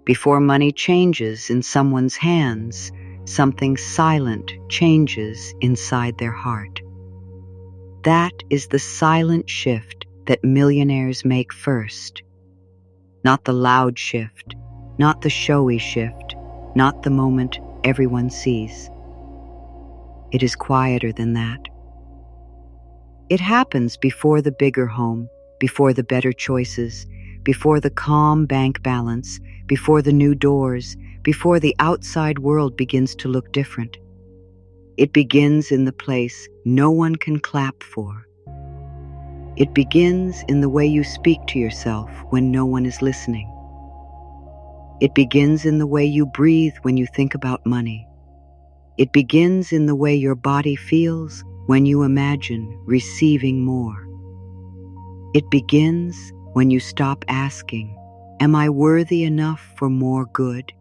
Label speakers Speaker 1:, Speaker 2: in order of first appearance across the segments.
Speaker 1: Before money changes in someone's hands, something silent changes inside their heart. That is the silent shift that millionaires make first. Not the loud shift, not the showy shift, not the moment everyone sees. It is quieter than that. It happens before the bigger home, before the better choices, before the calm bank balance, before the new doors, before the outside world begins to look different. It begins in the place no one can clap for. It begins in the way you speak to yourself when no one is listening. It begins in the way you breathe when you think about money. It begins in the way your body feels when you imagine receiving more. It begins when you stop asking, "Am I worthy enough for more good?"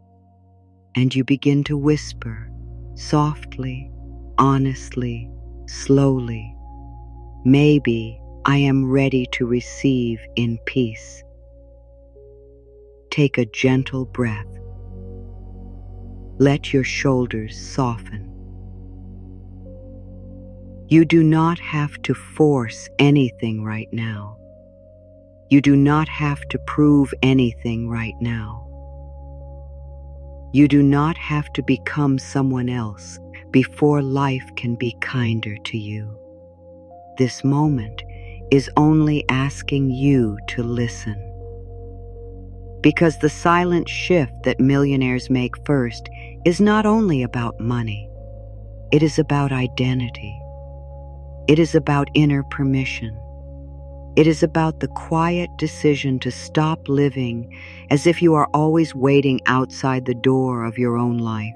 Speaker 1: And you begin to whisper, softly, honestly, slowly, "Maybe I am ready to receive in peace." Take a gentle breath. Let your shoulders soften. You do not have to force anything right now. You do not have to prove anything right now. You do not have to become someone else before life can be kinder to you. This moment is only asking you to listen. Because the silent shift that millionaires make first is not only about money. It is about identity. It is about inner permission. It is about the quiet decision to stop living as if you are always waiting outside the door of your own life.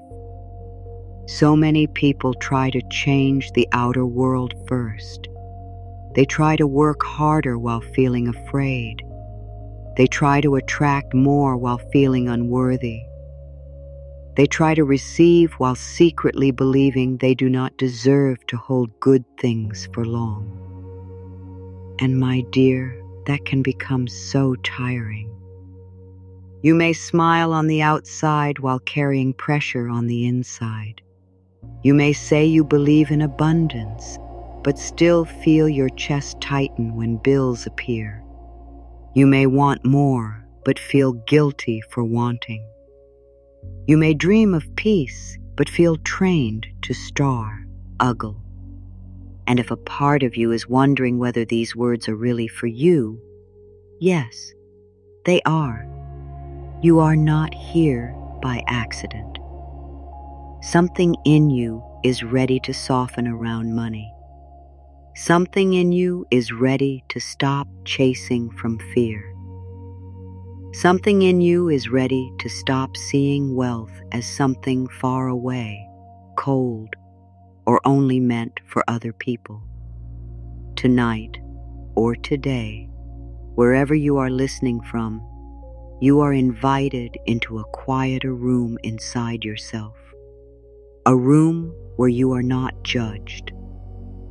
Speaker 1: So many people try to change the outer world first. They try to work harder while feeling afraid. They try to attract more while feeling unworthy. They try to receive while secretly believing they do not deserve to hold good things for long. And my dear, that can become so tiring. You may smile on the outside while carrying pressure on the inside. You may say you believe in abundance, but still feel your chest tighten when bills appear. You may want more, but feel guilty for wanting. You may dream of peace, but feel trained to ogle. And if a part of you is wondering whether these words are really for you, yes, they are. You are not here by accident. Something in you is ready to soften around money. Something in you is ready to stop chasing from fear. Something in you is ready to stop seeing wealth as something far away, cold, or only meant for other people. Tonight, or today, wherever you are listening from, you are invited into a quieter room inside yourself. A room where you are not judged.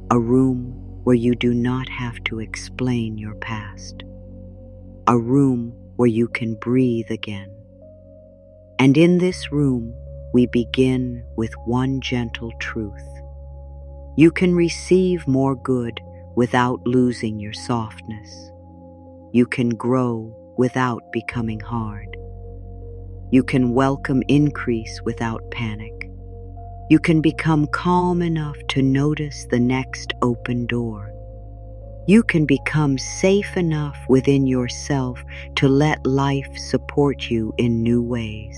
Speaker 1: A room where you do not have to explain your past. A room where you can breathe again. And in this room, we begin with one gentle truth. You can receive more good without losing your softness. You can grow without becoming hard. You can welcome increase without panic. You can become calm enough to notice the next open door. You can become safe enough within yourself to let life support you in new ways.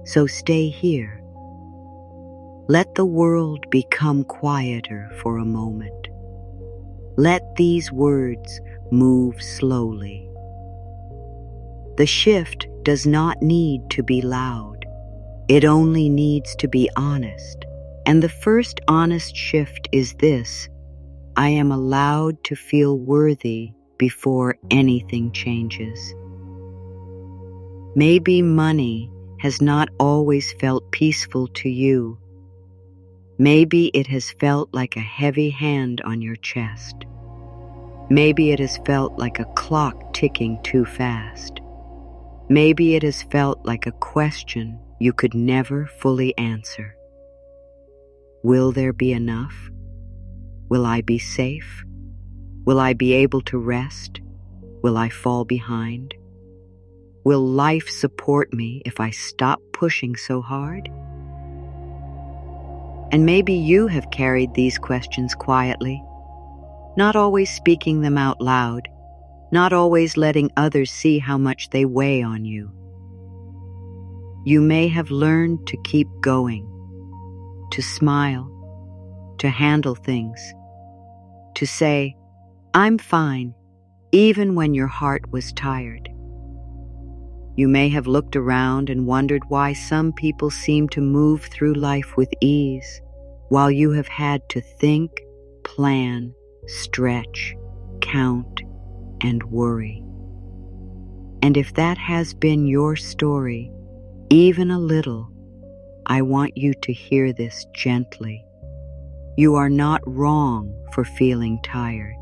Speaker 1: So stay here. Let the world become quieter for a moment. Let these words move slowly. The shift does not need to be loud. It only needs to be honest. And the first honest shift is this: I am allowed to feel worthy before anything changes. Maybe money has not always felt peaceful to you. Maybe it has felt like a heavy hand on your chest. Maybe it has felt like a clock ticking too fast. Maybe it has felt like a question you could never fully answer. Will there be enough? Will I be safe? Will I be able to rest? Will I fall behind? Will life support me if I stop pushing so hard? And maybe you have carried these questions quietly, not always speaking them out loud, not always letting others see how much they weigh on you. You may have learned to keep going, to smile, to handle things, to say, "I'm fine," even when your heart was tired. You may have looked around and wondered why some people seem to move through life with ease, while you have had to think, plan, stretch, count, and worry. And if that has been your story, even a little, I want you to hear this gently. You are not wrong for feeling tired.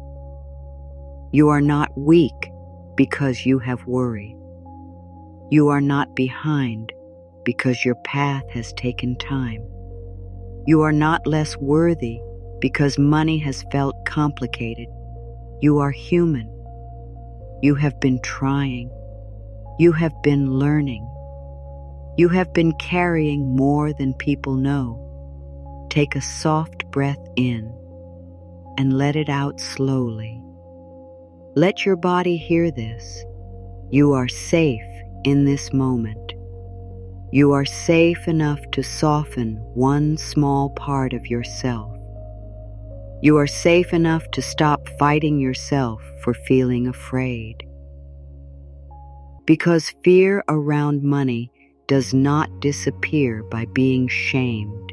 Speaker 1: You are not weak because you have worry. You are not behind because your path has taken time. You are not less worthy because money has felt complicated. You are human. You have been trying. You have been learning. You have been carrying more than people know. Take a soft breath in and let it out slowly. Let your body hear this. You are safe in this moment. You are safe enough to soften one small part of yourself. You are safe enough to stop fighting yourself for feeling afraid. Because fear around money does not disappear by being shamed.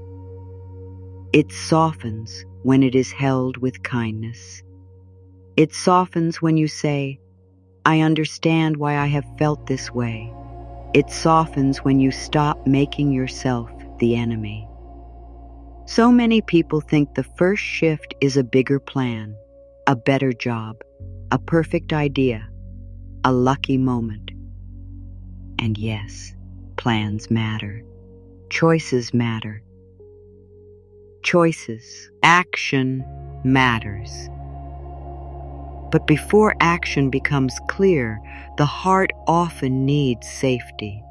Speaker 1: It softens when it is held with kindness. It softens when you say, "I understand why I have felt this way." It softens when you stop making yourself the enemy. So many people think the first shift is a bigger plan, a better job, a perfect idea, a lucky moment. And yes, plans matter. Choices matter. Choices, action matters. But before action becomes clear, the heart often needs safety.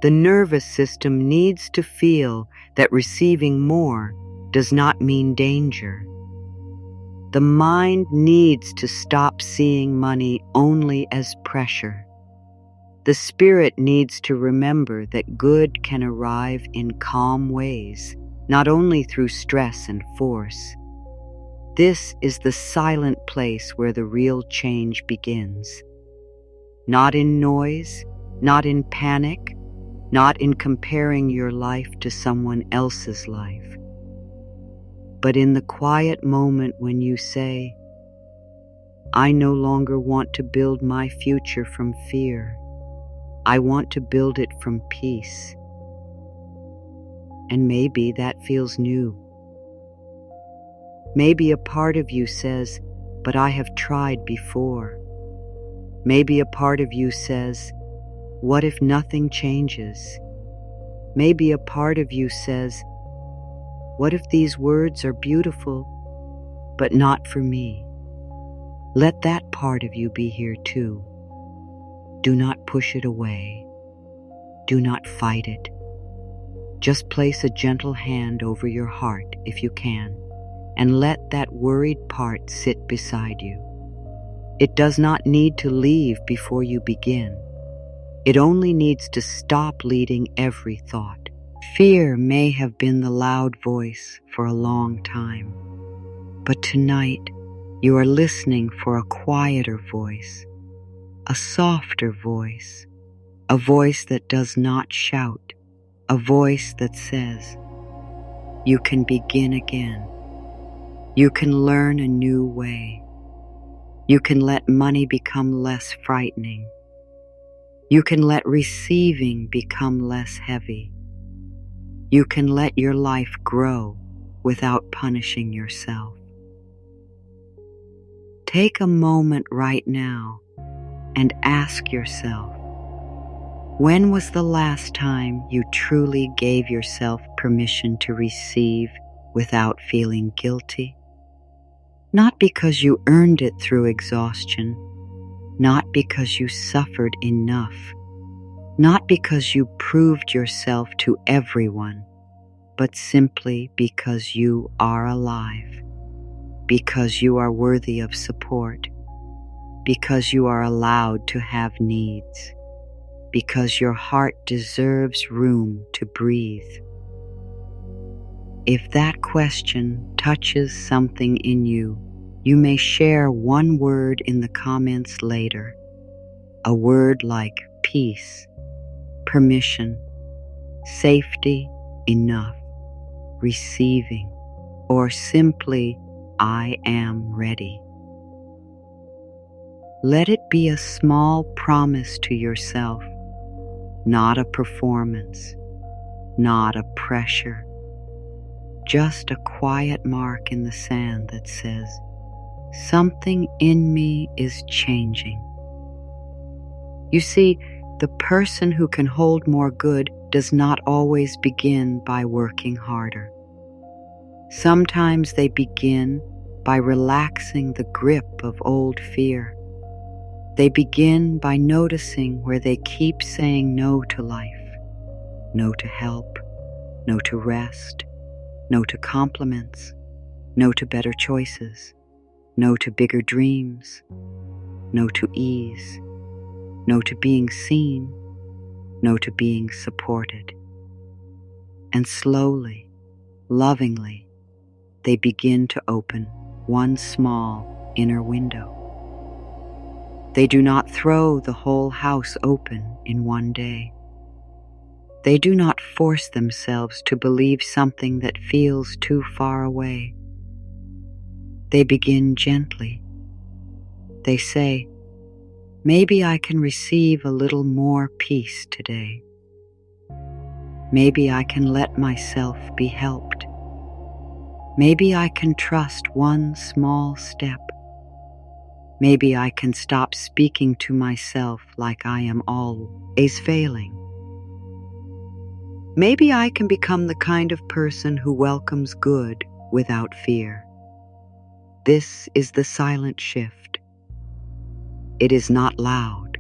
Speaker 1: The nervous system needs to feel that receiving more does not mean danger. The mind needs to stop seeing money only as pressure. The spirit needs to remember that good can arrive in calm ways, not only through stress and force. This is the silent place where the real change begins. Not in noise, not in panic, not in comparing your life to someone else's life, but in the quiet moment when you say, "I no longer want to build my future from fear. I want to build it from peace." And maybe that feels new. Maybe a part of you says, "But I have tried before." Maybe a part of you says, "What if nothing changes?" Maybe a part of you says, "What if these words are beautiful, but not for me?" Let that part of you be here too. Do not push it away. Do not fight it. Just place a gentle hand over your heart if you can, and let that worried part sit beside you. It does not need to leave before you begin. It only needs to stop leading every thought. Fear may have been the loud voice for a long time, but tonight you are listening for a quieter voice, a softer voice, a voice that does not shout, a voice that says, "You can begin again. You can learn a new way. You can let money become less frightening. You can let receiving become less heavy. You can let your life grow without punishing yourself." Take a moment right now and ask yourself, When was the last time you truly gave yourself permission to receive without feeling guilty? Not because you earned it through exhaustion, not because you suffered enough, not because you proved yourself to everyone, but simply because you are alive, because you are worthy of support, because you are allowed to have needs, because your heart deserves room to breathe. If that question touches something in you, you may share one word in the comments later. A word like peace, permission, safety, enough, receiving, or simply, I am ready. Let it be a small promise to yourself, not a performance, not a pressure, just a quiet mark in the sand that says, something in me is changing. You see, the person who can hold more good does not always begin by working harder. Sometimes they begin by relaxing the grip of old fear. They begin by noticing where they keep saying no to life, no to help, no to rest, no to compliments, no to better choices, no to bigger dreams, no to ease, no to being seen, no to being supported. And slowly, lovingly, they begin to open one small inner window. They do not throw the whole house open in one day. They do not force themselves to believe something that feels too far away. They begin gently. They say, maybe I can receive a little more peace today. Maybe I can let myself be helped. Maybe I can trust one small step. Maybe I can stop speaking to myself like I am always failing. Maybe I can become the kind of person who welcomes good without fear. This is the silent shift. It is not loud.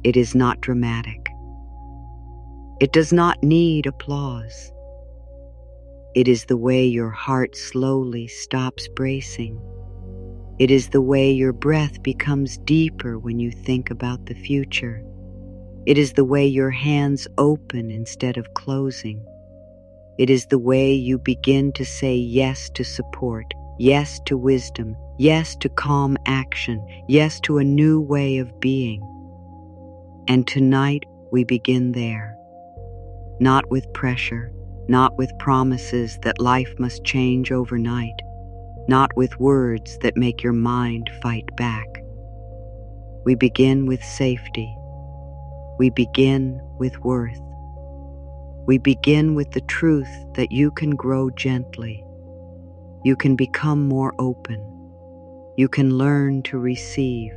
Speaker 1: It is not dramatic. It does not need applause. It is the way your heart slowly stops bracing. It is the way your breath becomes deeper when you think about the future. It is the way your hands open instead of closing. It is the way you begin to say yes to support, yes to wisdom, yes to calm action, yes to a new way of being. And tonight we begin there. Not with pressure, not with promises that life must change overnight, not with words that make your mind fight back. We begin with safety. We begin with worth. We begin with the truth that you can grow gently. You can become more open. You can learn to receive.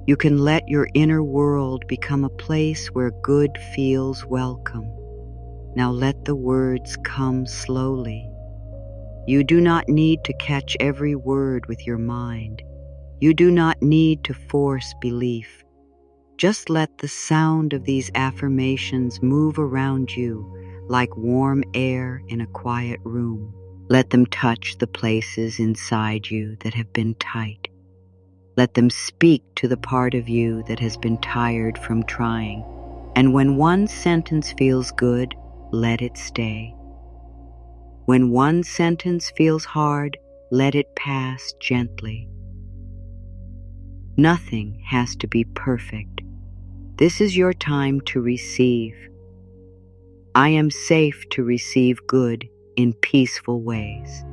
Speaker 1: You can let your inner world become a place where good feels welcome. Now let the words come slowly. You do not need to catch every word with your mind. You do not need to force belief. Just let the sound of these affirmations move around you like warm air in a quiet room. Let them touch the places inside you that have been tight. Let them speak to the part of you that has been tired from trying. And when one sentence feels good, let it stay. When one sentence feels hard, let it pass gently. Nothing has to be perfect. This is your time to receive. I am safe to receive good in peaceful ways.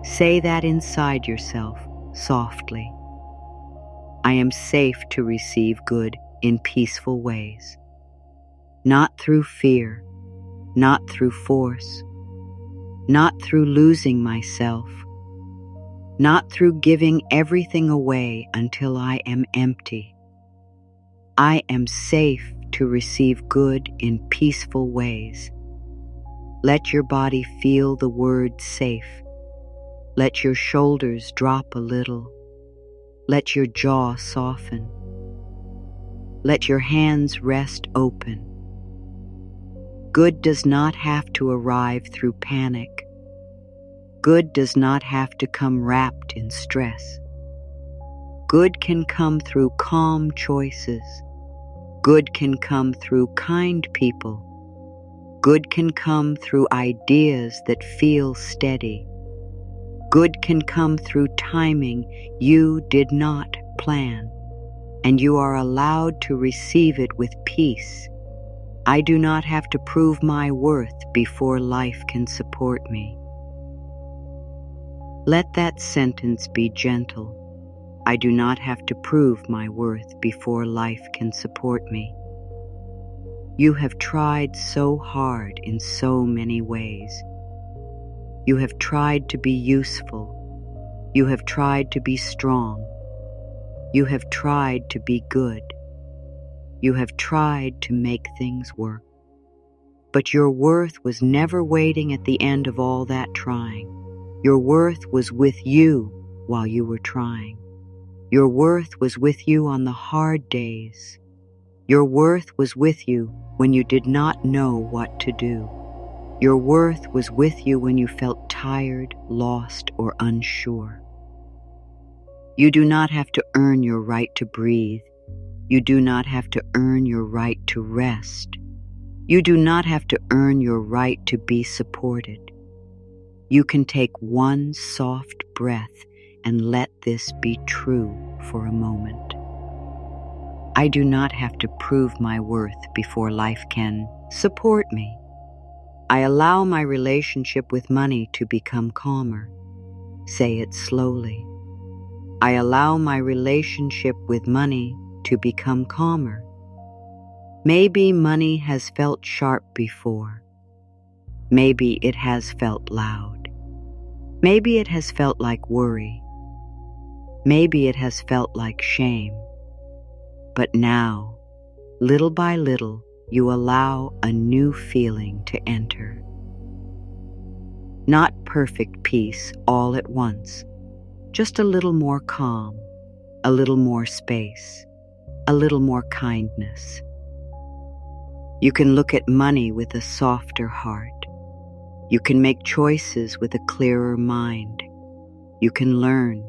Speaker 1: Say that inside yourself softly. I am safe to receive good in peaceful ways. Not through fear, not through force, not through losing myself, not through giving everything away until I am empty. I am safe to receive good in peaceful ways. Let your body feel the word safe. Let your shoulders drop a little. Let your jaw soften. Let your hands rest open. Good does not have to arrive through panic. Good does not have to come wrapped in stress. Good can come through calm choices. Good can come through kind people. Good can come through ideas that feel steady. Good can come through timing you did not plan, and you are allowed to receive it with peace. I do not have to prove my worth before life can support me. Let that sentence be gentle. I do not have to prove my worth before life can support me. You have tried so hard in so many ways. You have tried to be useful. You have tried to be strong. You have tried to be good. You have tried to make things work. But your worth was never waiting at the end of all that trying. Your worth was with you while you were trying. Your worth was with you on the hard days. Your worth was with you when you did not know what to do. Your worth was with you when you felt tired, lost, or unsure. You do not have to earn your right to breathe. You do not have to earn your right to rest. You do not have to earn your right to be supported. You can take one soft breath and let this be true for a moment. I do not have to prove my worth before life can support me. I allow my relationship with money to become calmer. Say it slowly. I allow my relationship with money to become calmer. Maybe money has felt sharp before. Maybe it has felt loud. Maybe it has felt like worry. Maybe it has felt like shame. But now, little by little, you allow a new feeling to enter. Not perfect peace all at once, just a little more calm, a little more space, a little more kindness. You can look at money with a softer heart. You can make choices with a clearer mind. You can learn.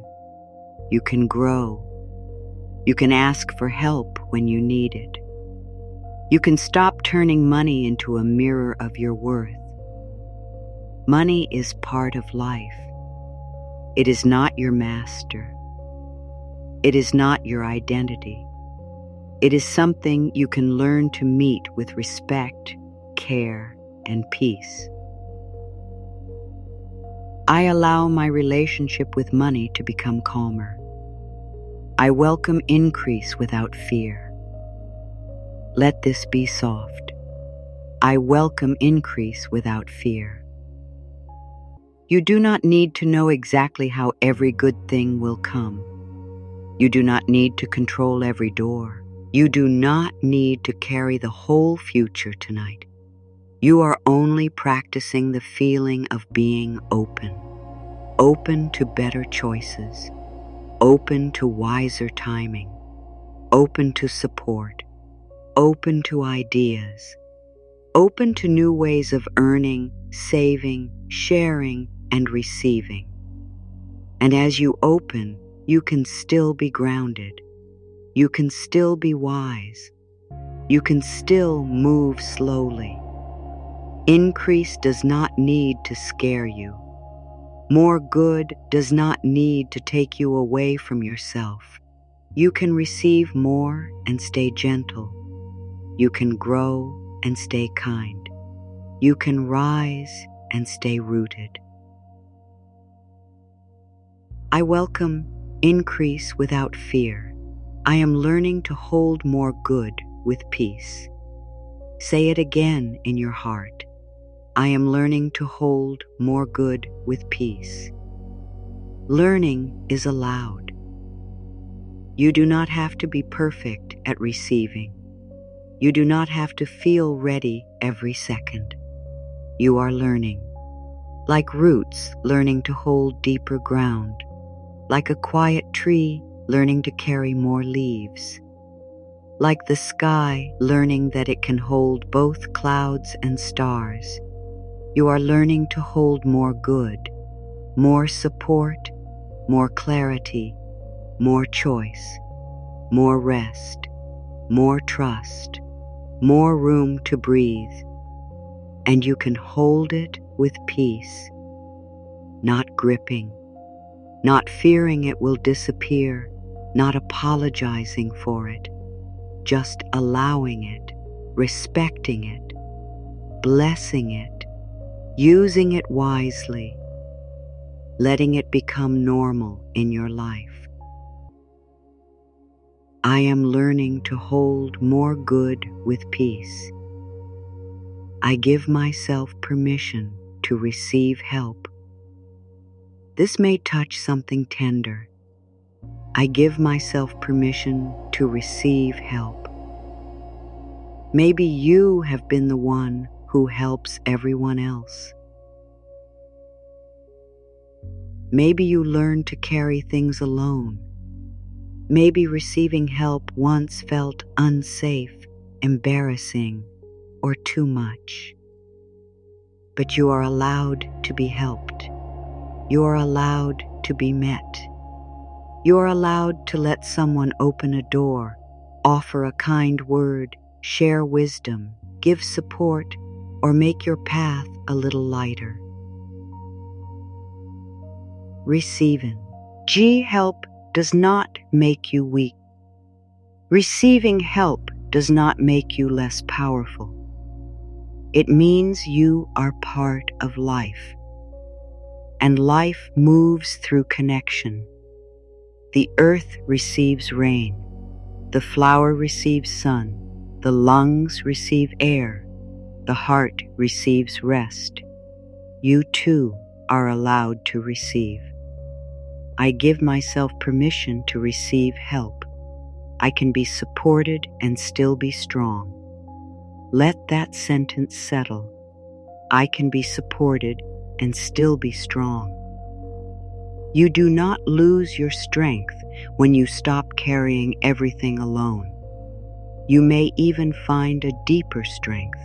Speaker 1: You can grow. You can ask for help when you need it. You can stop turning money into a mirror of your worth. Money is part of life. It is not your master. It is not your identity. It is something you can learn to meet with respect, care, and peace. I allow my relationship with money to become calmer. I welcome increase without fear. Let this be soft. I welcome increase without fear. You do not need to know exactly how every good thing will come. You do not need to control every door. You do not need to carry the whole future tonight. You are only practicing the feeling of being open. Open to better choices. Open to wiser timing. Open to support. Open to ideas. Open to new ways of earning, saving, sharing, and receiving. And as you open, you can still be grounded. You can still be wise. You can still move slowly. Increase does not need to scare you. More good does not need to take you away from yourself. You can receive more and stay gentle. You can grow and stay kind. You can rise and stay rooted. I welcome increase without fear. I am learning to hold more good with peace. Say it again in your heart. I am learning to hold more good with peace. Learning is allowed. You do not have to be perfect at receiving. You do not have to feel ready every second. You are learning. Like roots learning to hold deeper ground. Like a quiet tree learning to carry more leaves. Like the sky learning that it can hold both clouds and stars. You are learning to hold more good, more support, more clarity, more choice, more rest, more trust, more room to breathe. And you can hold it with peace, not gripping, not fearing it will disappear, not apologizing for it, just allowing it, respecting it, blessing it, using it wisely, letting it become normal in your life. I am learning to hold more good with peace. I give myself permission to receive help. This may touch something tender. I give myself permission to receive help. Maybe you have been the one who helps everyone else. Maybe you learned to carry things alone. Maybe receiving help once felt unsafe, embarrassing, or too much. But you are allowed to be helped. You are allowed to be met. You are allowed to let someone open a door, offer a kind word, share wisdom, give support, or make your path a little lighter. Receiving. Help does not make you weak. Receiving help does not make you less powerful. It means you are part of life. And life moves through connection. The earth receives rain. The flower receives sun. The lungs receive air. The heart receives rest. You too are allowed to receive. I give myself permission to receive help. I can be supported and still be strong. Let that sentence settle. I can be supported and still be strong. You do not lose your strength when you stop carrying everything alone. You may even find a deeper strength,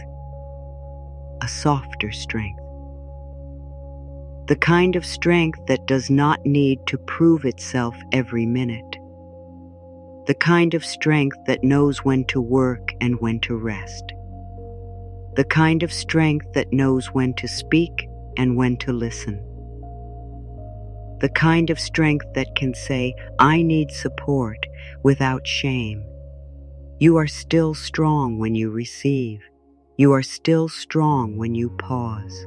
Speaker 1: a softer strength. The kind of strength that does not need to prove itself every minute. The kind of strength that knows when to work and when to rest. The kind of strength that knows when to speak and when to listen. The kind of strength that can say, I need support, without shame. You are still strong when you receive. You are still strong when you pause.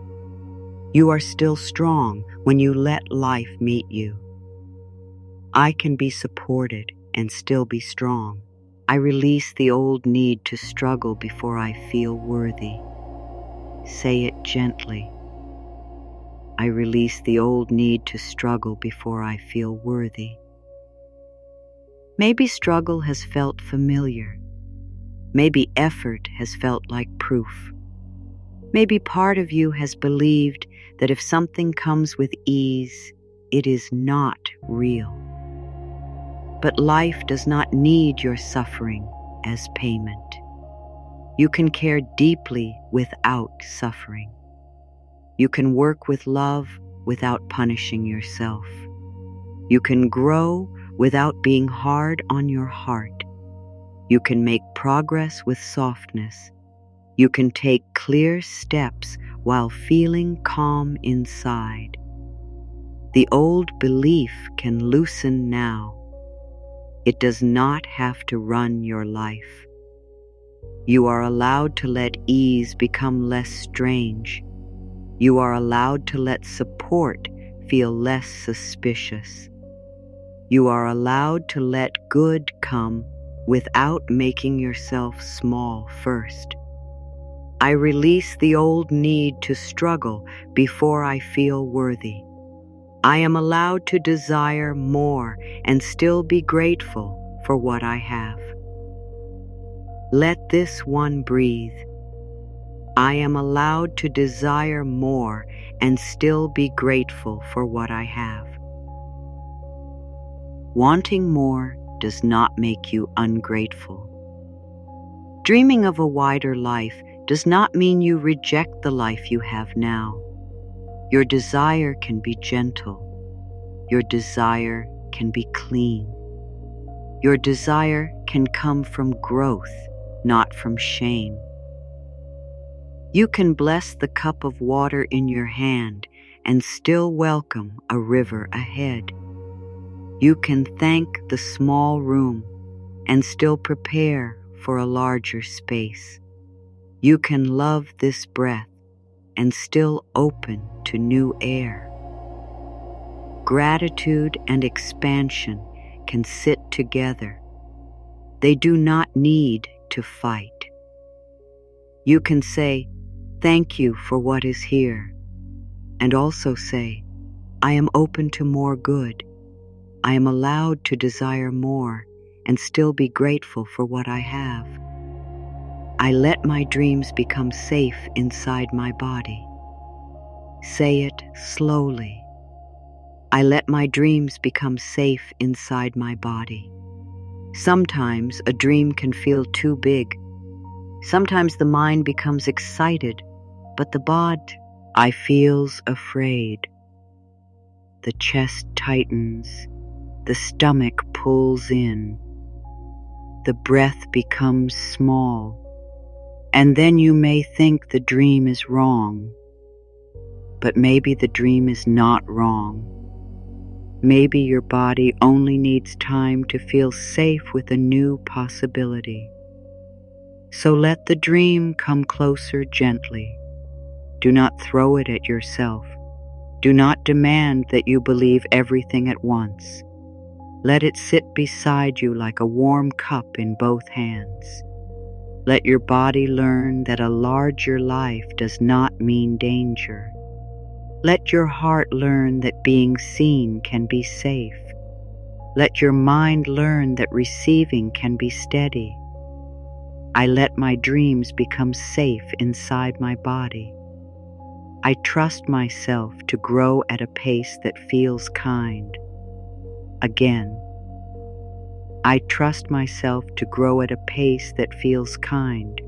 Speaker 1: You are still strong when you let life meet you. I can be supported and still be strong. I release the old need to struggle before I feel worthy. Say it gently. I release the old need to struggle before I feel worthy. Maybe struggle has felt familiar. Maybe effort has felt like proof. Maybe part of you has believed that if something comes with ease, it is not real. But life does not need your suffering as payment. You can care deeply without suffering. You can work with love without punishing yourself. You can grow without being hard on your heart. You can make progress with softness. You can take clear steps while feeling calm inside. The old belief can loosen now. It does not have to run your life. You are allowed to let ease become less strange. You are allowed to let support feel less suspicious. You are allowed to let good come without making yourself small first. I release the old need to struggle before I feel worthy. I am allowed to desire more and still be grateful for what I have. Let this one breathe. I am allowed to desire more and still be grateful for what I have. Wanting more does not make you ungrateful. Dreaming of a wider life does not mean you reject the life you have now. Your desire can be gentle. Your desire can be clean. Your desire can come from growth, not from shame. You can bless the cup of water in your hand and still welcome a river ahead. You can thank the small room and still prepare for a larger space. You can love this breath and still open to new air. Gratitude and expansion can sit together. They do not need to fight. You can say, "Thank you for what is here," and also say, "I am open to more good. I am allowed to desire more and still be grateful for what I have. I let my dreams become safe inside my body." Say it slowly. I let my dreams become safe inside my body. Sometimes a dream can feel too big. Sometimes the mind becomes excited, but the body feels afraid. The chest tightens, the stomach pulls in, the breath becomes small, and then you may think the dream is wrong. But maybe the dream is not wrong. Maybe your body only needs time to feel safe with a new possibility. So let the dream come closer gently. Do not throw it at yourself. Do not demand that you believe everything at once. Let it sit beside you like a warm cup in both hands. Let your body learn that a larger life does not mean danger. Let your heart learn that being seen can be safe. Let your mind learn that receiving can be steady. I let my dreams become safe inside my body. I trust myself to grow at a pace that feels kind. Again, I trust myself to grow at a pace that feels kind.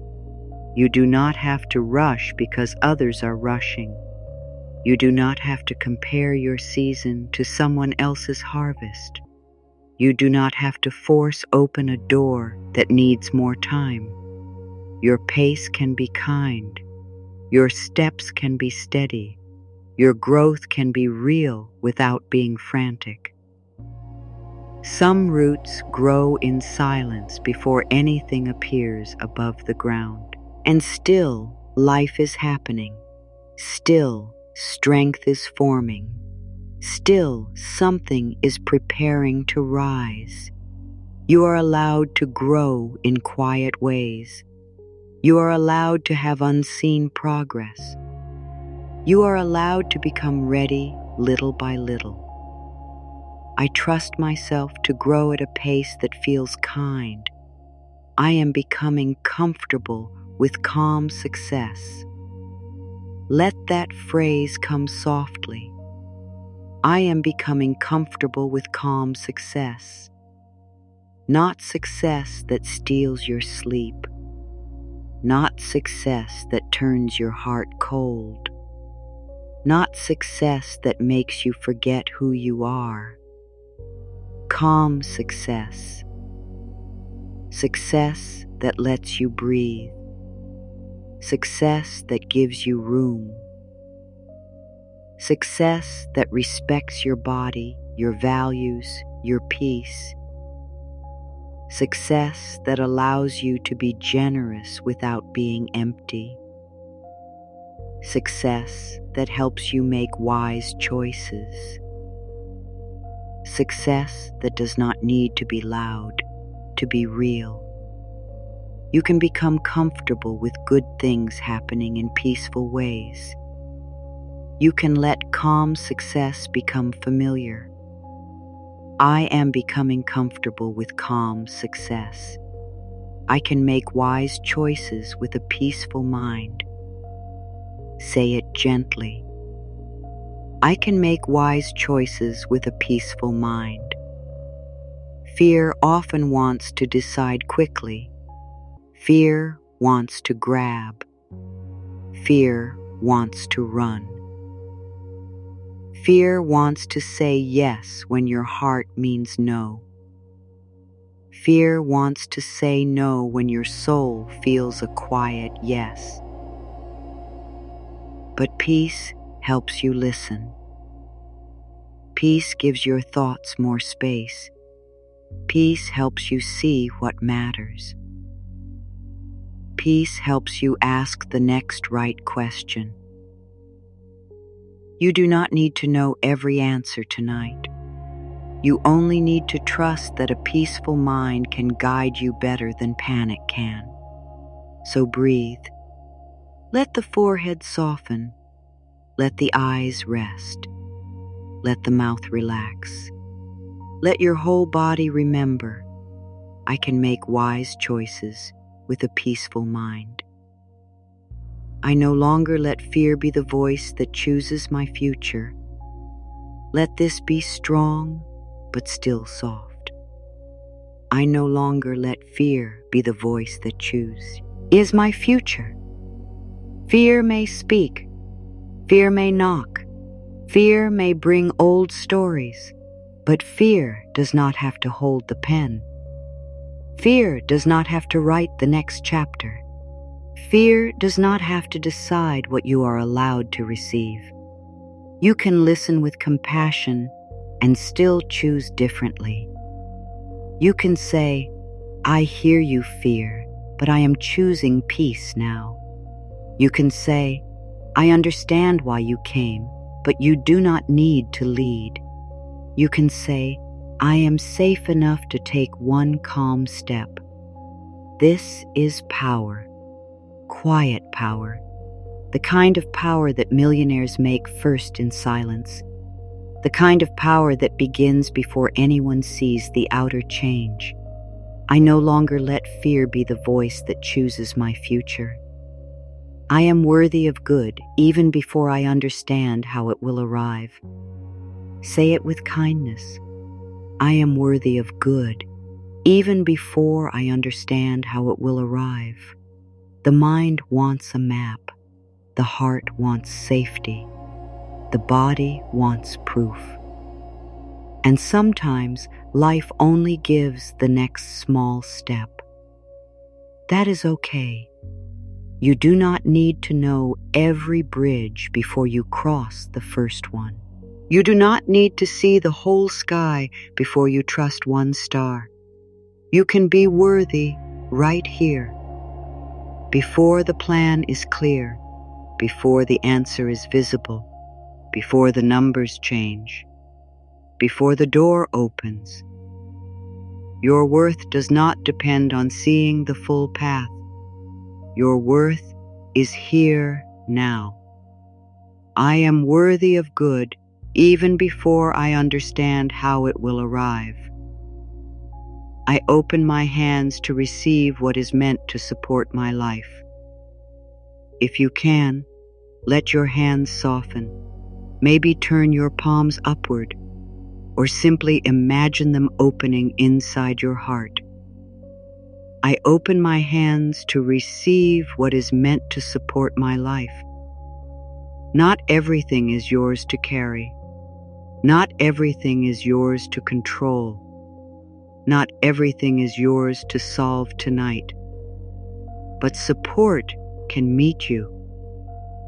Speaker 1: You do not have to rush because others are rushing. You do not have to compare your season to someone else's harvest. You do not have to force open a door that needs more time. Your pace can be kind. Your steps can be steady. Your growth can be real without being frantic. Some roots grow in silence before anything appears above the ground. And still, life is happening. Still, strength is forming. Still, something is preparing to rise. You are allowed to grow in quiet ways. You are allowed to have unseen progress. You are allowed to become ready little by little. I trust myself to grow at a pace that feels kind. I am becoming comfortable with calm success. Let that phrase come softly. I am becoming comfortable with calm success. Not success that steals your sleep. Not success that turns your heart cold. Not success that makes you forget who you are. Calm success. Success that lets you breathe. Success that gives you room. Success that respects your body, your values, your peace. Success that allows you to be generous without being empty. Success that helps you make wise choices. Success that does not need to be loud to be real. You can become comfortable with good things happening in peaceful ways. You can let calm success become familiar. I am becoming comfortable with calm success. I can make wise choices with a peaceful mind. Say it gently. I can make wise choices with a peaceful mind. Fear often wants to decide quickly. Fear wants to grab. Fear wants to run. Fear wants to say yes when your heart means no. Fear wants to say no when your soul feels a quiet yes. But peace helps you listen. Peace gives your thoughts more space. Peace helps you see what matters. Peace helps you ask the next right question. You do not need to know every answer tonight. You only need to trust that a peaceful mind can guide you better than panic can. So breathe. Let the forehead soften. Let the eyes rest. Let the mouth relax. Let your whole body remember, I can make wise choices with a peaceful mind. I no longer let fear be the voice that chooses my future. Let this be strong, but still soft. I no longer let fear be the voice that is my future. Fear may speak. Fear may knock. Fear may bring old stories, but fear does not have to hold the pen. Fear does not have to write the next chapter. Fear does not have to decide what you are allowed to receive. You can listen with compassion and still choose differently. You can say, I hear you, fear, but I am choosing peace now. You can say, I understand why you came, but you do not need to lead. You can say, I am safe enough to take one calm step. This is power, quiet power, the kind of power that millionaires make first in silence, the kind of power that begins before anyone sees the outer change. I no longer let fear be the voice that chooses my future. I am worthy of good even before I understand how it will arrive. Say it with kindness. I am worthy of good even before I understand how it will arrive. The mind wants a map. The heart wants safety. The body wants proof. And sometimes life only gives the next small step. That is okay. You do not need to know every bridge before you cross the first one. You do not need to see the whole sky before you trust one star. You can be worthy right here. Before the plan is clear, before the answer is visible, before the numbers change, before the door opens. Your worth does not depend on seeing the full path. Your worth is here now. I am worthy of good even before I understand how it will arrive. I open my hands to receive what is meant to support my life. If you can, let your hands soften. Maybe turn your palms upward, or simply imagine them opening inside your heart. I open my hands to receive what is meant to support my life. Not everything is yours to carry. Not everything is yours to control. Not everything is yours to solve tonight. But support can meet you.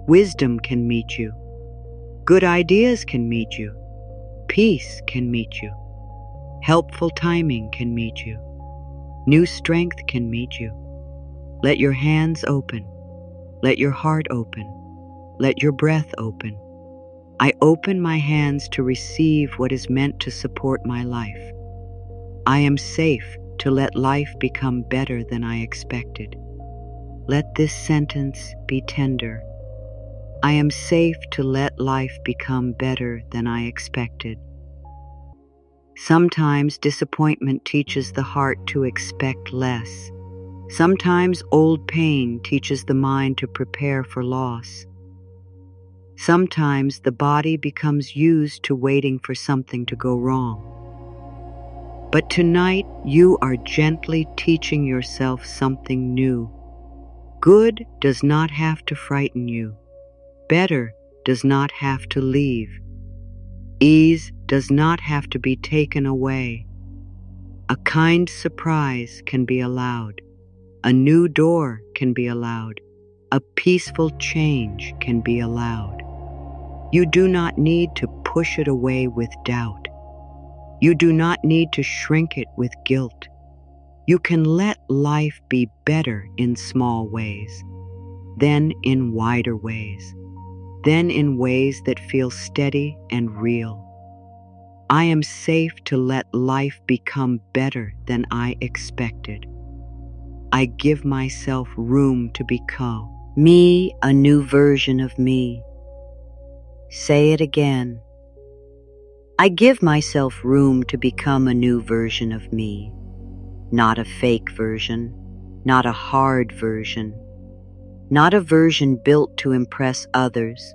Speaker 1: Wisdom can meet you. Good ideas can meet you. Peace can meet you. Helpful timing can meet you. New strength can meet you. Let your hands open. Let your heart open. Let your breath open. I open my hands to receive what is meant to support my life. I am safe to let life become better than I expected. Let this sentence be tender. I am safe to let life become better than I expected. Sometimes disappointment teaches the heart to expect less. Sometimes old pain teaches the mind to prepare for loss. Sometimes the body becomes used to waiting for something to go wrong. But tonight you are gently teaching yourself something new. Good does not have to frighten you. Better does not have to leave. Ease does not have to be taken away. A kind surprise can be allowed. A new door can be allowed. A peaceful change can be allowed. You do not need to push it away with doubt. You do not need to shrink it with guilt. You can let life be better in small ways, then in wider ways, then in ways that feel steady and real. I am safe to let life become better than I expected. I give myself room to become me, a new version of me. Say it again. I give myself room to become a new version of me, not a fake version, not a hard version, not a version built to impress others,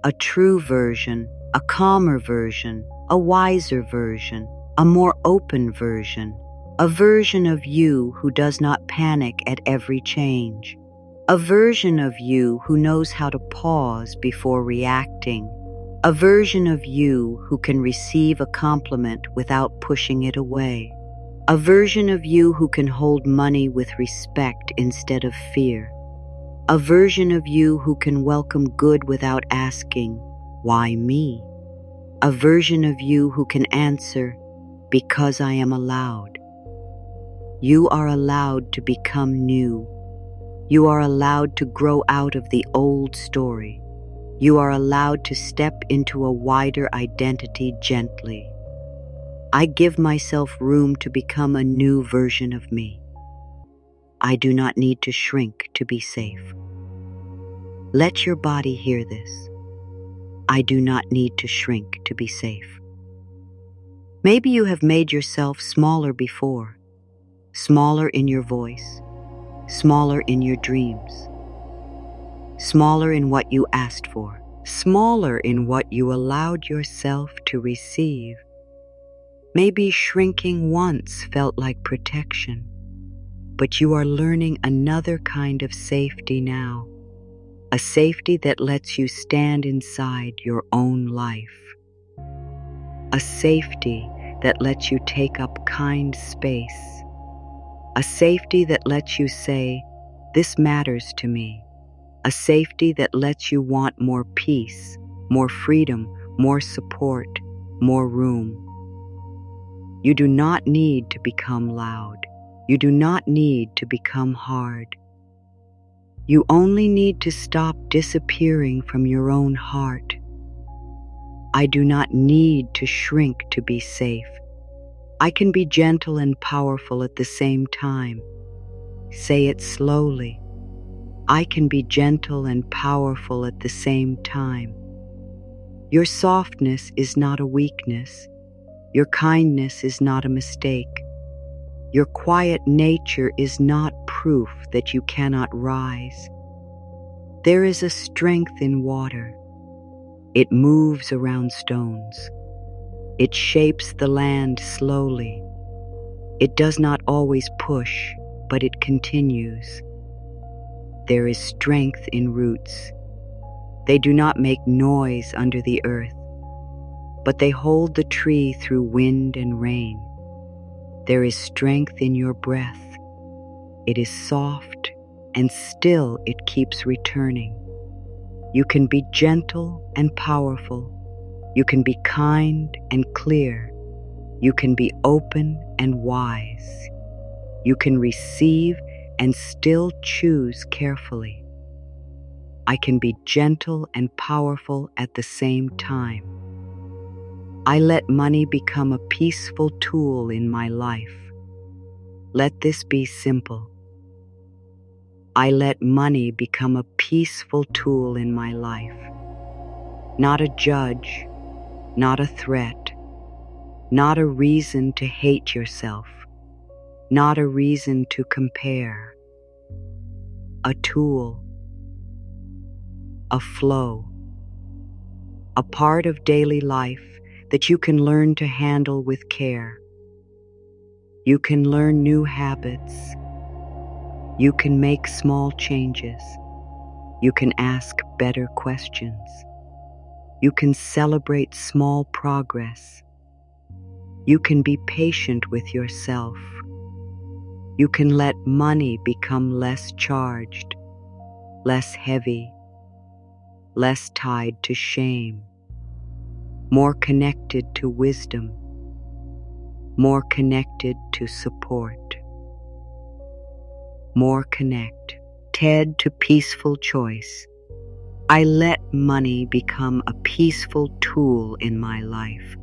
Speaker 1: a true version, a calmer version, a wiser version, a more open version, a version of you who does not panic at every change, a version of you who knows how to pause before reacting, a version of you who can receive a compliment without pushing it away, a version of you who can hold money with respect instead of fear, a version of you who can welcome good without asking, "Why me?" A version of you who can answer, "Because I am allowed." You are allowed to become new. You are allowed to grow out of the old story. You are allowed to step into a wider identity gently. I give myself room to become a new version of me. I do not need to shrink to be safe. Let your body hear this. I do not need to shrink to be safe. Maybe you have made yourself smaller before, smaller in your voice, smaller in your dreams, smaller in what you asked for, smaller in what you allowed yourself to receive. Maybe shrinking once felt like protection, but you are learning another kind of safety now, a safety that lets you stand inside your own life, a safety that lets you take up kind space, a safety that lets you say, "This matters to me," a safety that lets you want more peace, more freedom, more support, more room. You do not need to become loud. You do not need to become hard. You only need to stop disappearing from your own heart. I do not need to shrink to be safe. I can be gentle and powerful at the same time. Say it slowly. I can be gentle and powerful at the same time. Your softness is not a weakness. Your kindness is not a mistake. Your quiet nature is not proof that you cannot rise. There is a strength in water. It moves around stones. It shapes the land slowly. It does not always push, but it continues. There is strength in roots. They do not make noise under the earth, but they hold the tree through wind and rain. There is strength in your breath. It is soft, and still it keeps returning. You can be gentle and powerful. You can be kind and clear. You can be open and wise. You can receive and still choose carefully. I can be gentle and powerful at the same time. I let money become a peaceful tool in my life. Let this be simple. I let money become a peaceful tool in my life. Not a judge, not a threat, not a reason to hate yourself, not a reason to compare. A tool, a flow, a part of daily life that you can learn to handle with care. You can learn new habits. You can make small changes. You can ask better questions. You can celebrate small progress. You can be patient with yourself. You can let money become less charged, less heavy, less tied to shame, more connected to wisdom, more connected to support, more connect. Ted to peaceful choice. I let money become a peaceful tool in my life.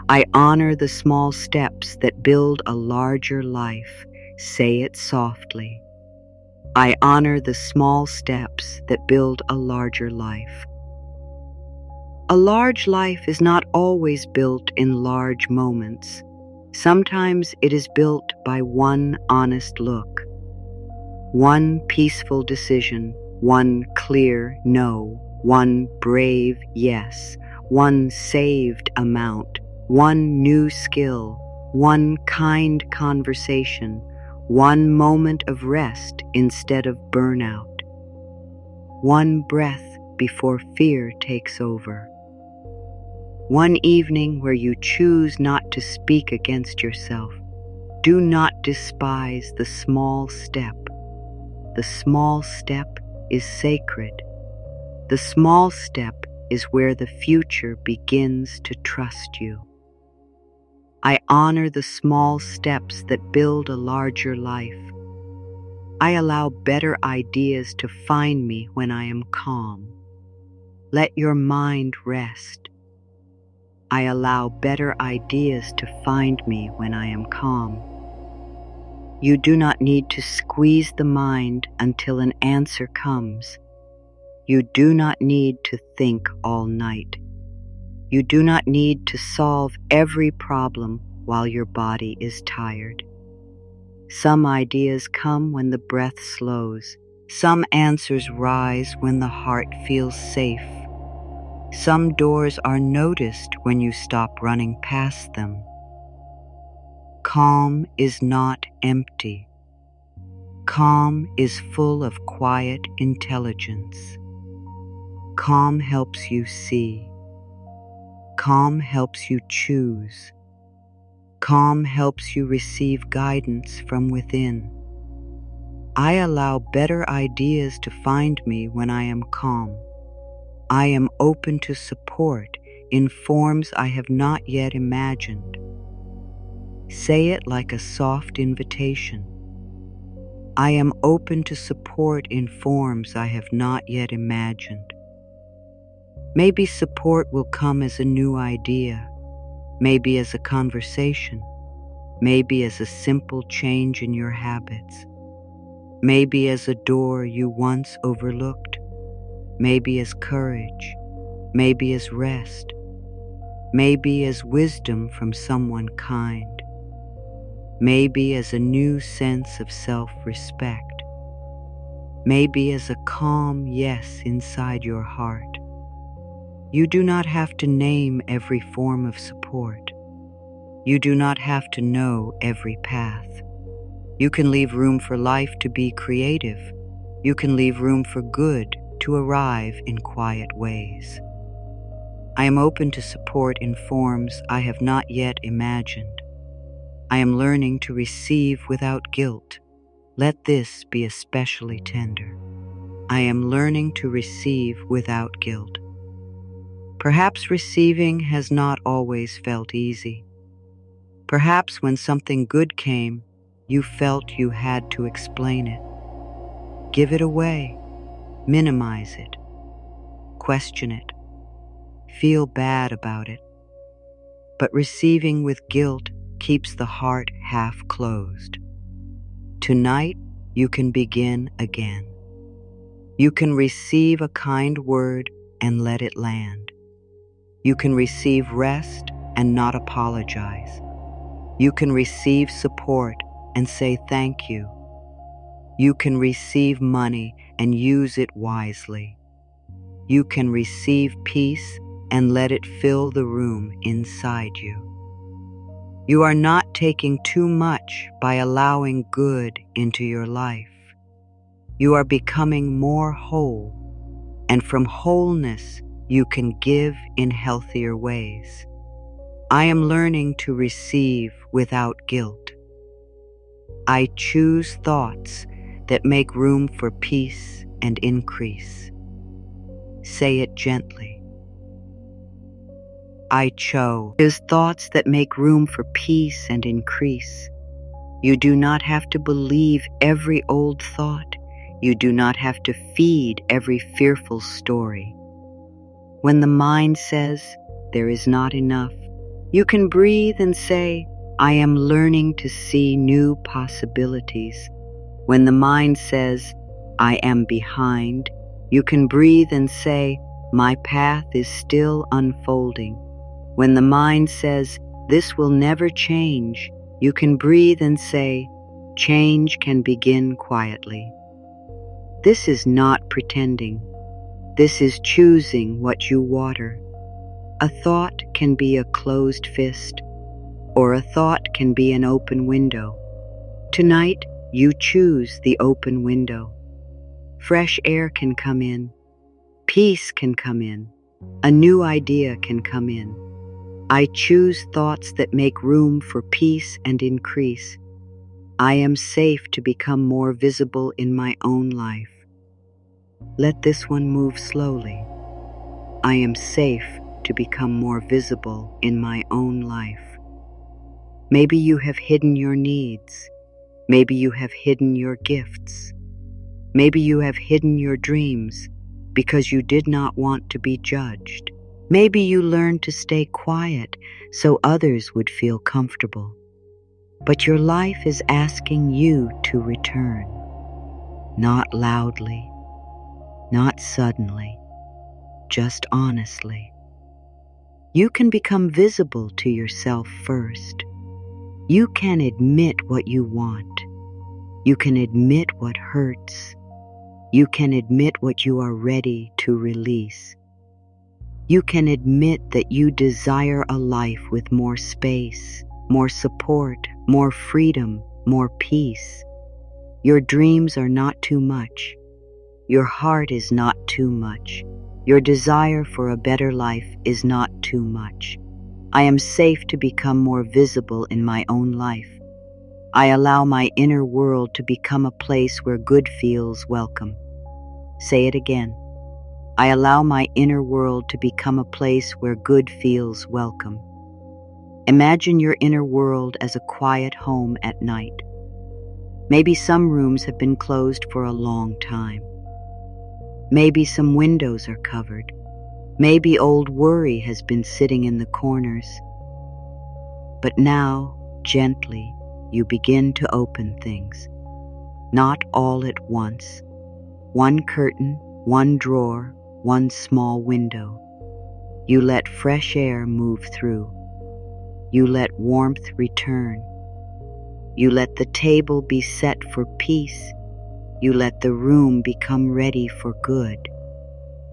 Speaker 1: I honor the small steps that build a larger life. Say it softly. I honor the small steps that build a larger life. A large life is not always built in large moments. Sometimes it is built by one honest look, one peaceful decision, one clear no, one brave yes, one saved amount, one new skill, one kind conversation, one moment of rest instead of burnout, one breath before fear takes over, one evening where you choose not to speak against yourself. Do not despise the small step. The small step is sacred. The small step is where the future begins to trust you. I honor the small steps that build a larger life. I allow better ideas to find me when I am calm. Let your mind rest. I allow better ideas to find me when I am calm. You do not need to squeeze the mind until an answer comes. You do not need to think all night. You do not need to solve every problem while your body is tired. Some ideas come when the breath slows. Some answers rise when the heart feels safe. Some doors are noticed when you stop running past them. Calm is not empty. Calm is full of quiet intelligence. Calm helps you see. Calm helps you choose. Calm helps you receive guidance from within. I allow better ideas to find me when I am calm. I am open to support in forms I have not yet imagined. Say it like a soft invitation. I am open to support in forms I have not yet imagined. Maybe support will come as a new idea, maybe as a conversation, maybe as a simple change in your habits, maybe as a door you once overlooked, maybe as courage, maybe as rest, maybe as wisdom from someone kind. Maybe as a new sense of self-respect. Maybe as a calm yes inside your heart. You do not have to name every form of support. You do not have to know every path. You can leave room for life to be creative. You can leave room for good to arrive in quiet ways. I am open to support in forms I have not yet imagined. I am learning to receive without guilt. Let this be especially tender. I am learning to receive without guilt. Perhaps receiving has not always felt easy. Perhaps when something good came, you felt you had to explain it. Give it away. Minimize it. Question it. Feel bad about it. But receiving with guilt keeps the heart half closed. Tonight, you can begin again. You can receive a kind word and let it land. You can receive rest and not apologize. You can receive support and say thank you. You can receive money and use it wisely. You can receive peace and let it fill the room inside you. You are not taking too much by allowing good into your life. You are becoming more whole, and from wholeness you can give in healthier ways. I am learning to receive without guilt. I choose thoughts that make room for peace and increase. Say it gently. I choose thoughts that make room for peace and increase. You do not have to believe every old thought. You do not have to feed every fearful story. When the mind says there is not enough, you can breathe and say, I am learning to see new possibilities. When the mind says, I am behind, you can breathe and say, my path is still unfolding. When the mind says, this will never change, you can breathe and say, change can begin quietly. This is not pretending. This is choosing what you water. A thought can be a closed fist, or a thought can be an open window. Tonight, you choose the open window. Fresh air can come in. Peace can come in. A new idea can come in. I choose thoughts that make room for peace and increase. I am safe to become more visible in my own life. Let this one move slowly. I am safe to become more visible in my own life. Maybe you have hidden your needs. Maybe you have hidden your gifts. Maybe you have hidden your dreams because you did not want to be judged. Maybe you learned to stay quiet so others would feel comfortable. But your life is asking you to return. Not loudly, not suddenly, just honestly. You can become visible to yourself first. You can admit what you want. You can admit what hurts. You can admit what you are ready to release. You can admit that you desire a life with more space, more support, more freedom, more peace. Your dreams are not too much. Your heart is not too much. Your desire for a better life is not too much. I am safe to become more visible in my own life. I allow my inner world to become a place where good feels welcome. Say it again. I allow my inner world to become a place where good feels welcome. Imagine your inner world as a quiet home at night. Maybe some rooms have been closed for a long time. Maybe some windows are covered. Maybe old worry has been sitting in the corners. But now, gently, you begin to open things. Not all at once. One curtain, one drawer, one small window. You let fresh air move through. You let warmth return. You let the table be set for peace. You let the room become ready for good.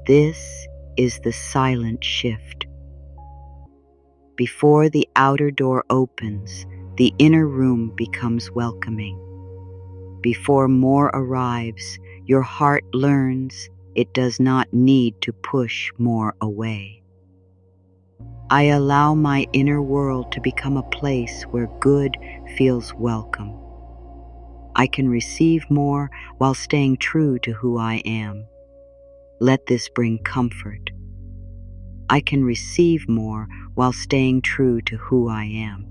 Speaker 1: This is the silent shift. Before the outer door opens, the inner room becomes welcoming. Before more arrives, your heart learns it does not need to push more away. I allow my inner world to become a place where good feels welcome. I can receive more while staying true to who I am. Let this bring comfort. I can receive more while staying true to who I am.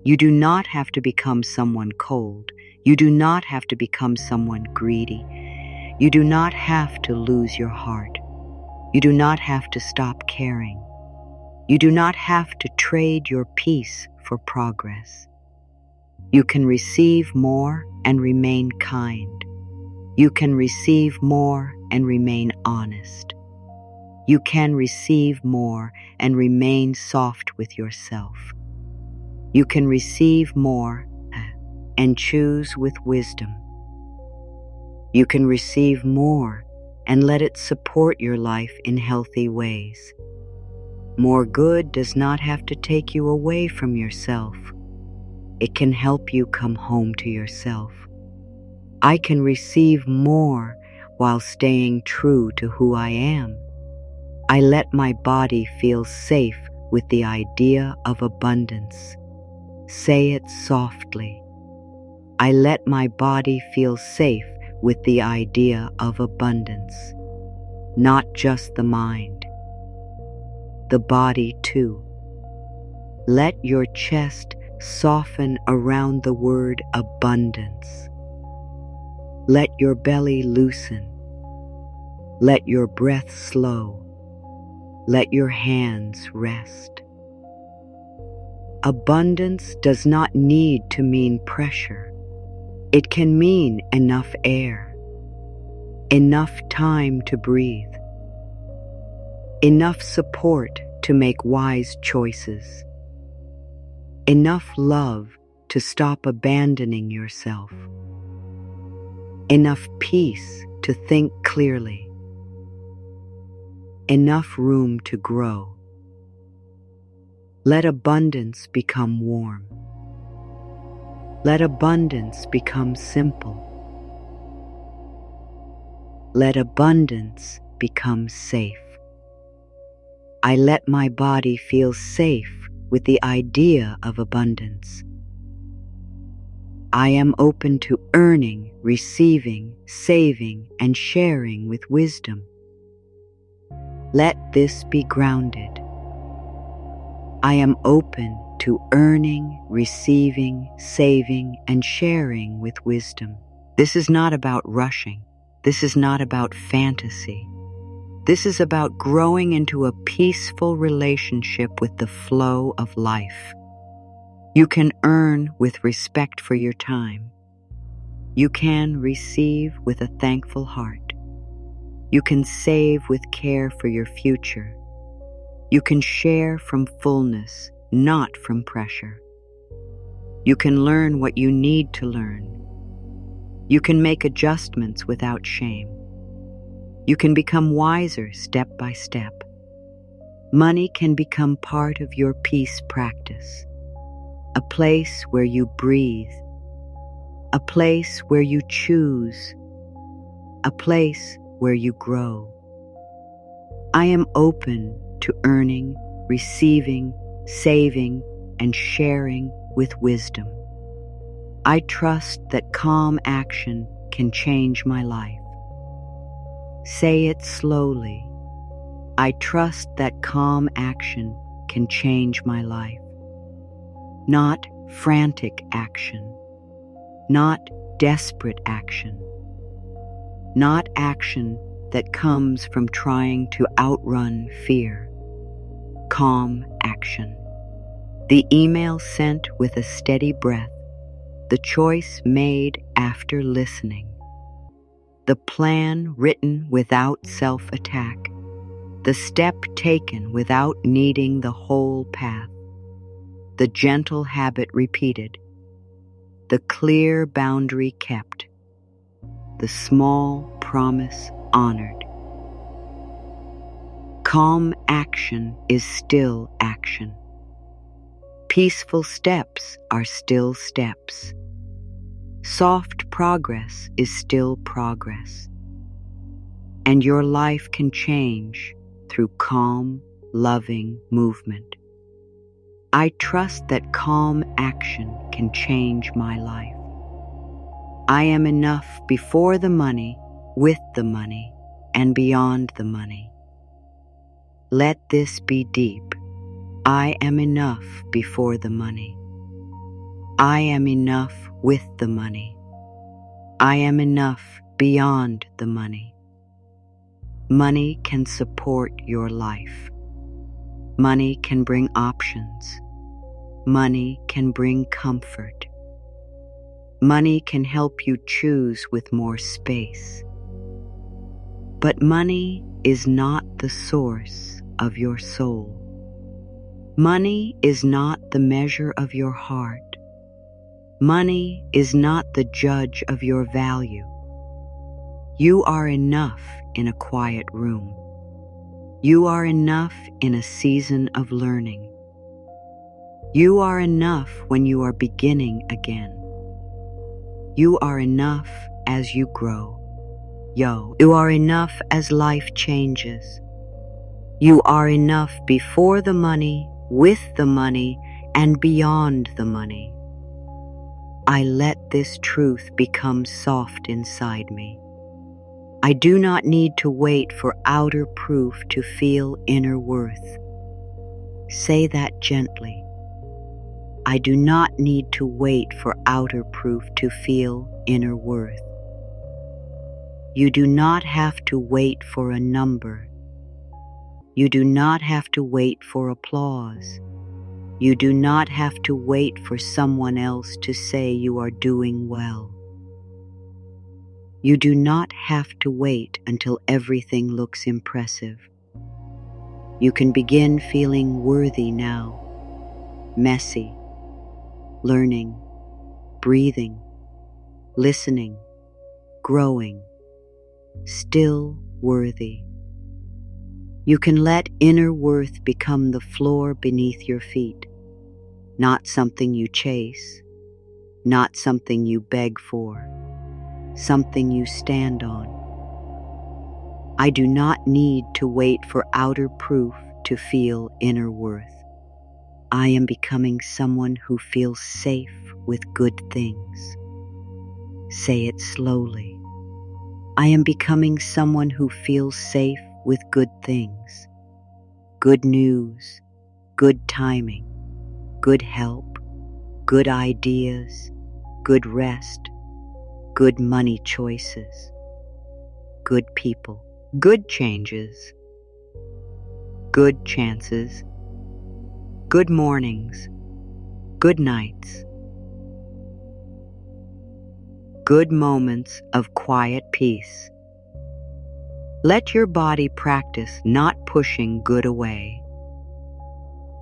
Speaker 1: You do not have to become someone cold. You do not have to become someone greedy. You do not have to lose your heart. You do not have to stop caring. You do not have to trade your peace for progress. You can receive more and remain kind. You can receive more and remain honest. You can receive more and remain soft with yourself. You can receive more and choose with wisdom. You can receive more and let it support your life in healthy ways. More good does not have to take you away from yourself. It can help you come home to yourself. I can receive more while staying true to who I am. I let my body feel safe with the idea of abundance. Say it softly. I let my body feel safe with the idea of abundance. Not just the mind, the body too. Let your chest soften around the word abundance. Let your belly loosen. Let your breath slow. Let your hands rest. Abundance does not need to mean pressure. It can mean enough air, enough time to breathe, enough support to make wise choices, enough love to stop abandoning yourself, enough peace to think clearly, enough room to grow. Let abundance become warm. Let abundance become simple. Let abundance become safe. I let my body feel safe with the idea of abundance. I am open to earning, receiving, saving, and sharing with wisdom. Let this be grounded. I am open to earning, receiving, saving, and sharing with wisdom. This is not about rushing. This is not about fantasy. This is about growing into a peaceful relationship with the flow of life. You can earn with respect for your time. You can receive with a thankful heart. You can save with care for your future. You can share from fullness, not from pressure. You can learn what you need to learn. You can make adjustments without shame. You can become wiser step by step. Money can become part of your peace practice, a place where you breathe, a place where you choose, a place where you grow. I am open to earning, receiving, saving, and sharing with wisdom. I trust that calm action can change my life. Say it slowly. I trust that calm action can change my life. Not frantic action. Not desperate action. Not action that comes from trying to outrun fear. Calm action. The email sent with a steady breath. The choice made after listening. The plan written without self-attack. The step taken without needing the whole path. The gentle habit repeated. The clear boundary kept. The small promise honored. Calm action is still action. Peaceful steps are still steps. Soft progress is still progress. And your life can change through calm, loving movement. I trust that calm action can change my life. I am enough before the money, with the money, and beyond the money. Let this be deep. I am enough before the money. I am enough with the money. I am enough beyond the money. Money can support your life. Money can bring options. Money can bring comfort. Money can help you choose with more space. But money is not the source of your soul. Money is not the measure of your heart. Money is not the judge of your value. You are enough in a quiet room. You are enough in a season of learning. You are enough when you are beginning again. You are enough as you grow. You are enough as life changes. You are enough before the money, with the money, and beyond the money. I let this truth become soft inside me. I do not need to wait for outer proof to feel inner worth. Say that gently. I do not need to wait for outer proof to feel inner worth. You do not have to wait for a number. You do not have to wait for applause. You do not have to wait for someone else to say you are doing well. You do not have to wait until everything looks impressive. You can begin feeling worthy now, messy, learning, breathing, listening, growing, still worthy. You can let inner worth become the floor beneath your feet, not something you chase, not something you beg for, something you stand on. I do not need to wait for outer proof to feel inner worth. I am becoming someone who feels safe with good things. Say it slowly. I am becoming someone who feels safe with good things. Good news, good timing, good help, good ideas, good rest, good money choices, good people, good changes, good chances, good mornings, good nights, good moments of quiet peace. Let your body practice not pushing good away.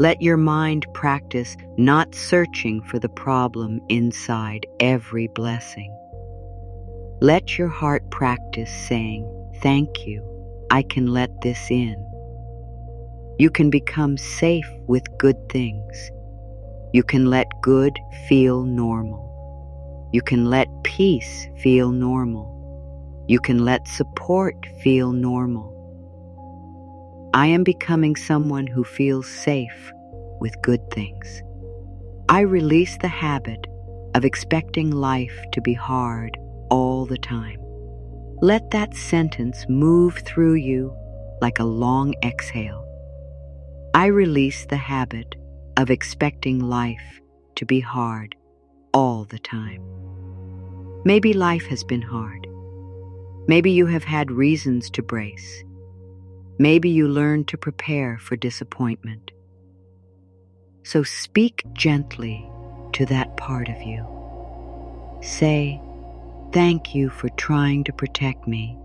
Speaker 1: Let your mind practice not searching for the problem inside every blessing. Let your heart practice saying, "Thank you, I can let this in." You can become safe with good things. You can let good feel normal. You can let peace feel normal. You can let support feel normal. I am becoming someone who feels safe with good things. I release the habit of expecting life to be hard all the time. Let that sentence move through you like a long exhale. I release the habit of expecting life to be hard all the time. Maybe life has been hard. Maybe you have had reasons to brace. Maybe you learned to prepare for disappointment. So speak gently to that part of you. Say, "Thank you for trying to protect me."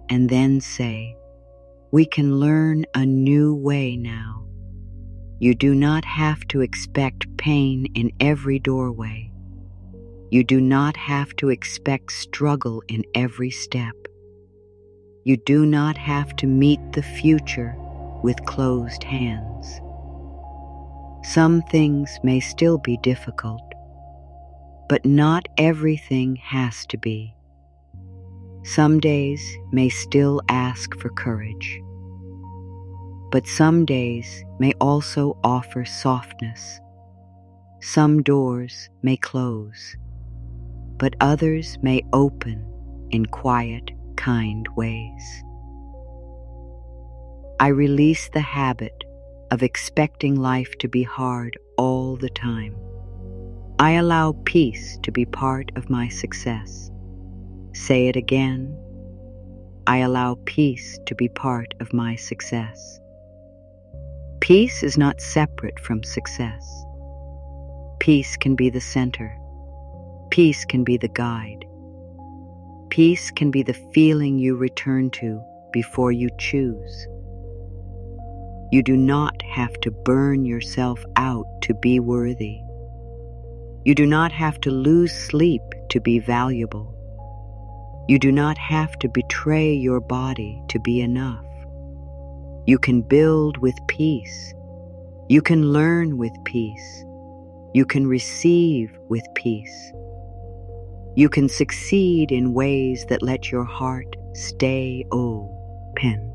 Speaker 1: And then say, "We can learn a new way now." You do not have to expect pain in every doorway. You do not have to expect struggle in every step. You do not have to meet the future with closed hands. Some things may still be difficult, but not everything has to be. Some days may still ask for courage, but some days may also offer softness. Some doors may close, but others may open in quiet, kind ways. I release the habit of expecting life to be hard all the time. I allow peace to be part of my success. Say it again. I allow peace to be part of my success. Peace is not separate from success. Peace can be the center. Peace can be the guide. Peace can be the feeling you return to before you choose. You do not have to burn yourself out to be worthy. You do not have to lose sleep to be valuable. You do not have to betray your body to be enough. You can build with peace. You can learn with peace. You can receive with peace. You can succeed in ways that let your heart stay open.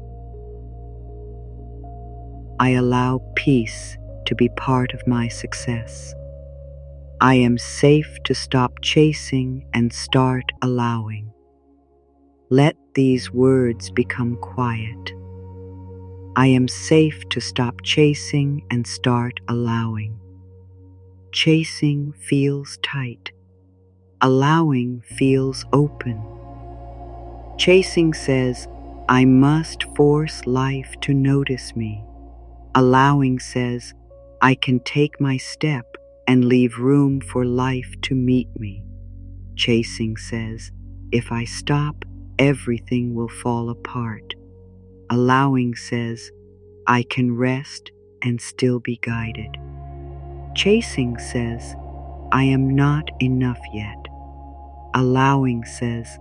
Speaker 1: I allow peace to be part of my success. I am safe to stop chasing and start allowing. Let these words become quiet. I am safe to stop chasing and start allowing. Chasing feels tight. Allowing feels open. Chasing says, I must force life to notice me. Allowing says, I can take my step and leave room for life to meet me. Chasing says, if I stop, everything will fall apart. Allowing says, I can rest and still be guided. Chasing says, I am not enough yet. Allowing says,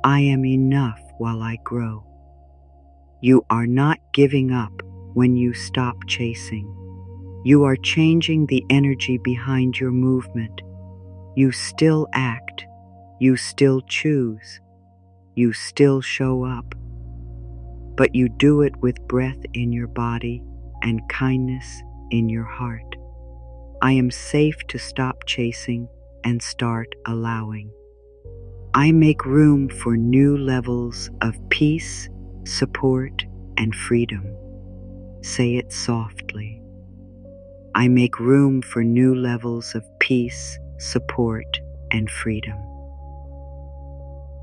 Speaker 1: I am enough while I grow. You are not giving up when you stop chasing. You are changing the energy behind your movement. You still act. You still choose. You still show up. But you do it with breath in your body and kindness in your heart. I am safe to stop chasing and start allowing. I make room for new levels of peace, support, and freedom. Say it softly. I make room for new levels of peace, support, and freedom.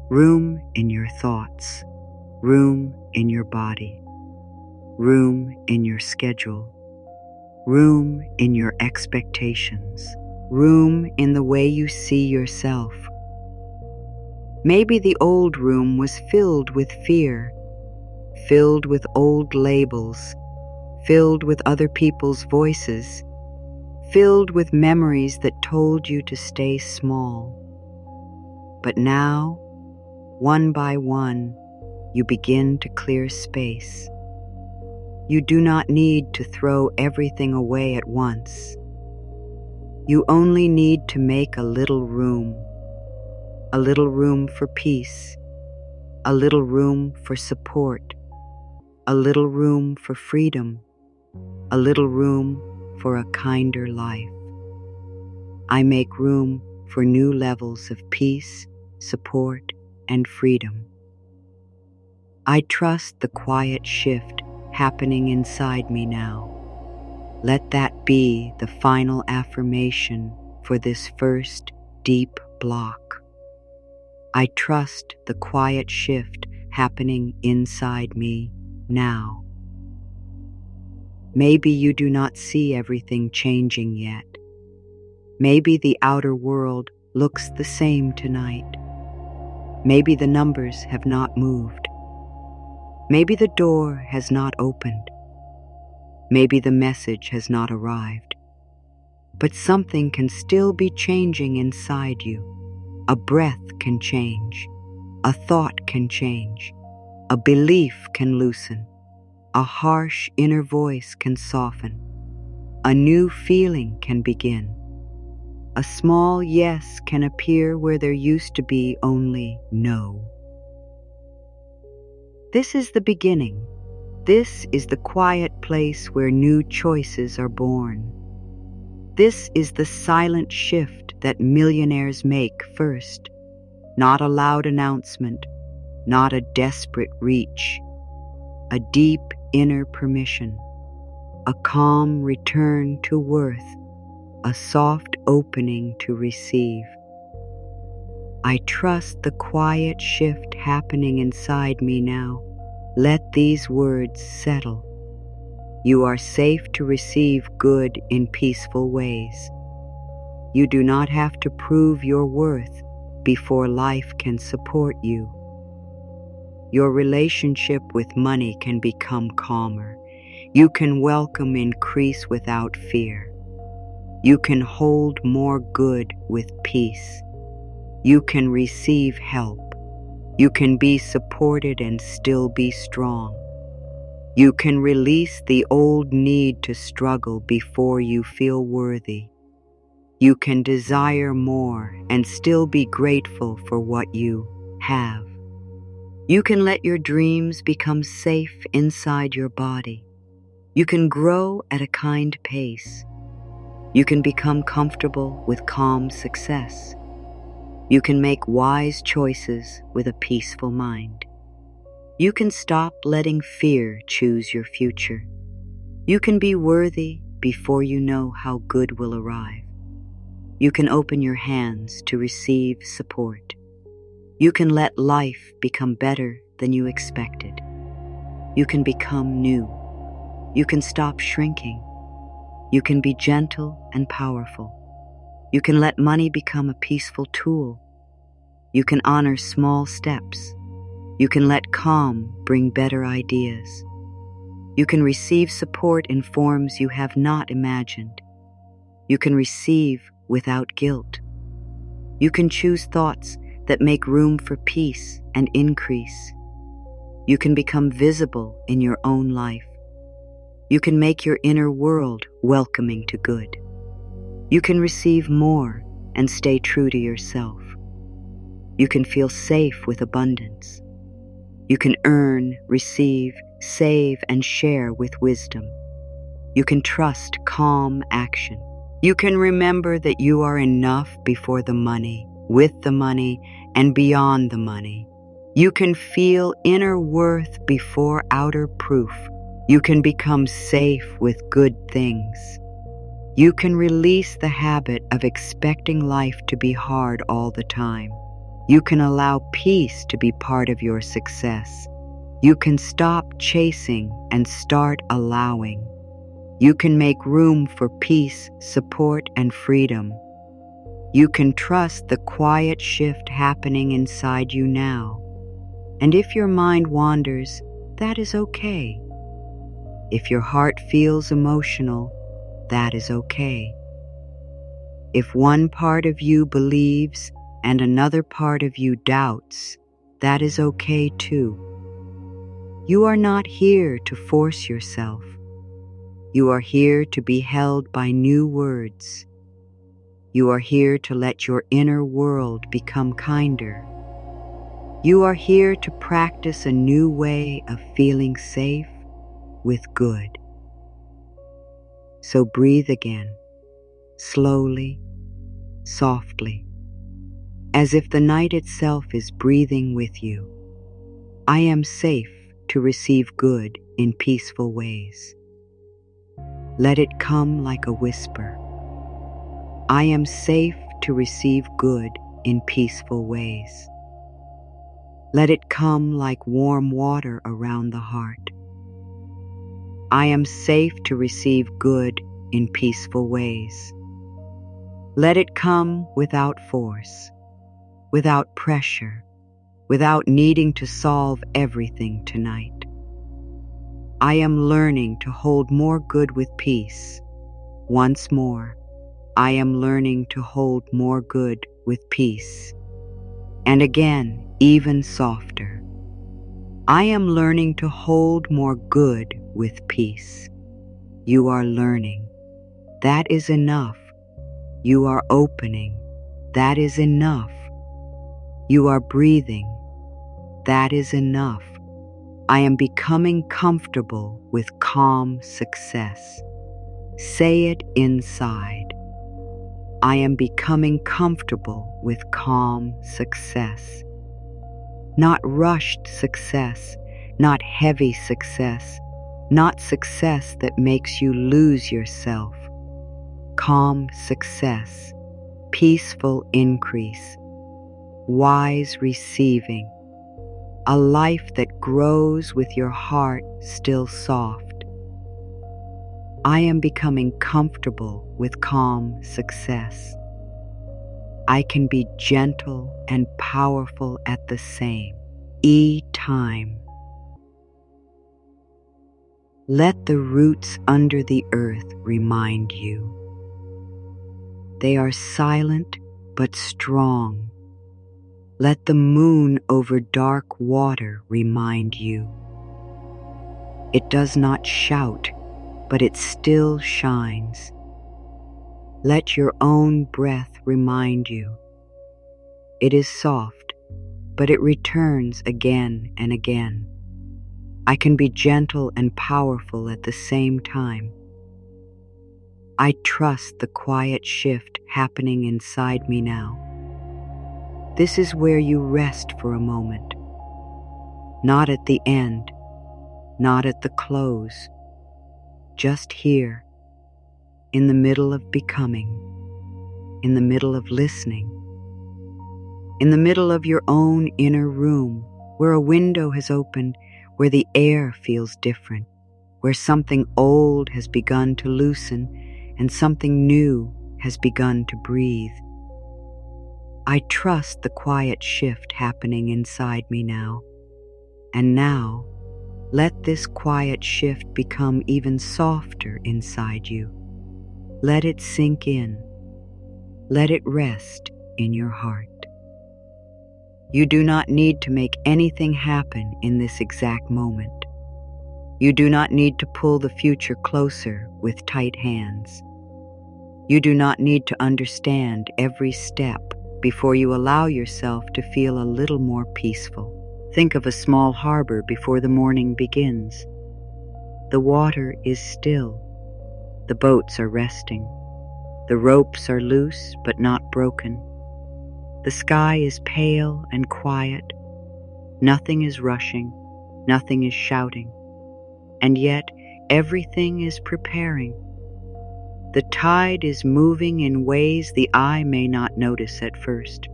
Speaker 1: Room in your thoughts, room in your body, room in your schedule, room in your expectations, room in the way you see yourself. Maybe the old room was filled with fear, filled with old labels, filled with other people's voices, filled with memories that told you to stay small. But now, one by one, you begin to clear space. You do not need to throw everything away at once. You only need to make a little room for peace, a little room for support, a little room for freedom, a little room for a kinder life. I make room for new levels of peace, support, and freedom. I trust the quiet shift happening inside me now. Let that be the final affirmation for this first deep block. I trust the quiet shift happening inside me now. Maybe you do not see everything changing yet. Maybe the outer world looks the same tonight. Maybe the numbers have not moved. Maybe the door has not opened. Maybe the message has not arrived. But something can still be changing inside you. A breath can change. A thought can change. A belief can loosen. A harsh inner voice can soften. A new feeling can begin. A small yes can appear where there used to be only no. This is the beginning. This is the quiet place where new choices are born. This is the silent shift that millionaires make first. Not a loud announcement, not a desperate reach. A deep inner permission. A calm return to worth. A soft opening to receive. I trust the quiet shift happening inside me now. Let these words settle. You are safe to receive good in peaceful ways. You do not have to prove your worth before life can support you. Your relationship with money can become calmer. You can welcome increase without fear. You can hold more good with peace. You can receive help. You can be supported and still be strong. You can release the old need to struggle before you feel worthy. You can desire more and still be grateful for what you have. You can let your dreams become safe inside your body. You can grow at a kind pace. You can become comfortable with calm success. You can make wise choices with a peaceful mind. You can stop letting fear choose your future. You can be worthy before you know how good will arrive. You can open your hands to receive support. You can let life become better than you expected. You can become new. You can stop shrinking. You can be gentle and powerful. You can let money become a peaceful tool. You can honor small steps. You can let calm bring better ideas. You can receive support in forms you have not imagined. You can receive without guilt. You can choose thoughts that make room for peace and increase. You can become visible in your own life. You can make your inner world welcoming to good. You can receive more and stay true to yourself. You can feel safe with abundance. You can earn, receive, save, and share with wisdom. You can trust calm action. You can remember that you are enough before the money, with the money, and beyond the money. You can feel inner worth before outer proof. You can become safe with good things. You can release the habit of expecting life to be hard all the time. You can allow peace to be part of your success. You can stop chasing and start allowing. You can make room for peace, support, and freedom. You can trust the quiet shift happening inside you now. And if your mind wanders, that is okay. If your heart feels emotional, that is okay. If one part of you believes and another part of you doubts, that is okay too. You are not here to force yourself. You are here to be held by new words. You are here to let your inner world become kinder. You are here to practice a new way of feeling safe with good. So breathe again, slowly, softly, as if the night itself is breathing with you. I am safe to receive good in peaceful ways. Let it come like a whisper. I am safe to receive good in peaceful ways. Let it come like warm water around the heart. I am safe to receive good in peaceful ways. Let it come without force, without pressure, without needing to solve everything tonight. I am learning to hold more good with peace. Once more, I am learning to hold more good with peace. And again, even softer. I am learning to hold more good with peace. You are learning. That is enough. You are opening. That is enough. You are breathing. That is enough. I am becoming comfortable with calm success. Say it inside. I am becoming comfortable with calm success. Not rushed success, not heavy success, not success that makes you lose yourself. Calm success, peaceful increase, wise receiving, a life that grows with your heart still soft. I am becoming comfortable with calm success. I can be gentle and powerful at the same time. Let the roots under the earth remind you. They are silent but strong. Let the moon over dark water remind you. It does not shout, but it still shines. Let your own breath remind you. It is soft, but it returns again and again. I can be gentle and powerful at the same time. I trust the quiet shift happening inside me now. This is where you rest for a moment. Not at the end, not at the close. Just here, in the middle of becoming, in the middle of listening, in the middle of your own inner room, where a window has opened, where the air feels different, where something old has begun to loosen and something new has begun to breathe. I trust the quiet shift happening inside me now. And now, let this quiet shift become even softer inside you. Let it sink in. Let it rest in your heart. You do not need to make anything happen in this exact moment. You do not need to pull the future closer with tight hands. You do not need to understand every step before you allow yourself to feel a little more peaceful. Think of a small harbor before the morning begins. The water is still. The boats are resting. The ropes are loose but not broken. The sky is pale and quiet. Nothing is rushing. Nothing is shouting. And yet everything is preparing. The tide is moving in ways the eye may not notice at first.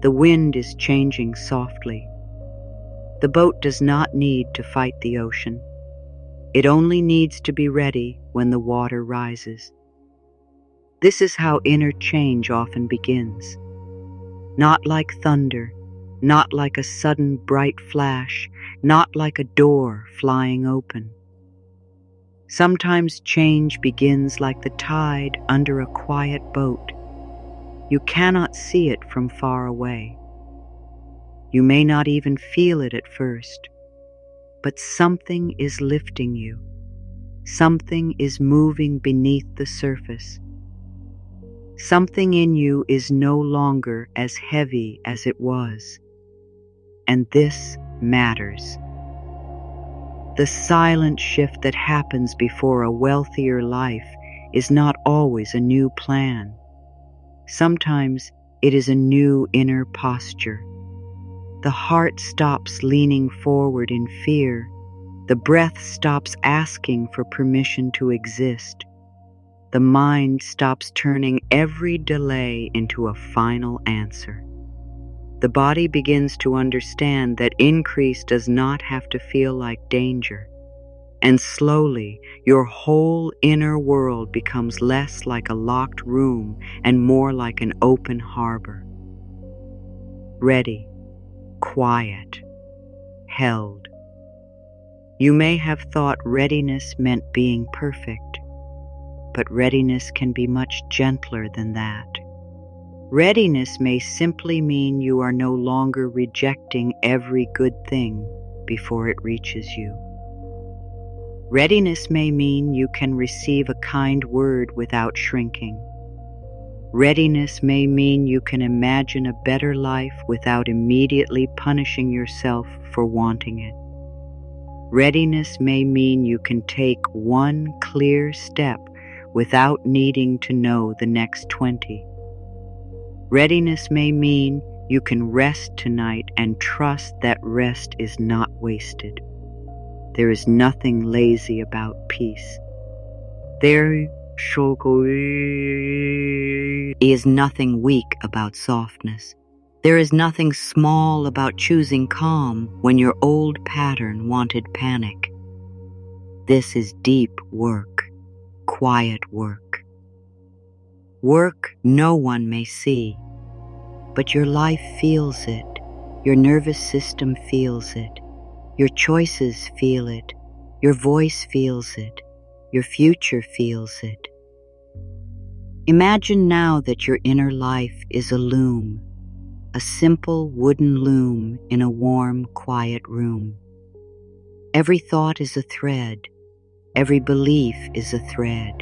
Speaker 1: The wind is changing softly. The boat does not need to fight the ocean. It only needs to be ready when the water rises. This is how inner change often begins. Not like thunder, not like a sudden bright flash, not like a door flying open. Sometimes change begins like the tide under a quiet boat. You cannot see it from far away. You may not even feel it at first, but something is lifting you. Something is moving beneath the surface. Something in you is no longer as heavy as it was. And this matters. The silent shift that happens before a wealthier life is not always a new plan. Sometimes it is a new inner posture. The heart stops leaning forward in fear. The breath stops asking for permission to exist. The mind stops turning every delay into a final answer. The body begins to understand that increase does not have to feel like danger. And slowly, your whole inner world becomes less like a locked room and more like an open harbor. Ready, quiet, held. You may have thought readiness meant being perfect, but readiness can be much gentler than that. Readiness may simply mean you are no longer rejecting every good thing before it reaches you. Readiness may mean you can receive a kind word without shrinking. Readiness may mean you can imagine a better life without immediately punishing yourself for wanting it. Readiness may mean you can take one clear step without needing to know the next 20. Readiness may mean you can rest tonight and trust that rest is not wasted. There is nothing lazy about peace. There is nothing weak about softness. There is nothing small about choosing calm when your old pattern wanted panic. This is deep work, quiet work. Work no one may see, but your life feels it. Your nervous system feels it. Your choices feel it. Your voice feels it. Your future feels it. Imagine now that your inner life is a loom, a simple wooden loom in a warm, quiet room. Every thought is a thread. Every belief is a thread.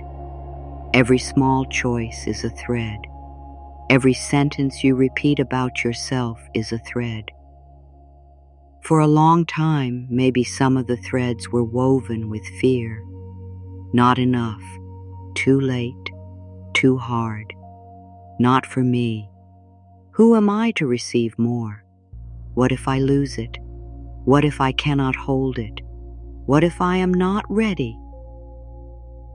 Speaker 1: Every small choice is a thread. Every sentence you repeat about yourself is a thread. For a long time, maybe some of the threads were woven with fear. Not enough. Too late. Too hard. Not for me. Who am I to receive more? What if I lose it? What if I cannot hold it? What if I am not ready?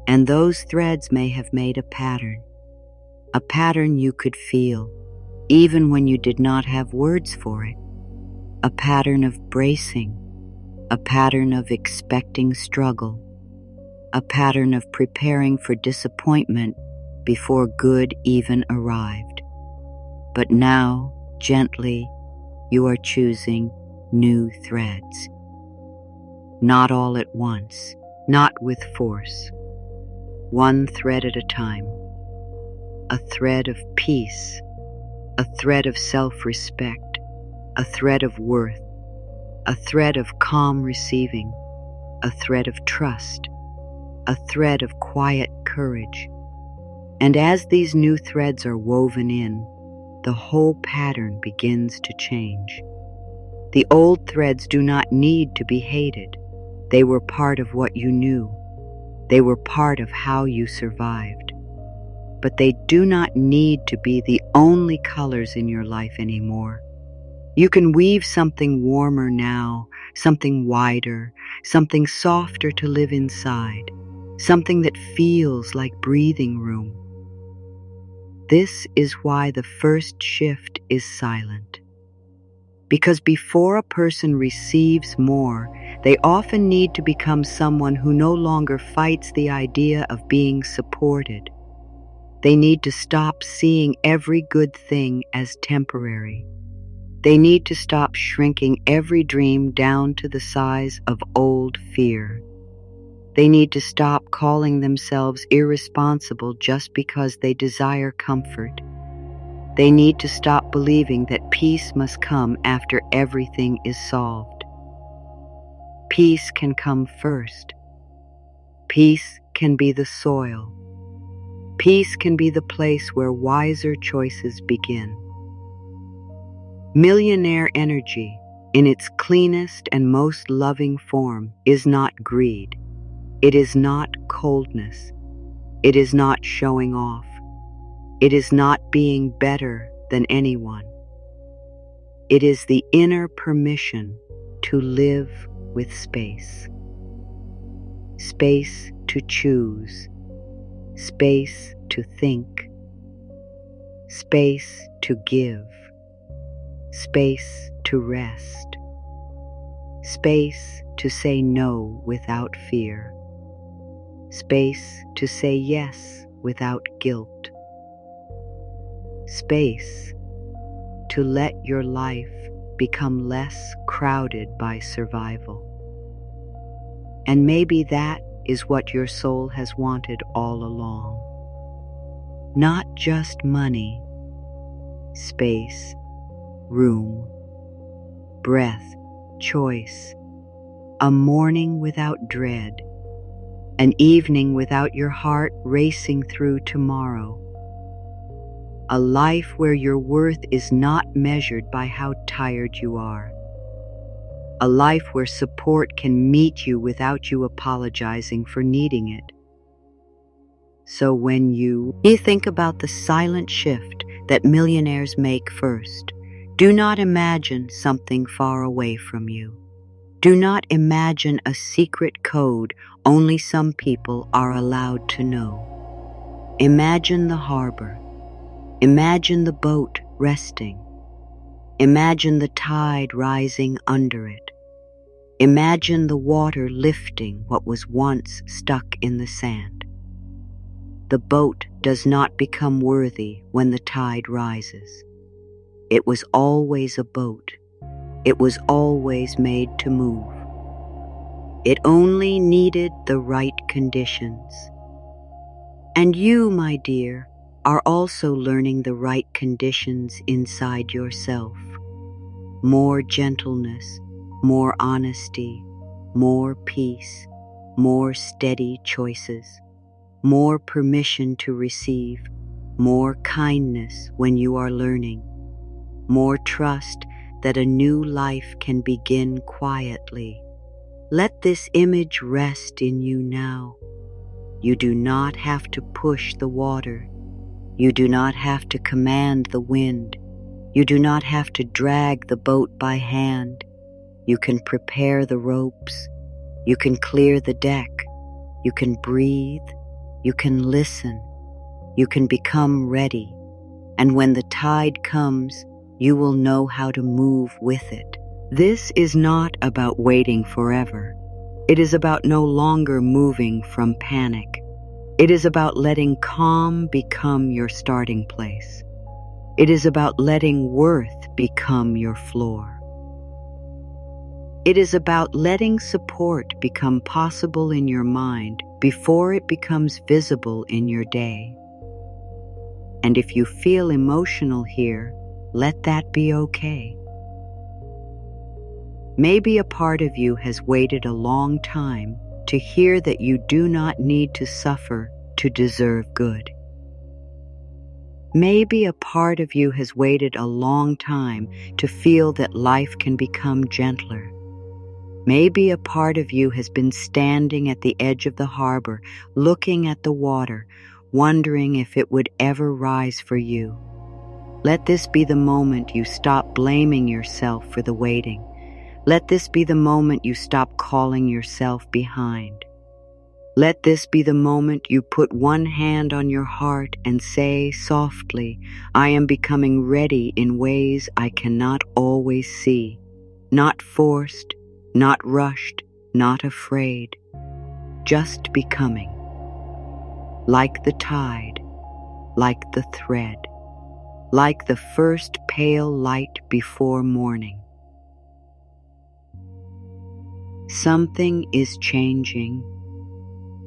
Speaker 1: And those threads may have made a pattern you could feel, even when you did not have words for it, a pattern of bracing, a pattern of expecting struggle, a pattern of preparing for disappointment before good even arrived. But now, gently, you are choosing new threads. Not all at once, not with force. One thread at a time. A thread of peace, a thread of self-respect, a thread of worth, a thread of calm receiving, a thread of trust, a thread of quiet courage. And as these new threads are woven in, the whole pattern begins to change. The old threads do not need to be hated. They were part of what you knew. They were part of how you survived. But they do not need to be the only colors in your life anymore. You can weave something warmer now, something wider, something softer to live inside, something that feels like breathing room. This is why the first shift is silent. Because before a person receives more, they often need to become someone who no longer fights the idea of being supported. They need to stop seeing every good thing as temporary. They need to stop shrinking every dream down to the size of old fear. They need to stop calling themselves irresponsible just because they desire comfort. They need to stop believing that peace must come after everything is solved. Peace can come first. Peace can be the soil. Peace can be the place where wiser choices begin. Millionaire energy, in its cleanest and most loving form, is not greed. It is not coldness. It is not showing off. It is not being better than anyone. It is the inner permission to live with space. Space to choose. Space to think. Space to give. Space to rest. Space to say no without fear. Space to say yes without guilt. Space to let your life become less crowded by survival. And maybe that is what your soul has wanted all along. Not just money, space, room, breath, choice, a morning without dread, an evening without your heart racing through tomorrow, a life where your worth is not measured by how tired you are, a life where support can meet you without you apologizing for needing it. So when you think about the silent shift that millionaires make first, do not imagine something far away from you. Do not imagine a secret code only some people are allowed to know. Imagine the harbor. Imagine the boat resting. Imagine the tide rising under it. Imagine the water lifting what was once stuck in the sand. The boat does not become worthy when the tide rises. It was always a boat. It was always made to move. It only needed the right conditions. And you, my dear, are also learning the right conditions inside yourself. More gentleness, more honesty, more peace, more steady choices, more permission to receive, more kindness when you are learning, more trust that a new life can begin quietly. Let this image rest in you now. You do not have to push the water. You do not have to command the wind. You do not have to drag the boat by hand. You can prepare the ropes. You can clear the deck. You can breathe. You can listen. You can become ready. And when the tide comes, you will know how to move with it. This is not about waiting forever. It is about no longer moving from panic. It is about letting calm become your starting place. It is about letting worth become your floor. It is about letting support become possible in your mind before it becomes visible in your day. And if you feel emotional here, let that be okay. Maybe a part of you has waited a long time to hear that you do not need to suffer to deserve good. Maybe a part of you has waited a long time to feel that life can become gentler. Maybe a part of you has been standing at the edge of the harbor, looking at the water, wondering if it would ever rise for you. Let this be the moment you stop blaming yourself for the waiting. Let this be the moment you stop calling yourself behind. Let this be the moment you put one hand on your heart and say softly, I am becoming ready in ways I cannot always see. Not forced, not rushed, not afraid. Just becoming. Like the tide, like the thread, like the first pale light before morning. Something is changing.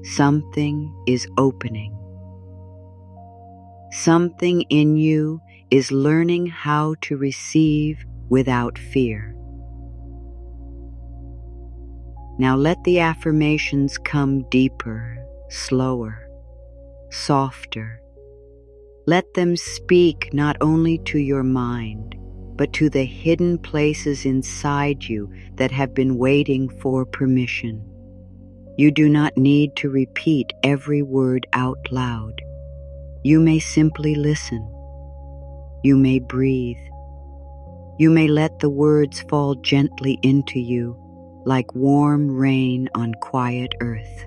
Speaker 1: Something is opening. Something in you is learning how to receive without fear. Now let the affirmations come deeper, slower, softer. Let them speak not only to your mind, but to the hidden places inside you that have been waiting for permission. You do not need to repeat every word out loud. You may simply listen. You may breathe. You may let the words fall gently into you like warm rain on quiet earth.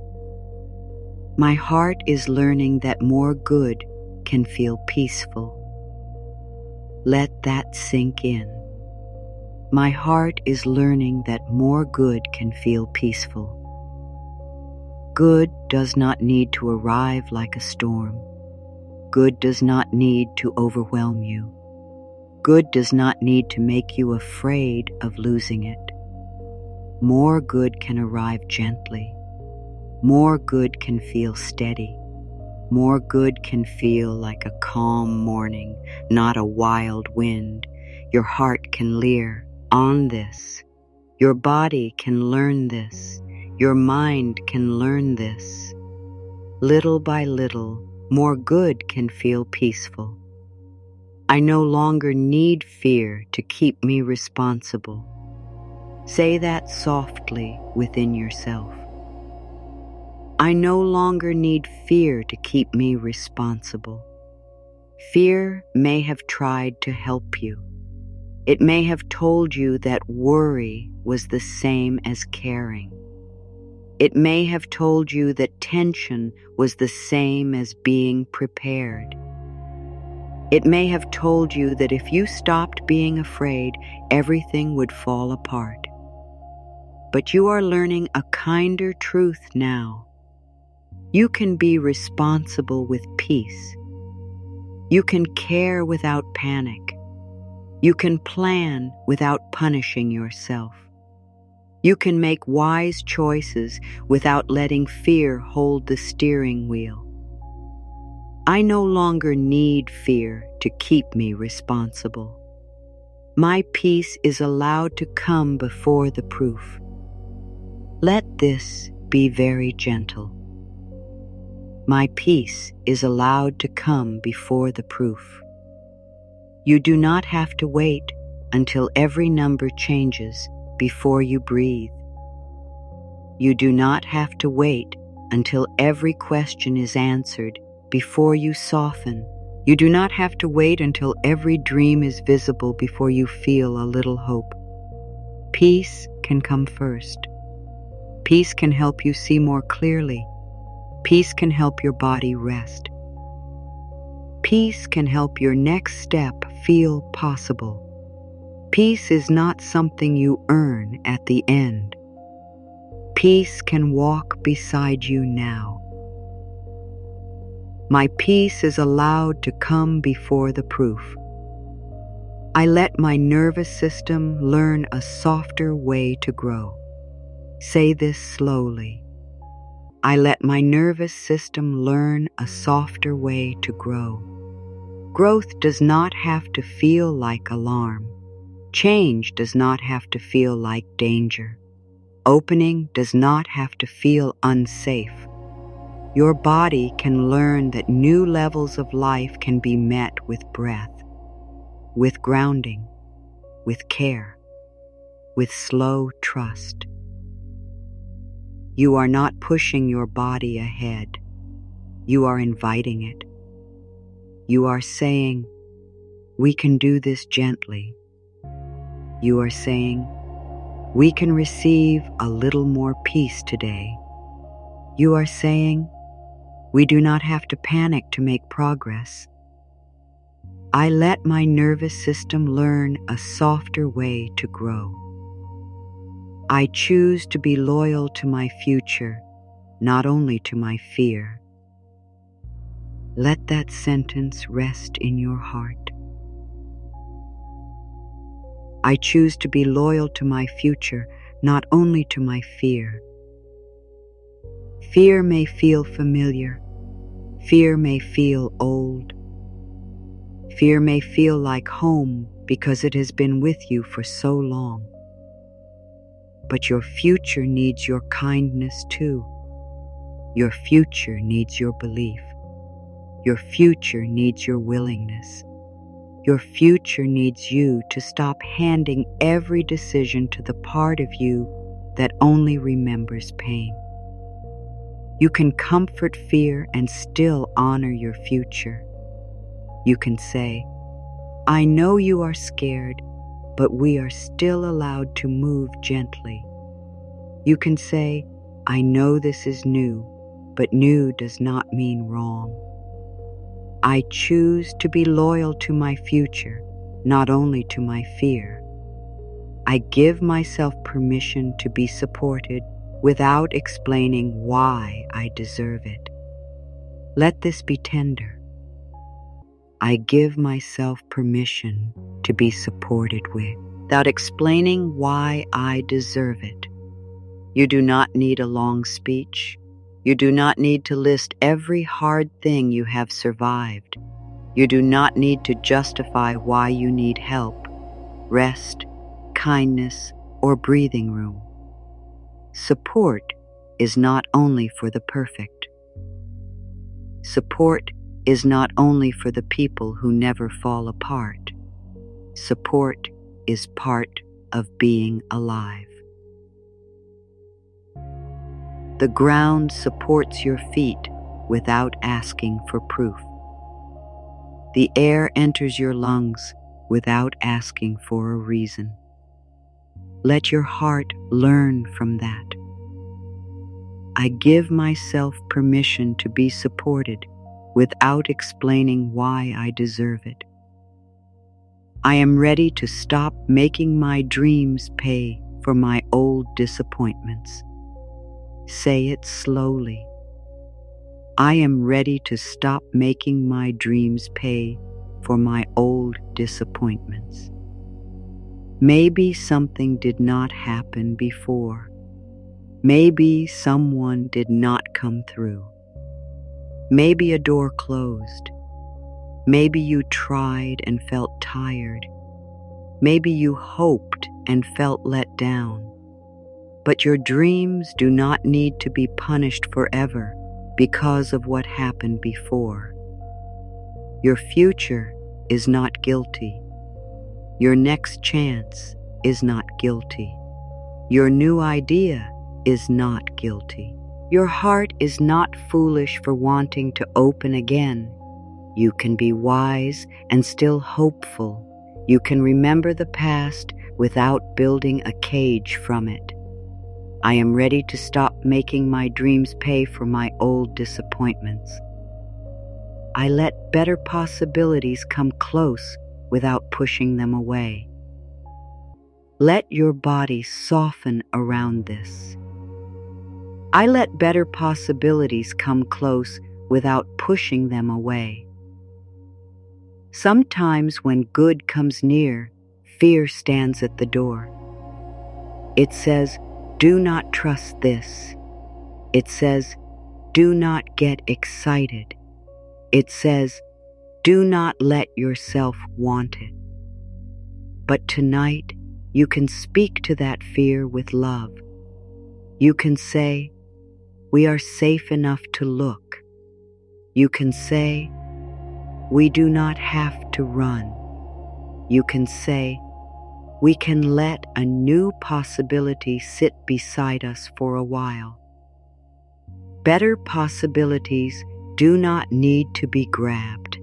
Speaker 1: My heart is learning that more good can feel peaceful. Let that sink in. My heart is learning that more good can feel peaceful. Good does not need to arrive like a storm. Good does not need to overwhelm you. Good does not need to make you afraid of losing it. More good can arrive gently. More good can feel steady. More good can feel like a calm morning, not a wild wind. Your heart can leer on this. Your body can learn this. Your mind can learn this. Little by little, more good can feel peaceful. I no longer need fear to keep me responsible. Say that softly within yourself. I no longer need fear to keep me responsible. Fear may have tried to help you. It may have told you that worry was the same as caring. It may have told you that tension was the same as being prepared. It may have told you that if you stopped being afraid, everything would fall apart. But you are learning a kinder truth now. You can be responsible with peace. You can care without panic. You can plan without punishing yourself. You can make wise choices without letting fear hold the steering wheel. I no longer need fear to keep me responsible. My peace is allowed to come before the proof. Let this be very gentle. My peace is allowed to come before the proof. You do not have to wait until every number changes before you breathe. You do not have to wait until every question is answered before you soften. You do not have to wait until every dream is visible before you feel a little hope. Peace can come first. Peace can help you see more clearly. Peace can help your body rest. Peace can help your next step feel possible. Peace is not something you earn at the end. Peace can walk beside you now. My peace is allowed to come before the proof. I let my nervous system learn a softer way to grow. Say this slowly. I let my nervous system learn a softer way to grow. Growth does not have to feel like alarm. Change does not have to feel like danger. Opening does not have to feel unsafe. Your body can learn that new levels of life can be met with breath, with grounding, with care, with slow trust. You are not pushing your body ahead. You are inviting it. You are saying, we can do this gently. You are saying, we can receive a little more peace today. You are saying, we do not have to panic to make progress. I let my nervous system learn a softer way to grow. I choose to be loyal to my future, not only to my fear. Let that sentence rest in your heart. I choose to be loyal to my future, not only to my fear. Fear may feel familiar. Fear may feel old. Fear may feel like home because it has been with you for so long. But your future needs your kindness too. Your future needs your belief. Your future needs your willingness. Your future needs you to stop handing every decision to the part of you that only remembers pain. You can comfort fear and still honor your future. You can say, I know you are scared, but we are still allowed to move gently. You can say, I know this is new, but new does not mean wrong. I choose to be loyal to my future, not only to my fear. I give myself permission to be supported without explaining why I deserve it. Let this be tender. I give myself permission to be supported without explaining why I deserve it. You do not need a long speech. You do not need to list every hard thing you have survived. You do not need to justify why you need help, rest, kindness, or breathing room. Support is not only for the perfect. Support is not only for the people who never fall apart. Support is part of being alive. The ground supports your feet without asking for proof. The air enters your lungs without asking for a reason. Let your heart learn from that. I give myself permission to be supported without explaining why I deserve it. I am ready to stop making my dreams pay for my old disappointments. Say it slowly. I am ready to stop making my dreams pay for my old disappointments. Maybe something did not happen before. Maybe someone did not come through. Maybe a door closed. Maybe you tried and felt tired. Maybe you hoped and felt let down. But your dreams do not need to be punished forever because of what happened before. Your future is not guilty. Your next chance is not guilty. Your new idea is not guilty. Your heart is not foolish for wanting to open again. You can be wise and still hopeful. You can remember the past without building a cage from it. I am ready to stop making my dreams pay for my old disappointments. I let better possibilities come close without pushing them away. Let your body soften around this. I let better possibilities come close without pushing them away. Sometimes when good comes near, fear stands at the door. It says, "Do not trust this." It says, "Do not get excited." It says, "Do not let yourself want it." But tonight, you can speak to that fear with love. You can say, "We are safe enough to look." You can say, "We do not have to run." You can say, "We can let a new possibility sit beside us for a while." Better possibilities do not need to be grabbed,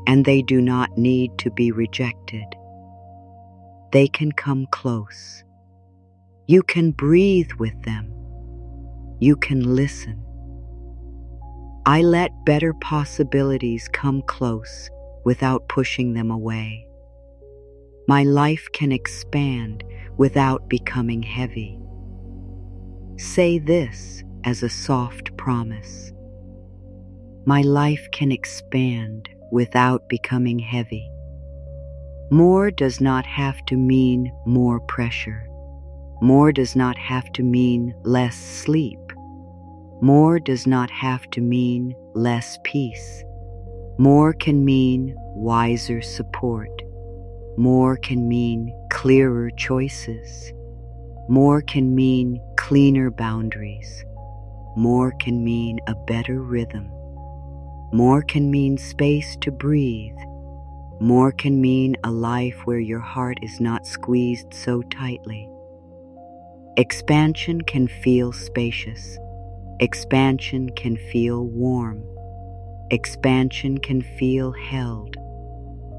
Speaker 1: and they do not need to be rejected. They can come close. You can breathe with them. You can listen. I let better possibilities come close without pushing them away. My life can expand without becoming heavy. Say this as a soft promise. My life can expand without becoming heavy. More does not have to mean more pressure. More does not have to mean less sleep. More does not have to mean less peace. More can mean wiser support. More can mean clearer choices. More can mean cleaner boundaries. More can mean a better rhythm. More can mean space to breathe. More can mean a life where your heart is not squeezed so tightly. Expansion can feel spacious. Expansion can feel warm. Expansion can feel held.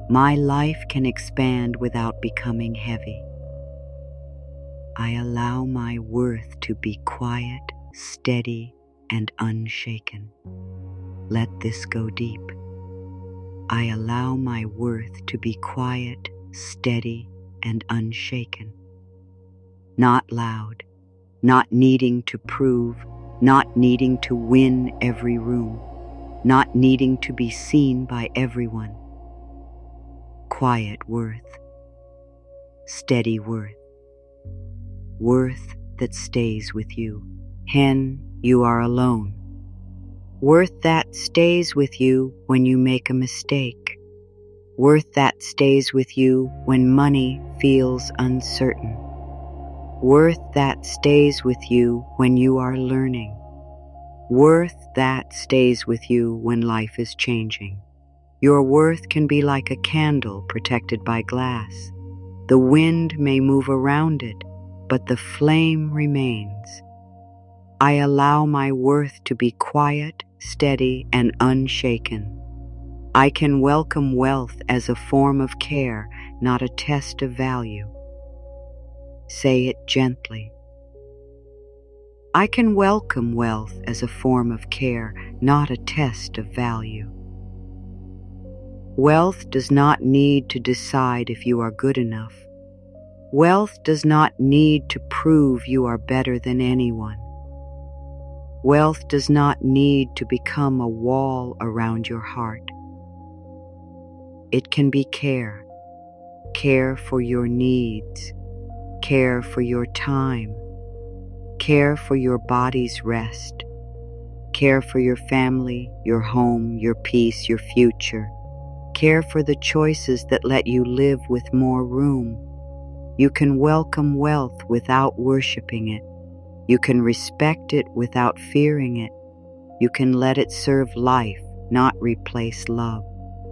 Speaker 1: My life can expand without becoming heavy. I allow my worth to be quiet, steady, and unshaken. Let this go deep. I allow my worth to be quiet, steady, and unshaken. Not loud, not needing to prove, not needing to win every room, not needing to be seen by everyone. Quiet worth, steady worth, worth that stays with you. Hen, you are alone. Worth that stays with you when you make a mistake. Worth that stays with you when money feels uncertain. Worth that stays with you when you are learning. Worth that stays with you when life is changing. Your worth can be like a candle protected by glass. The wind may move around it, but the flame remains. I allow my worth to be quiet, steady, and unshaken. I can welcome wealth as a form of care, not a test of value. Say it gently. I can welcome wealth as a form of care, not a test of value. Wealth does not need to decide if you are good enough. Wealth does not need to prove you are better than anyone. Wealth does not need to become a wall around your heart. It can be care. Care for your needs. Care for your time. Care for your body's rest. Care for your family, your home, your peace, your future. Care for the choices that let you live with more room. You can welcome wealth without worshiping it. You can respect it without fearing it. You can let it serve life, not replace love.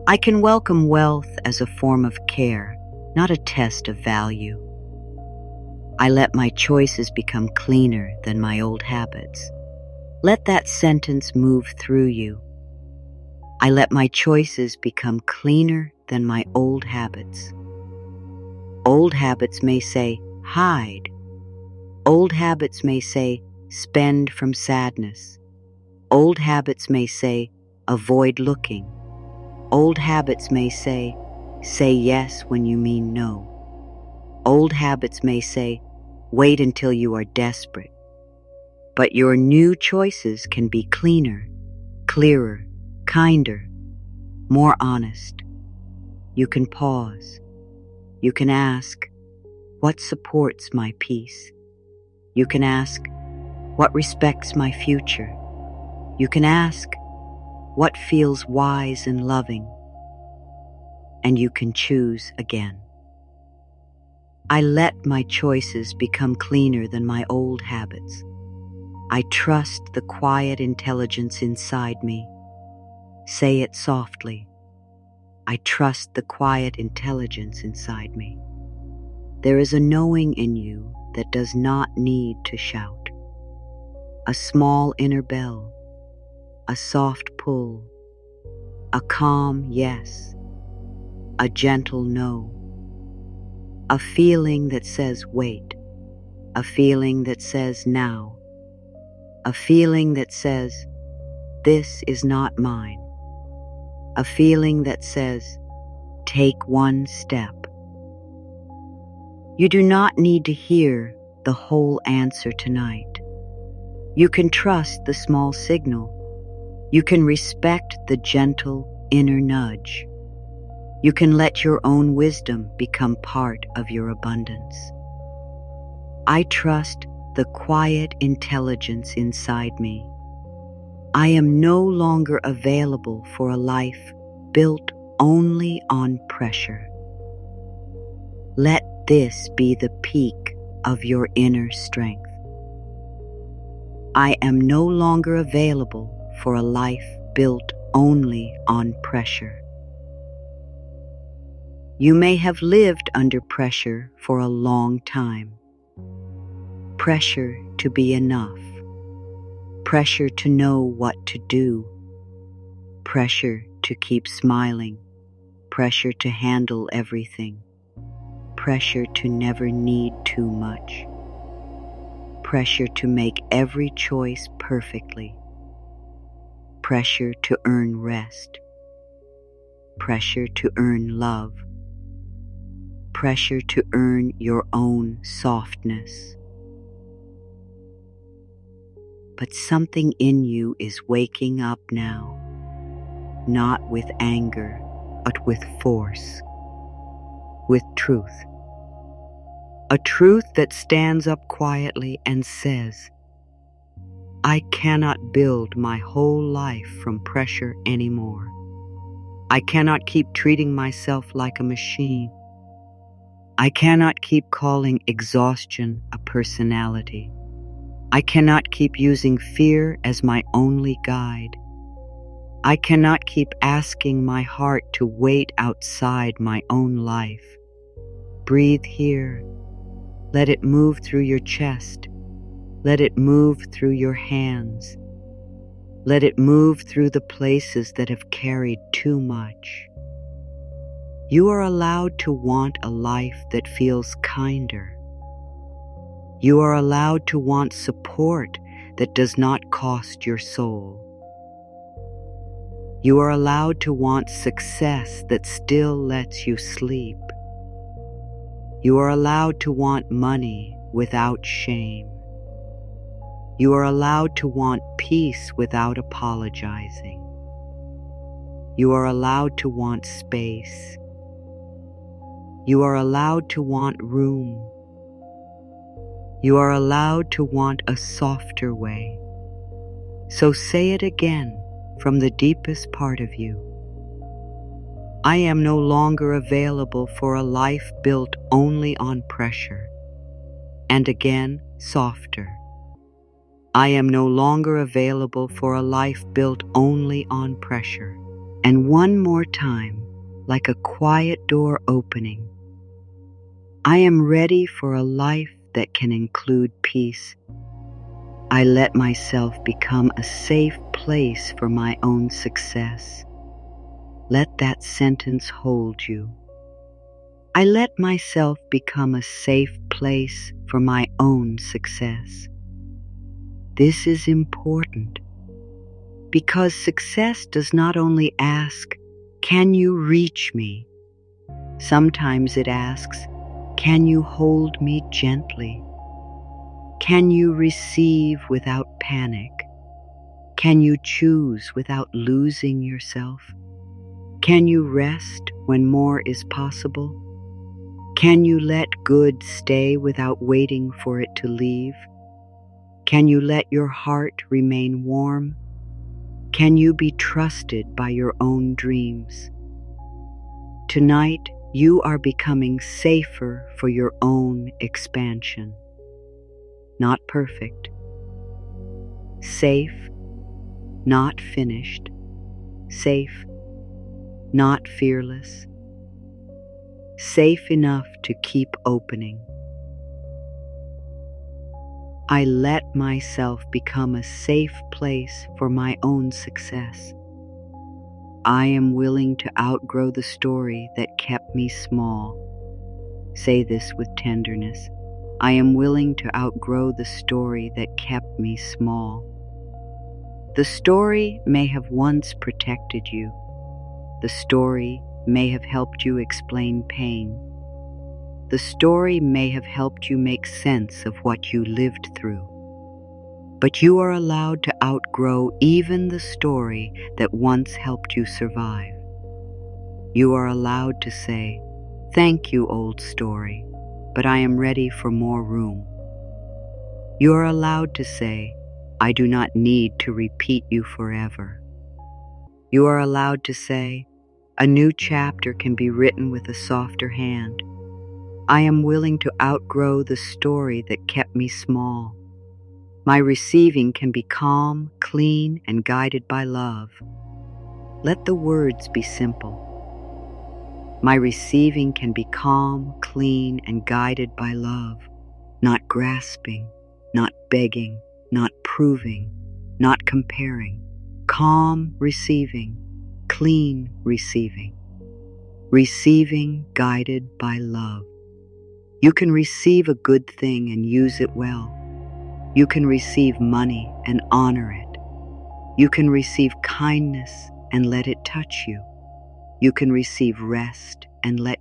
Speaker 1: I can welcome wealth as a form of care, not a test of value. I let my choices become cleaner than my old habits. Let that sentence move through you. I let my choices become cleaner than my old habits. Old habits may say, hide. Old habits may say, spend from sadness. Old habits may say, avoid looking. Old habits may say yes when you mean no. Old habits may say, wait until you are desperate. But your new choices can be cleaner, clearer, kinder, more honest. You can pause. You can ask, what supports my peace? You can ask, what respects my future? You can ask, what feels wise and loving? And you can choose again. I let my choices become cleaner than my old habits. I trust the quiet intelligence inside me. Say it softly. I trust the quiet intelligence inside me. There is a knowing in you that does not need to shout. A small inner bell, a soft pull, a calm yes, a gentle no, a feeling that says wait, a feeling that says now, a feeling that says this is not mine, a feeling that says take one step. You do not need to hear the whole answer tonight. You can trust the small signal. You can respect the gentle inner nudge. You can let your own wisdom become part of your abundance. I trust the quiet intelligence inside me. I am no longer available for a life built only on pressure. Let this be the peak of your inner strength. I am no longer available for a life built only on pressure. You may have lived under pressure for a long time. Pressure to be enough. Pressure to know what to do. Pressure to keep smiling. Pressure to handle everything. Pressure to never need too much. Pressure to make every choice perfectly. Pressure to earn rest. Pressure to earn love. Pressure to earn your own softness. But something in you is waking up now, not with anger, but with force, with truth. A truth that stands up quietly and says, I cannot build my whole life from pressure anymore. I cannot keep treating myself like a machine. I cannot keep calling exhaustion a personality. I cannot keep using fear as my only guide. I cannot keep asking my heart to wait outside my own life. Breathe here. Let it move through your chest. Let it move through your hands. Let it move through the places that have carried too much. You are allowed to want a life that feels kinder. You are allowed to want support that does not cost your soul. You are allowed to want success that still lets you sleep. You are allowed to want money without shame. You are allowed to want peace without apologizing. You are allowed to want space. You are allowed to want room. You are allowed to want a softer way. So say it again from the deepest part of you. I am no longer available for a life built only on pressure. And again, softer. I am no longer available for a life built only on pressure. And one more time, like a quiet door opening. I am ready for a life that can include peace. I let myself become a safe place for my own success. Let that sentence hold you. I let myself become a safe place for my own success. This is important because success does not only ask, "Can you reach me?" Sometimes it asks, "Can you hold me gently? Can you receive without panic? Can you choose without losing yourself? Can you rest when more is possible? Can you let good stay without waiting for it to leave? Can you let your heart remain warm? Can you be trusted by your own dreams? Tonight, you are becoming safer for your own expansion. Not perfect. Safe, not finished. Safe, not fearless. Safe enough to keep opening. I let myself become a safe place for my own success. I am willing to outgrow the story that kept me small. Say this with tenderness. I am willing to outgrow the story that kept me small. The story may have once protected you. The story may have helped you explain pain. The story may have helped you make sense of what you lived through. But you are allowed to outgrow even the story that once helped you survive. You are allowed to say, "Thank you, old story, but I am ready for more room." You are allowed to say, "I do not need to repeat you forever." You are allowed to say, "A new chapter can be written with a softer hand." I am willing to outgrow the story that kept me small. My receiving can be calm, clean, and guided by love. Let the words be simple. My receiving can be calm, clean, and guided by love, not grasping, not begging, not proving, not comparing. Calm receiving, clean receiving. Receiving guided by love. You can receive a good thing and use it well. You can receive money and honor it. You can receive kindness and let it touch you. You can receive rest and let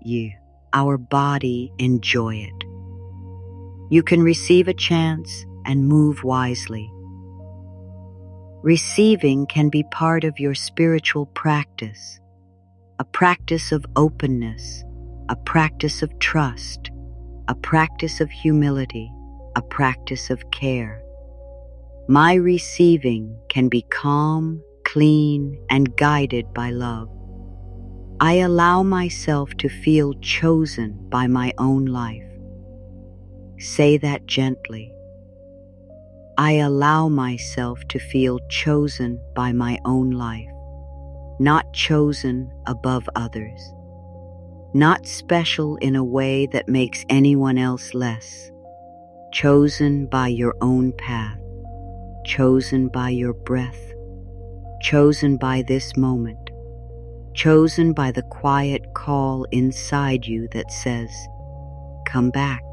Speaker 1: our body enjoy it. You can receive a chance and move wisely. Receiving can be part of your spiritual practice, a practice of openness, a practice of trust, a practice of humility, a practice of care. My receiving can be calm, clean, and guided by love. I allow myself to feel chosen by my own life. Say that gently. I allow myself to feel chosen by my own life, not chosen above others, not special in a way that makes anyone else less, chosen by your own path, chosen by your breath, chosen by this moment, chosen by the quiet call inside you that says, come back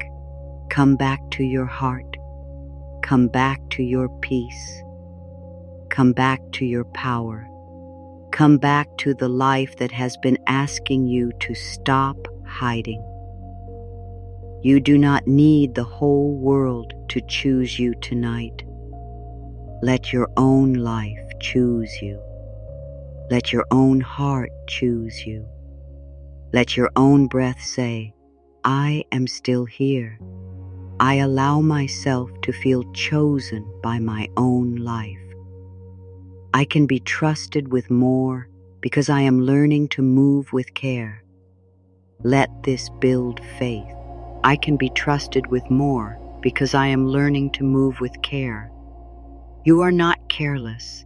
Speaker 1: to your heart. Come back to your peace. Come back to your power. Come back to the life that has been asking you to stop hiding. You do not need the whole world to choose you tonight. Let your own life choose you. Let your own heart choose you. Let your own breath say, I am still here. I allow myself to feel chosen by my own life. I can be trusted with more because I am learning to move with care. Let this build faith. I can be trusted with more because I am learning to move with care. You are not careless.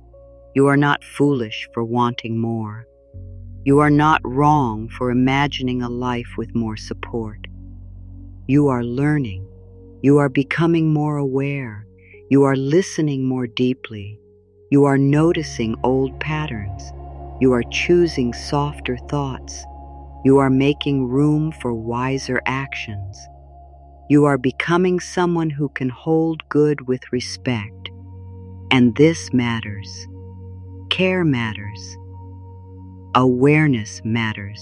Speaker 1: You are not foolish for wanting more. You are not wrong for imagining a life with more support. You are learning. You are becoming more aware. You are listening more deeply. You are noticing old patterns. You are choosing softer thoughts. You are making room for wiser actions. You are becoming someone who can hold good with respect. And this matters. Care matters. Awareness matters.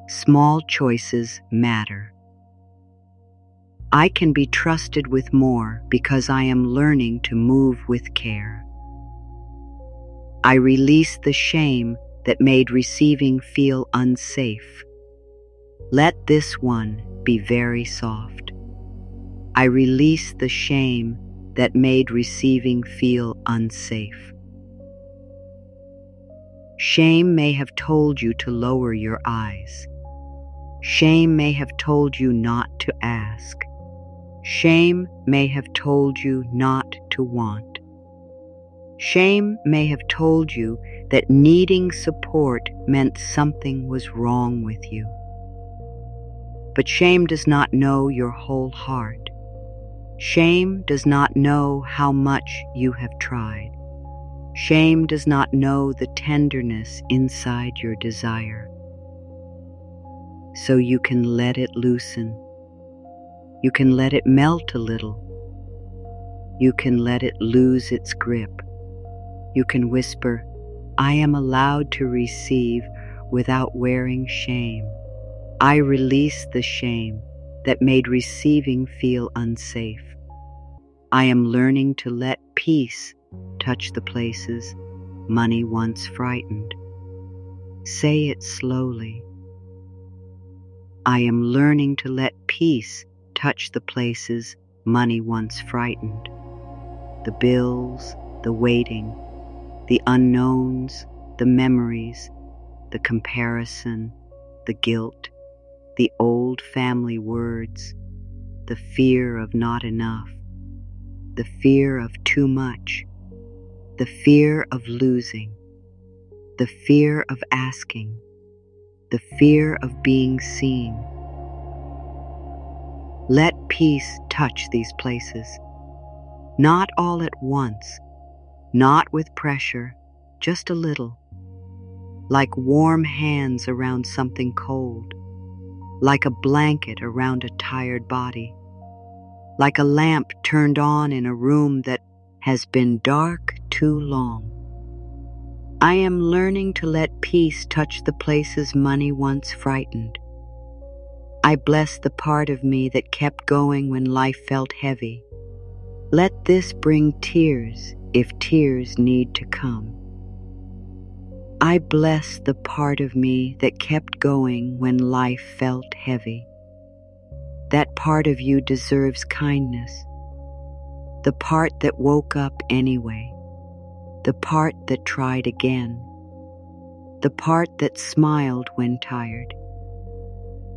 Speaker 1: Small choices matter. I can be trusted with more because I am learning to move with care. I release the shame that made receiving feel unsafe. Let this one be very soft. I release the shame that made receiving feel unsafe. Shame may have told you to lower your eyes. Shame may have told you not to ask. Shame may have told you not to want. Shame may have told you that needing support meant something was wrong with you. But shame does not know your whole heart. Shame does not know how much you have tried. Shame does not know the tenderness inside your desire. So you can let it loosen. You can let it melt a little. You can let it lose its grip. You can whisper, I am allowed to receive without wearing shame. I release the shame that made receiving feel unsafe. I am learning to let peace touch the places money once frightened. Say it slowly. I am learning to let peace touch the places money once frightened. The bills, the waiting, the unknowns, the memories, the comparison, the guilt, the old family words, the fear of not enough, the fear of too much, the fear of losing, the fear of asking, the fear of being seen. Let peace touch these places, not all at once, not with pressure, just a little, like warm hands around something cold, like a blanket around a tired body, like a lamp turned on in a room that has been dark too long. I am learning to let peace touch the places money once frightened. I bless the part of me that kept going when life felt heavy. Let this bring tears if tears need to come. I bless the part of me that kept going when life felt heavy. That part of you deserves kindness. The part that woke up anyway. The part that tried again. The part that smiled when tired.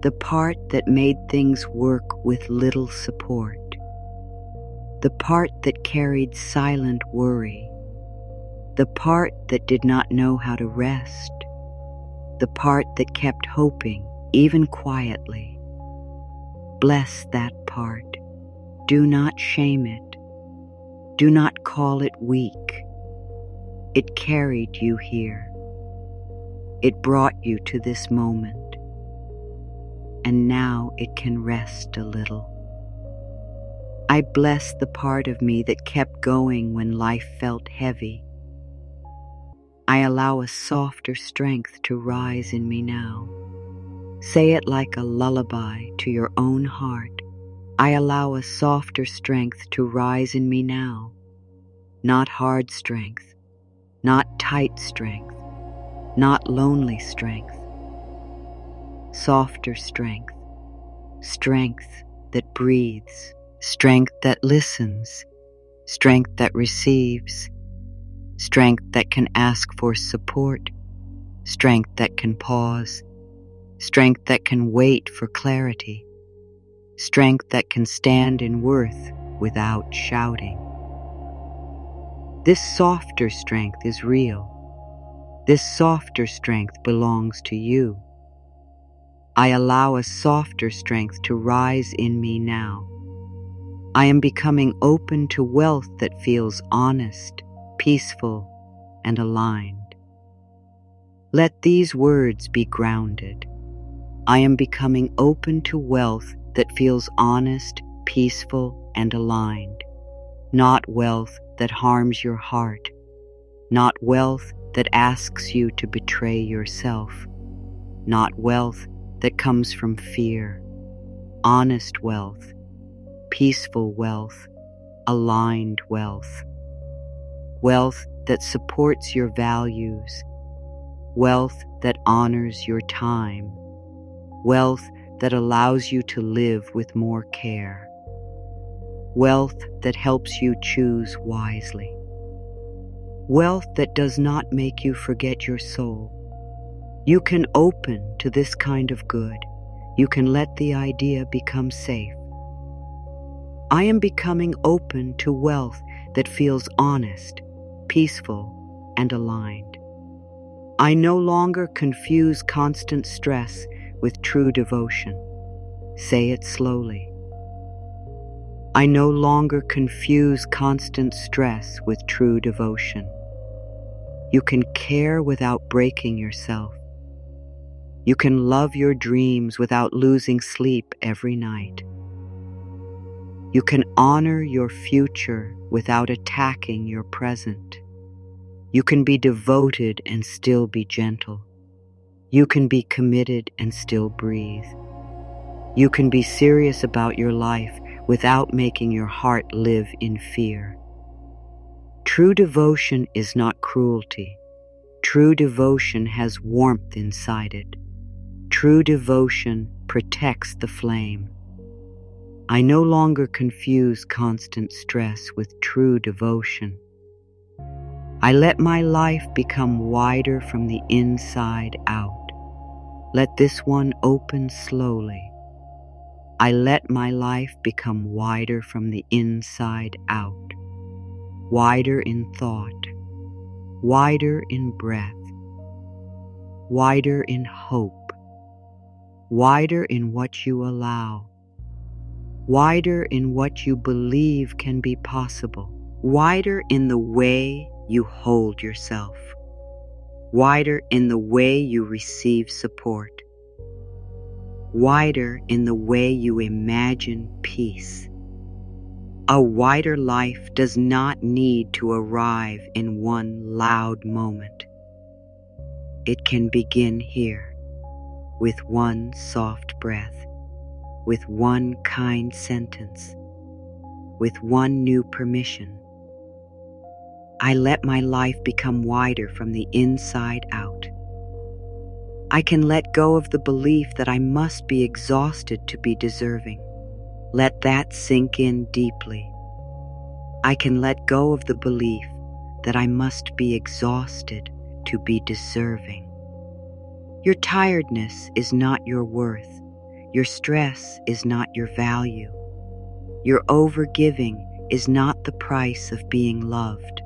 Speaker 1: The part that made things work with little support. The part that carried silent worry. The part that did not know how to rest. The part that kept hoping, even quietly. Bless that part. Do not shame it. Do not call it weak. It carried you here. It brought you to this moment. And now it can rest a little. I bless the part of me that kept going when life felt heavy. I allow a softer strength to rise in me now. Say it like a lullaby to your own heart. I allow a softer strength to rise in me now. Not hard strength, not tight strength, not lonely strength. Softer strength, strength that breathes, strength that listens, strength that receives, strength that can ask for support, strength that can pause, strength that can wait for clarity, strength that can stand in worth without shouting. This softer strength is real. This softer strength belongs to you. I allow a softer strength to rise in me now. I am becoming open to wealth that feels honest, peaceful, and aligned. Let these words be grounded. I am becoming open to wealth that feels honest, peaceful, and aligned. Not wealth that harms your heart. Not wealth that asks you to betray yourself. Not wealth that comes from fear. Honest wealth, peaceful wealth, aligned wealth. Wealth that supports your values. Wealth that honors your time. Wealth that allows you to live with more care. Wealth that helps you choose wisely. Wealth that does not make you forget your soul. You can open to this kind of good. You can let the idea become safe. I am becoming open to wealth that feels honest, peaceful, and aligned. I no longer confuse constant stress with true devotion. Say it slowly. I no longer confuse constant stress with true devotion. You can care without breaking yourself. You can love your dreams without losing sleep every night. You can honor your future without attacking your present. You can be devoted and still be gentle. You can be committed and still breathe. You can be serious about your life without making your heart live in fear. True devotion is not cruelty. True devotion has warmth inside it. True devotion protects the flame. I no longer confuse constant stress with true devotion. I let my life become wider from the inside out. Let this one open slowly. I let my life become wider from the inside out. Wider in thought. Wider in breath. Wider in hope. Wider in what you allow. Wider in what you believe can be possible. Wider in the way you hold yourself. Wider in the way you receive support. Wider in the way you imagine peace. A wider life does not need to arrive in one loud moment. It can begin here, with one soft breath, with one kind sentence, with one new permission. I let my life become wider from the inside out. I can let go of the belief that I must be exhausted to be deserving. Let that sink in deeply. I can let go of the belief that I must be exhausted to be deserving. Your tiredness is not your worth. Your stress is not your value. Your overgiving is not the price of being loved.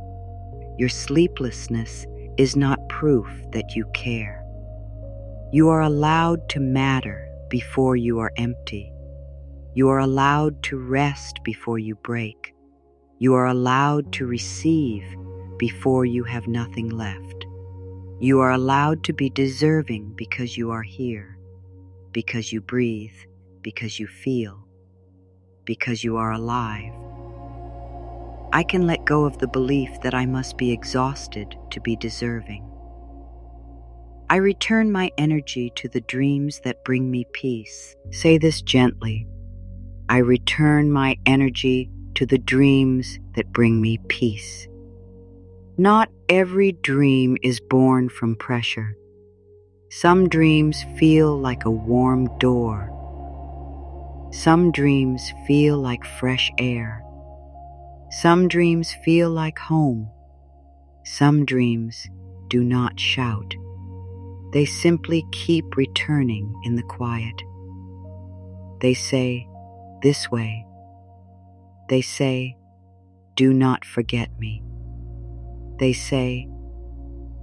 Speaker 1: Your sleeplessness is not proof that you care. You are allowed to matter before you are empty. You are allowed to rest before you break. You are allowed to receive before you have nothing left. You are allowed to be deserving because you are here, because you breathe, because you feel, because you are alive. I can let go of the belief that I must be exhausted to be deserving. I return my energy to the dreams that bring me peace. Say this gently. I return my energy to the dreams that bring me peace. Not every dream is born from pressure. Some dreams feel like a warm door. Some dreams feel like fresh air. Some dreams feel like home. Some dreams do not shout. They simply keep returning in the quiet. They say, "This way." They say, "Do not forget me." They say,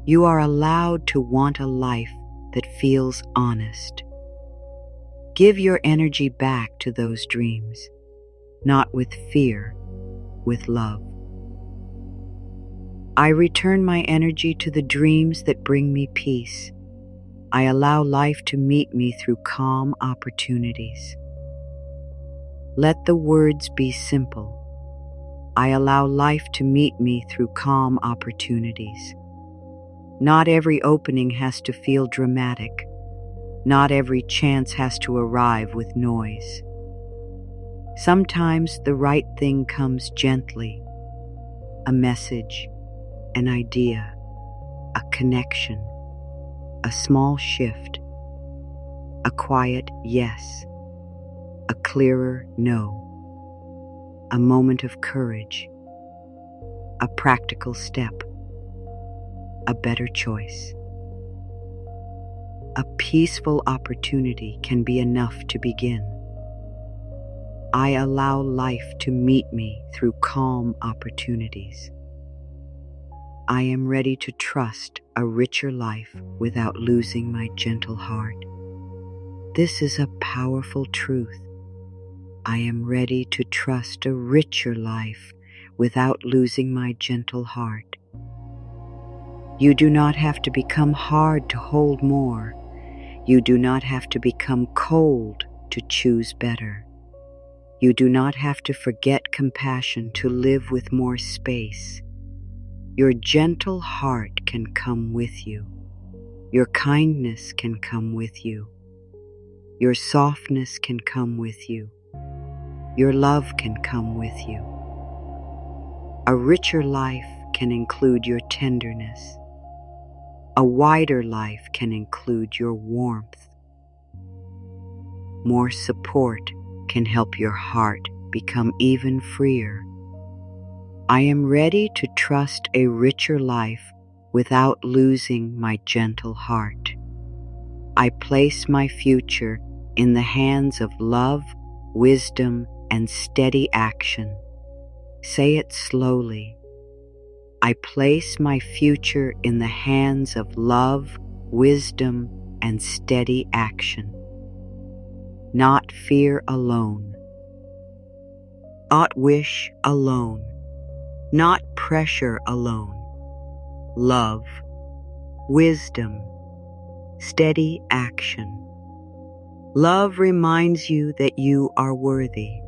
Speaker 1: "You are allowed to want a life that feels honest." Give your energy back to those dreams, not with fear, with love. I return my energy to the dreams that bring me peace. I allow life to meet me through calm opportunities. Let the words be simple. I allow life to meet me through calm opportunities. Not every opening has to feel dramatic. Not every chance has to arrive with noise. Sometimes the right thing comes gently. A message, an idea, a connection, a small shift, a quiet yes, a clearer no, a moment of courage, a practical step, a better choice. A peaceful opportunity can be enough to begin. I allow life to meet me through calm opportunities. I am ready to trust a richer life without losing my gentle heart. This is a powerful truth. I am ready to trust a richer life without losing my gentle heart. You do not have to become hard to hold more. You do not have to become cold to choose better. You do not have to forget compassion to live with more space. Your gentle heart can come with you. Your kindness can come with you. Your softness can come with you. Your love can come with you. A richer life can include your tenderness. A wider life can include your warmth. More support can help your heart become even freer. I am ready to trust a richer life without losing my gentle heart. I place my future in the hands of love, wisdom, and steady action. Say it slowly. I place my future in the hands of love, wisdom, and steady action. Not fear alone. Not wish alone. Not pressure alone. Love, wisdom, steady action. Love reminds you that you are worthy.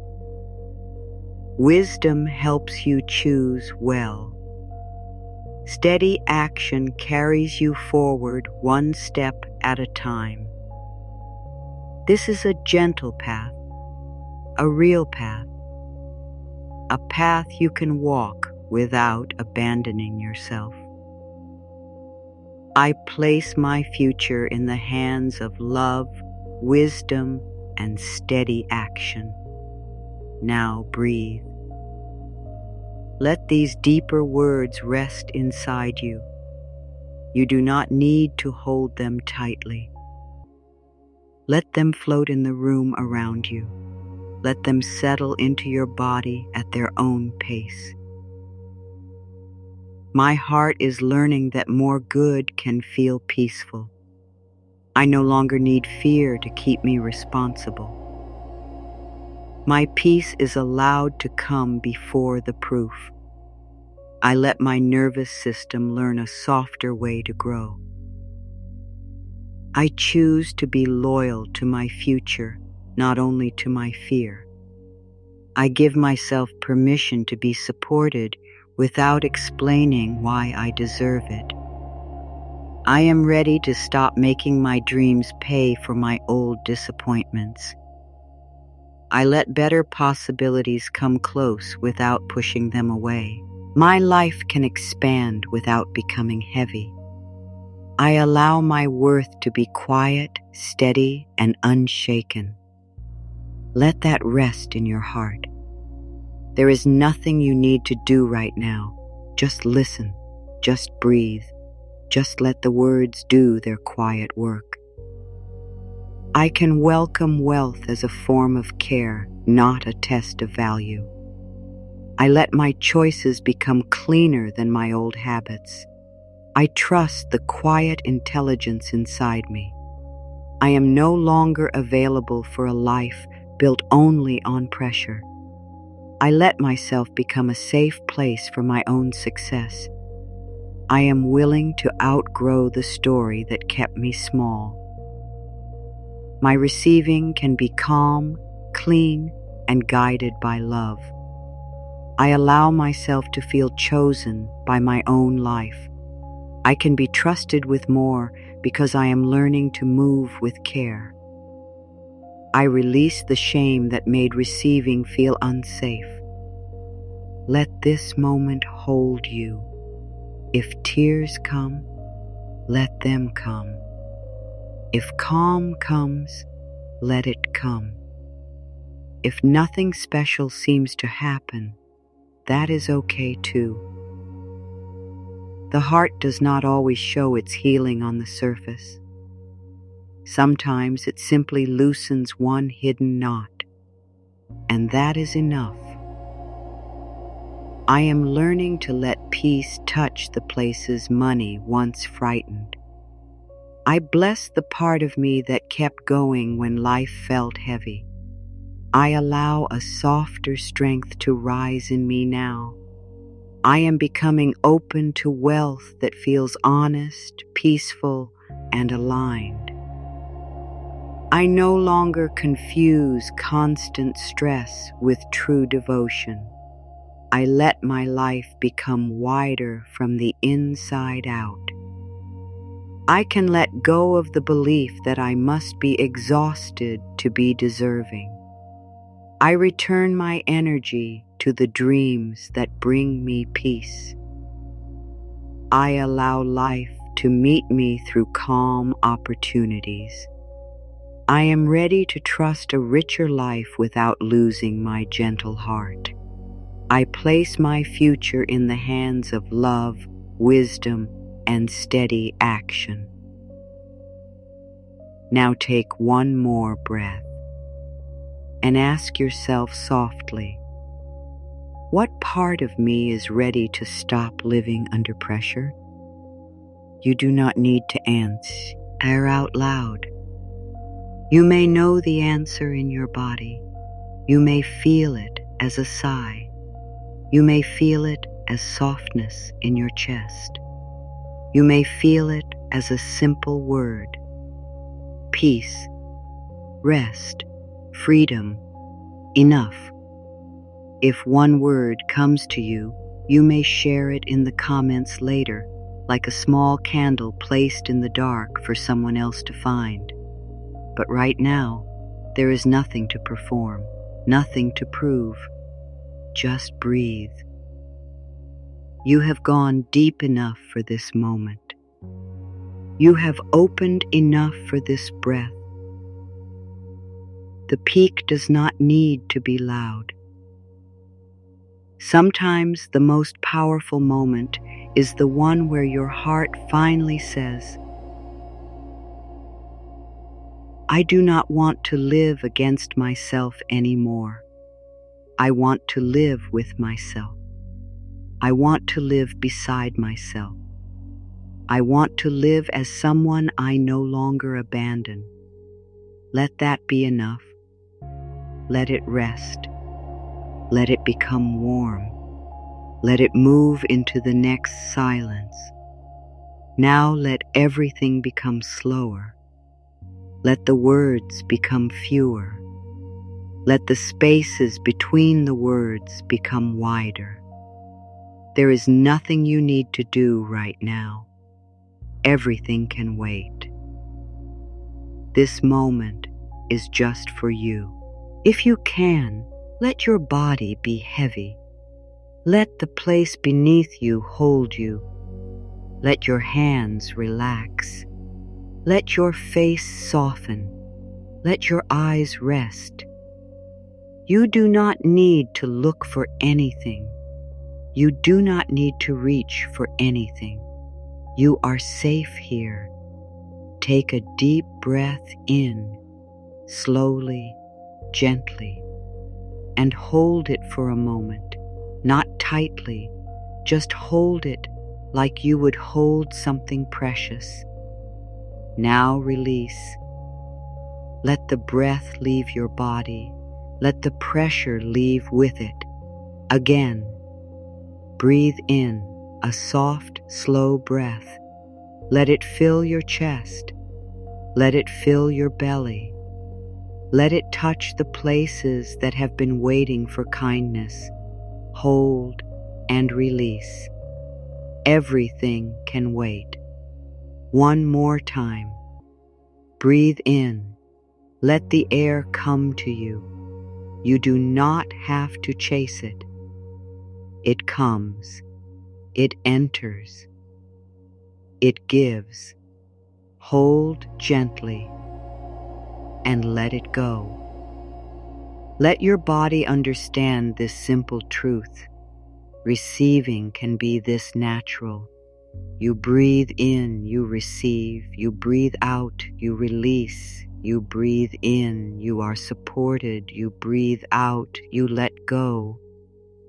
Speaker 1: Wisdom helps you choose well. Steady action carries you forward one step at a time. This is a gentle path, a real path, a path you can walk without abandoning yourself. I place my future in the hands of love, wisdom, and steady action. Now breathe. Let these deeper words rest inside you. You do not need to hold them tightly. Let them float in the room around you. Let them settle into your body at their own pace. My heart is learning that more good can feel peaceful. I no longer need fear to keep me responsible. My peace is allowed to come before the proof. I let my nervous system learn a softer way to grow. I choose to be loyal to my future, not only to my fear. I give myself permission to be supported without explaining why I deserve it. I am ready to stop making my dreams pay for my old disappointments. I let better possibilities come close without pushing them away. My life can expand without becoming heavy. I allow my worth to be quiet, steady, and unshaken. Let that rest in your heart. There is nothing you need to do right now. Just listen, just breathe, just let the words do their quiet work. I can welcome wealth as a form of care, not a test of value. I let my choices become cleaner than my old habits. I trust the quiet intelligence inside me. I am no longer available for a life built only on pressure. I let myself become a safe place for my own success. I am willing to outgrow the story that kept me small. My receiving can be calm, clean, and guided by love. I allow myself to feel chosen by my own life. I can be trusted with more because I am learning to move with care. I release the shame that made receiving feel unsafe. Let this moment hold you. If tears come, let them come. If calm comes, let it come. If nothing special seems to happen, that is okay too. The heart does not always show its healing on the surface. Sometimes it simply loosens one hidden knot, and that is enough. I am learning to let peace touch the places money once frightened. I bless the part of me that kept going when life felt heavy. I allow a softer strength to rise in me now. I am becoming open to wealth that feels honest, peaceful, and aligned. I no longer confuse constant stress with true devotion. I let my life become wider from the inside out. I can let go of the belief that I must be exhausted to be deserving. I return my energy to the dreams that bring me peace. I allow life to meet me through calm opportunities. I am ready to trust a richer life without losing my gentle heart. I place my future in the hands of love, wisdom, and steady action. Now take one more breath and ask yourself softly, what part of me is ready to stop living under pressure? You do not need to answer out loud. You may know the answer in your body. You may feel it as a sigh. You may feel it as softness in your chest. You may feel it as a simple word: peace, rest, freedom, enough. If one word comes to you, you may share it in the comments later, like a small candle placed in the dark for someone else to find. But right now, there is nothing to perform, nothing to prove. Just breathe. You have gone deep enough for this moment. You have opened enough for this breath. The peak does not need to be loud. Sometimes the most powerful moment is the one where your heart finally says, I do not want to live against myself anymore. I want to live with myself. I want to live beside myself. I want to live as someone I no longer abandon. Let that be enough. Let it rest. Let it become warm. Let it move into the next silence. Now let everything become slower. Let the words become fewer. Let the spaces between the words become wider. There is nothing you need to do right now. Everything can wait. This moment is just for you. If you can, let your body be heavy. Let the place beneath you hold you. Let your hands relax. Let your face soften. Let your eyes rest. You do not need to look for anything. You do not need to reach for anything. You are safe here. Take a deep breath in, slowly, gently, and hold it for a moment, not tightly, just hold it like you would hold something precious. Now release. Let the breath leave your body. Let the pressure leave with it. Again, breathe in a soft, slow breath. Let it fill your chest. Let it fill your belly. Let it touch the places that have been waiting for kindness. Hold and release. Everything can wait. One more time. Breathe in. Let the air come to you. You do not have to chase it. It comes. It enters. It gives. Hold gently and let it go. Let your body understand this simple truth. Receiving can be this natural. You breathe in, you receive. You breathe out, you release. You breathe in, you are supported. You breathe out, you let go.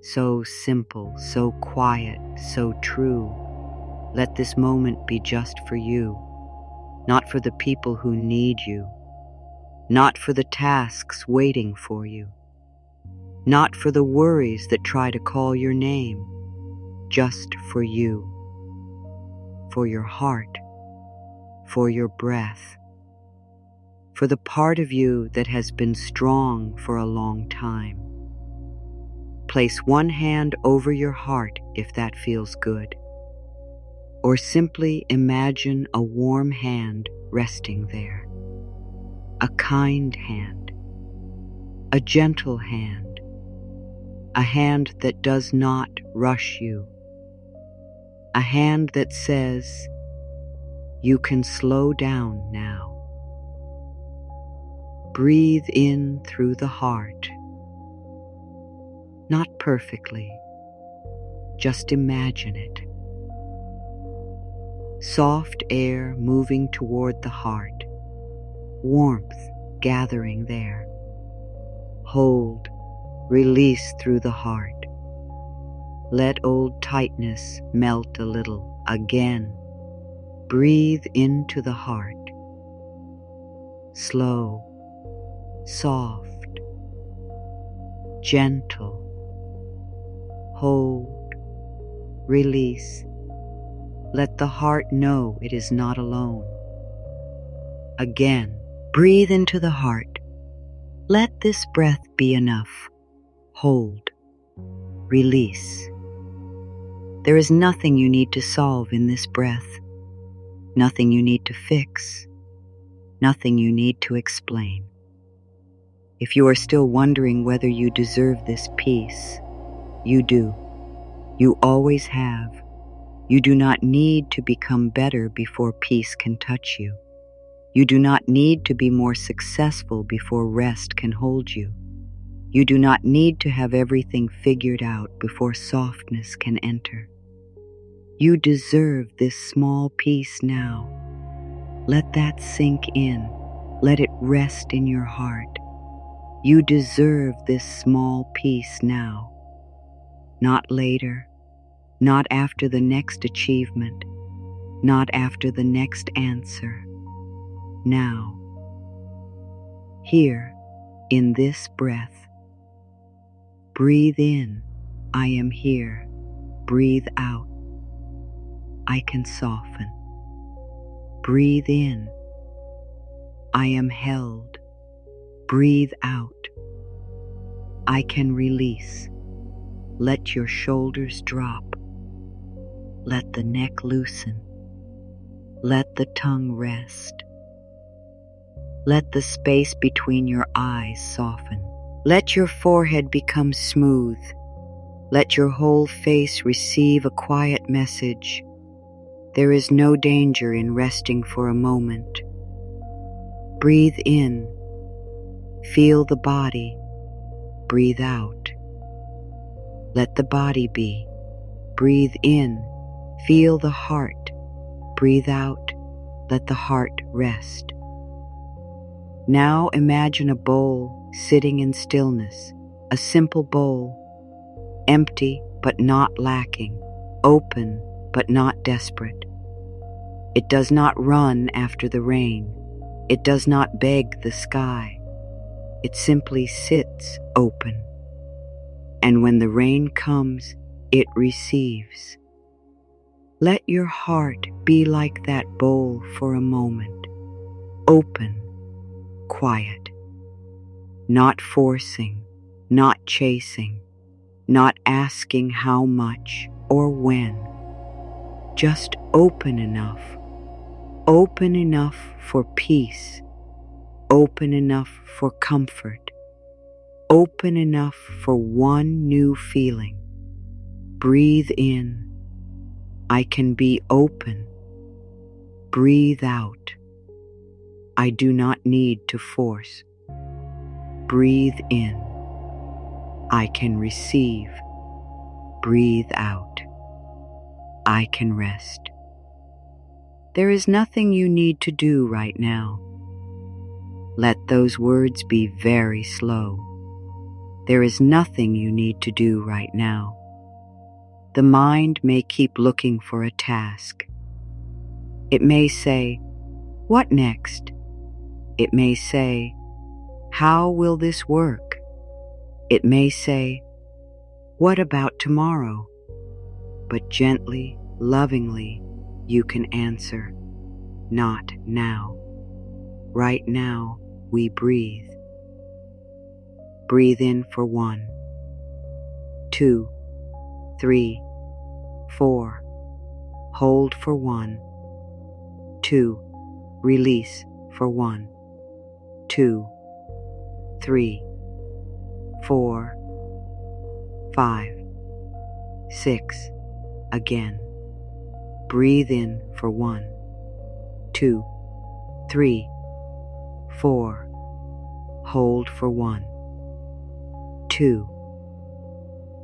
Speaker 1: So simple, so quiet, so true. Let this moment be just for you, not for the people who need you, not for the tasks waiting for you, not for the worries that try to call your name, just for you, for your heart, for your breath, for the part of you that has been strong for a long time. Place one hand over your heart if that feels good, or simply imagine a warm hand resting there. A kind hand, a gentle hand, a hand that does not rush you, a hand that says, you can slow down now. Breathe in through the heart. Not perfectly, just imagine it. Soft air moving toward the heart, warmth gathering there. Hold, release through the heart. Let old tightness melt a little again. Breathe into the heart. Slow, soft, gentle. Hold, release. Let the heart know it is not alone. Again, breathe into the heart. Let this breath be enough. Hold, release. There is nothing you need to solve in this breath, nothing you need to fix, nothing you need to explain. If you are still wondering whether you deserve this peace, you do. You always have. You do not need to become better before peace can touch you. You do not need to be more successful before rest can hold you. You do not need to have everything figured out before softness can enter. You deserve this small peace now. Let that sink in. Let it rest in your heart. You deserve this small peace now. Not later, not after the next achievement, not after the next answer. Now, here, in this breath, breathe in, I am here. Breathe out, I can soften. Breathe in, I am held. Breathe out, I can release. Let your shoulders drop. Let the neck loosen. Let the tongue rest. Let the space between your eyes soften. Let your forehead become smooth. Let your whole face receive a quiet message. There is no danger in resting for a moment. Breathe in. Feel the body. breathe out. Let the body be. Breathe in, feel the heart. Breathe out, let the heart rest. Now imagine a bowl sitting in stillness, a simple bowl, empty but not lacking, open but not desperate. It does not run after the rain. It does not beg the sky. It simply sits open. And when the rain comes, it receives. Let your heart be like that bowl for a moment, open, quiet, not forcing, not chasing, not asking how much or when, just open enough for peace, open enough for comfort, open enough for one new feeling. Breathe in, I can be open. Breathe out, I do not need to force. Breathe in, I can receive. Breathe out, I can rest. There is nothing you need to do right now. Let those words be very slow. There is nothing you need to do right now. The mind may keep looking for a task. It may say, "What next?" It may say, "How will this work?" It may say, "What about tomorrow?" But gently, lovingly, you can answer, "Not now. Right now, we breathe." Breathe in for 1, 2, 3, 4. Hold for 1, 2. Release for 1, 2, 3, 4, 5, 6. Again. Breathe in for 1, 2, 3, 4. Hold for 1, 2.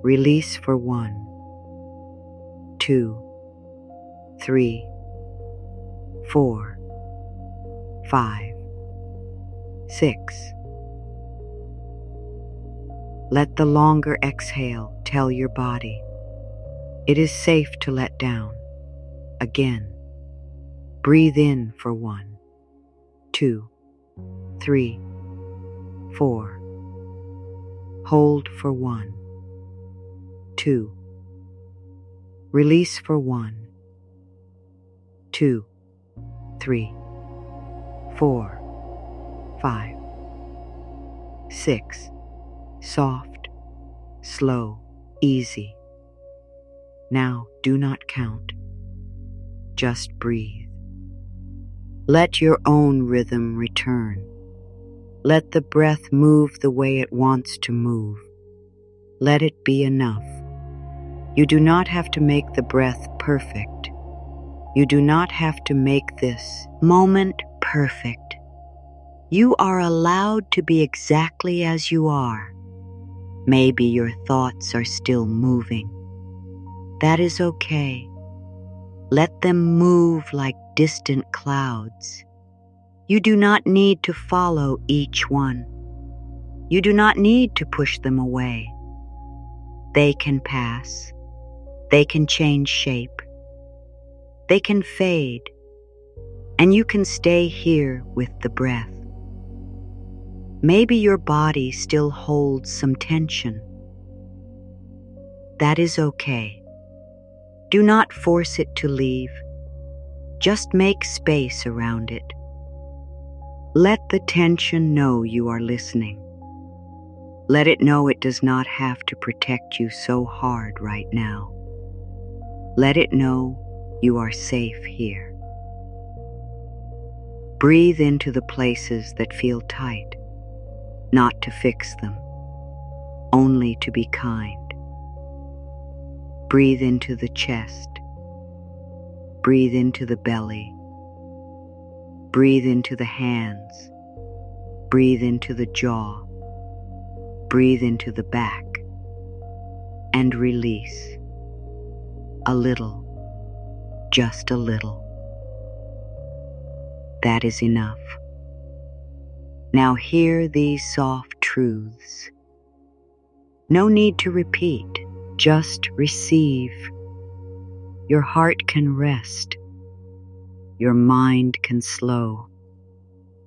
Speaker 1: Release for 1, 2, 3, 4, 5, 6. Let the longer exhale tell your body, it is safe to let down. Again, breathe in for 1, 2, 3, 4. Hold for 1, 2. Release for 1, 2, 3, 4, 5, 6. Soft, slow, easy. Now do not count. Just breathe. Let your own rhythm return. Let the breath move the way it wants to move. Let it be enough. You do not have to make the breath perfect. You do not have to make this moment perfect. You are allowed to be exactly as you are. Maybe your thoughts are still moving. That is okay. Let them move like distant clouds. You do not need to follow each one. You do not need to push them away. They can pass. They can change shape. They can fade. And you can stay here with the breath. Maybe your body still holds some tension. That is okay. Do not force it to leave. Just make space around it. Let the tension know you are listening. Let it know it does not have to protect you so hard right now. Let it know you are safe here. Breathe into the places that feel tight, not to fix them, only to be kind. Breathe into the chest. Breathe into the belly. Breathe into the hands. Breathe into the jaw. Breathe into the back and release. A little, just a little. That is enough. Now hear these soft truths. No need to repeat, just receive. Your heart can rest. Your mind can slow.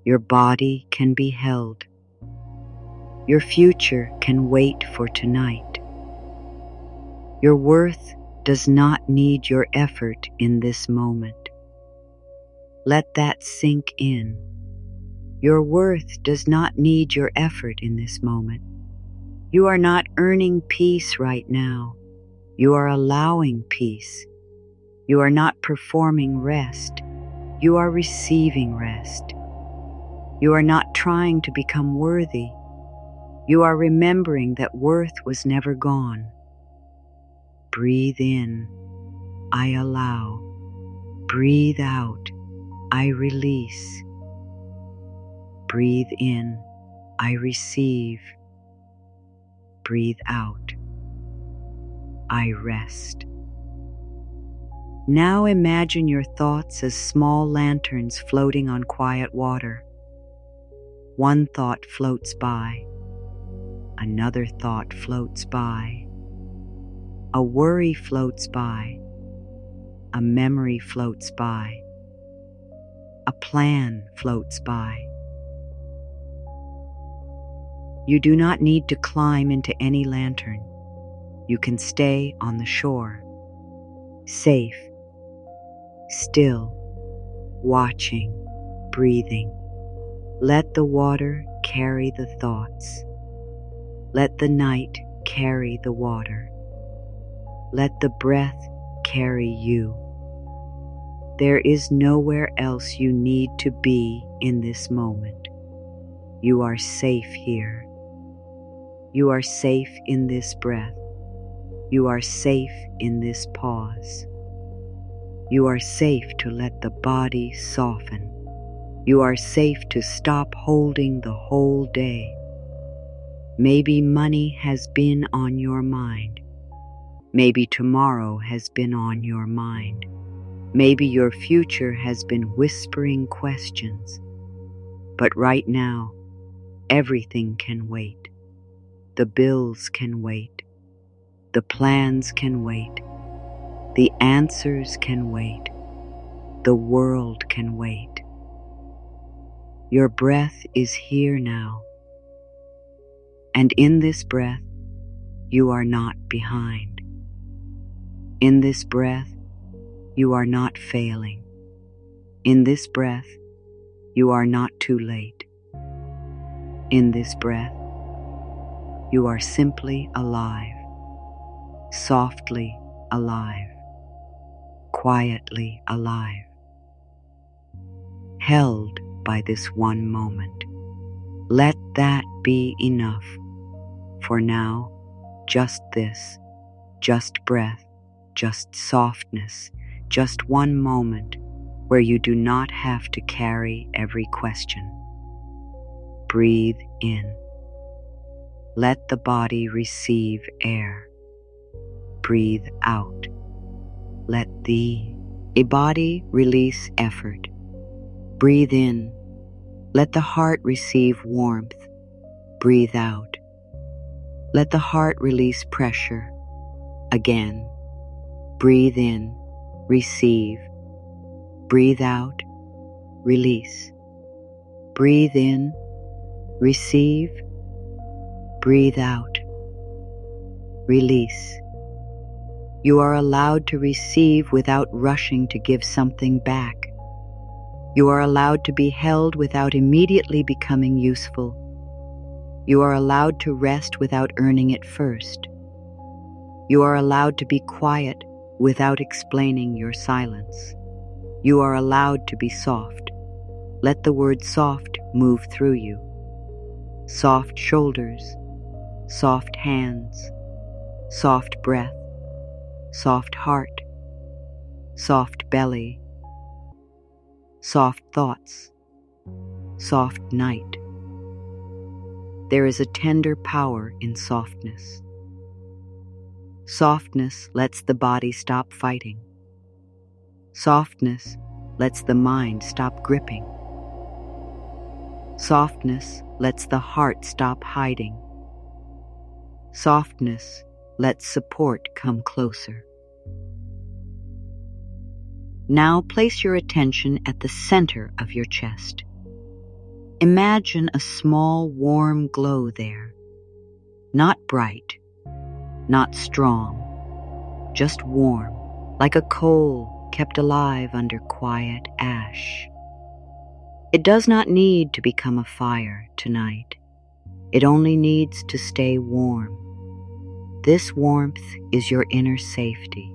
Speaker 1: Your body can be held. Your future can wait for tonight. Your worth does not need your effort in this moment. Let that sink in. Your worth does not need your effort in this moment. You are not earning peace right now. You are allowing peace. You are not performing rest. You are receiving rest. You are not trying to become worthy. You are remembering that worth was never gone. Breathe in, I allow. Breathe out, I release. Breathe in, I receive. Breathe out, I rest. Now imagine your thoughts as small lanterns floating on quiet water. One thought floats by. Another thought floats by. A worry floats by. A memory floats by. A plan floats by. You do not need to climb into any lantern. You can stay on the shore, safe, still, watching, breathing. Let the water carry the thoughts. Let the night carry the water. Let the breath carry you. There is nowhere else you need to be in this moment. You are safe here. You are safe in this breath. You are safe in this pause. You are safe to let the body soften. You are safe to stop holding the whole day. Maybe money has been on your mind. Maybe tomorrow has been on your mind. Maybe your future has been whispering questions. But right now, everything can wait. The bills can wait. The plans can wait. The answers can wait. The world can wait. Your breath is here now. And in this breath, you are not behind. In this breath, you are not failing. In this breath, you are not too late. In this breath, you are simply alive, softly alive, quietly alive, held by this one moment. Let that be enough. For now, just this, just breath, just softness, just one moment where you do not have to carry every question. Breathe in. Let the body receive air. Breathe out. Let the body release effort. Breathe in. Let the heart receive warmth. Breathe out. Let the heart release pressure. Again. Breathe in. Receive. Breathe out. Release. Breathe in. Receive. Breathe out. Release. You are allowed to receive without rushing to give something back. You are allowed to be held without immediately becoming useful. You are allowed to rest without earning it first. You are allowed to be quiet without explaining your silence. You are allowed to be soft. Let the word soft move through you. Soft shoulders, soft hands, soft breath, soft heart, soft belly, soft thoughts, soft night. There is a tender power in softness. Softness lets the body stop fighting. Softness lets the mind stop gripping. Softness lets the heart stop hiding. Softness lets support come closer. Now place your attention at the center of your chest. Imagine a small, warm glow there. Not bright, not strong, just warm, like a coal kept alive under quiet ash. It does not need to become a fire tonight. It only needs to stay warm. This warmth is your inner safety.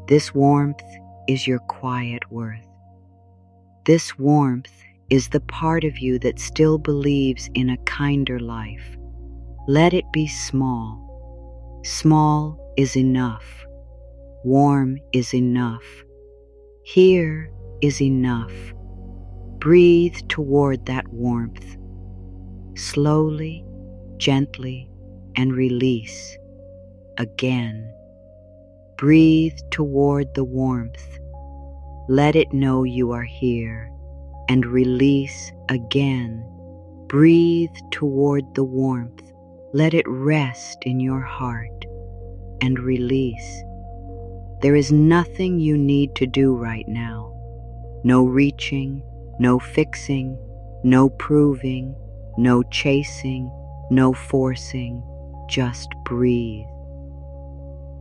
Speaker 1: This warmth is your quiet worth. This warmth is the part of you that still believes in a kinder life. Let it be small. Small is enough. Warm is enough. Here is enough. Breathe toward that warmth. Slowly, gently, and release. Again. Breathe toward the warmth. Let it know you are here. And release again. Breathe toward the warmth. Let it rest in your heart. And release. There is nothing you need to do right now. No reaching, no fixing, no proving, no chasing, no forcing. Just breathe.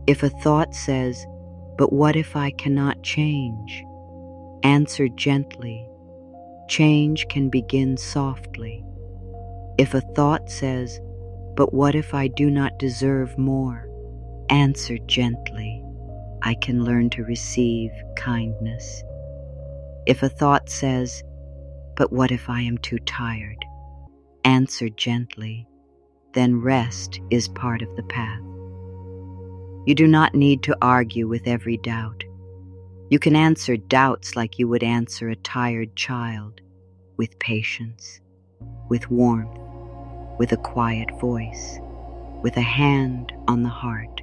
Speaker 1: If a thought says, "But what if I cannot change?" Answer gently. Change can begin softly. If a thought says, "But what if I do not deserve more?" Answer gently. I can learn to receive kindness. If a thought says, "But what if I am too tired?" Answer gently. Then rest is part of the path. You do not need to argue with every doubt. You can answer doubts like you would answer a tired child, with patience, with warmth, with a quiet voice, with a hand on the heart.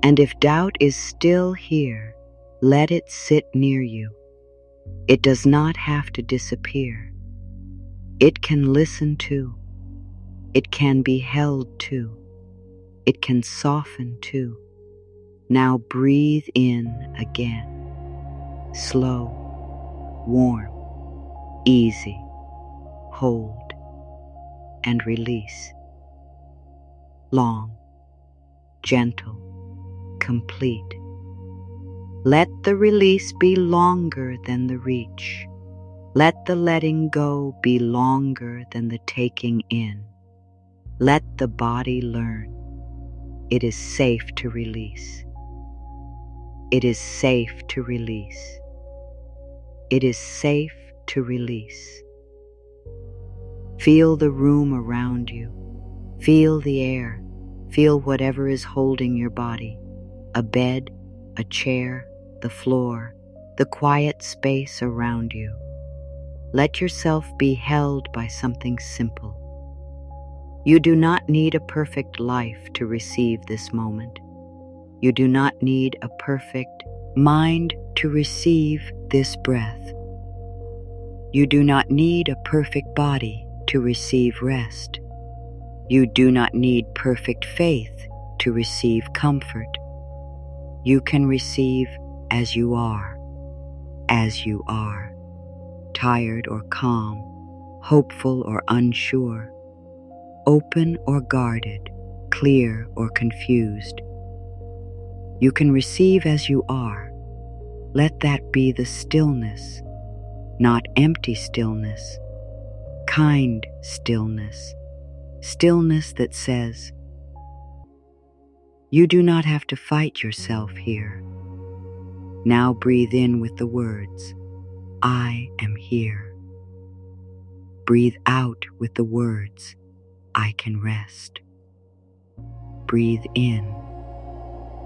Speaker 1: And if doubt is still here, let it sit near you. It does not have to disappear. It can listen too. It can be held too. It can soften too. Now breathe in again. Slow, warm, easy. Hold and release. Long, gentle, complete. Let the release be longer than the reach. Let the letting go be longer than the taking in. Let the body learn. It is safe to release. It is safe to release. It is safe to release. Feel the room around you. Feel the air. Feel whatever is holding your body. A bed, a chair, the floor, the quiet space around you. Let yourself be held by something simple. You do not need a perfect life to receive this moment. You do not need a perfect mind to receive this breath. You do not need a perfect body to receive rest. You do not need perfect faith to receive comfort. You can receive as you are, tired or calm, hopeful or unsure, open or guarded, clear or confused. You can receive as you are. Let that be the stillness, not empty stillness, kind stillness, stillness that says, you do not have to fight yourself here. Now breathe in with the words, I am here. Breathe out with the words, I can rest. Breathe in,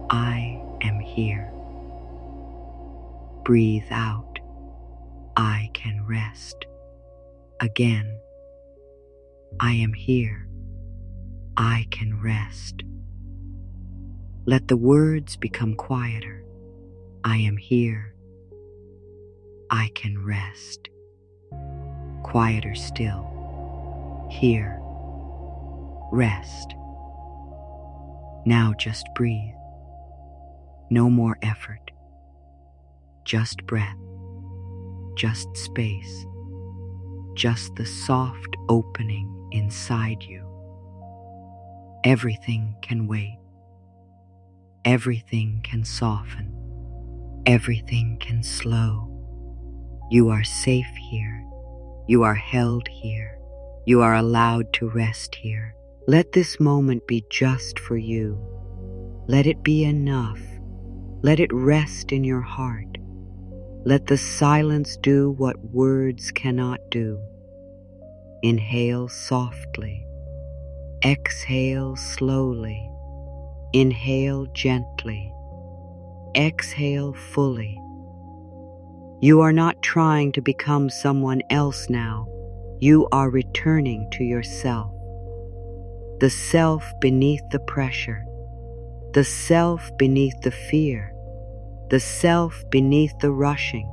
Speaker 1: I am here. Breathe out, I can rest. Again, I am here. I can rest. Let the words become quieter. I am here. I can rest. Quieter still. Here. Rest. Now just breathe. No more effort. Just breath. Just space. Just the soft opening inside you. Everything can wait. Everything can soften. Everything can slow. You are safe here. You are held here. You are allowed to rest here. Let this moment be just for you. Let it be enough. Let it rest in your heart. Let the silence do what words cannot do. Inhale softly. Exhale slowly. Inhale gently. Exhale fully. You are not trying to become someone else now. You are returning to yourself. The self beneath the pressure. The self beneath the fear. The self beneath the rushing.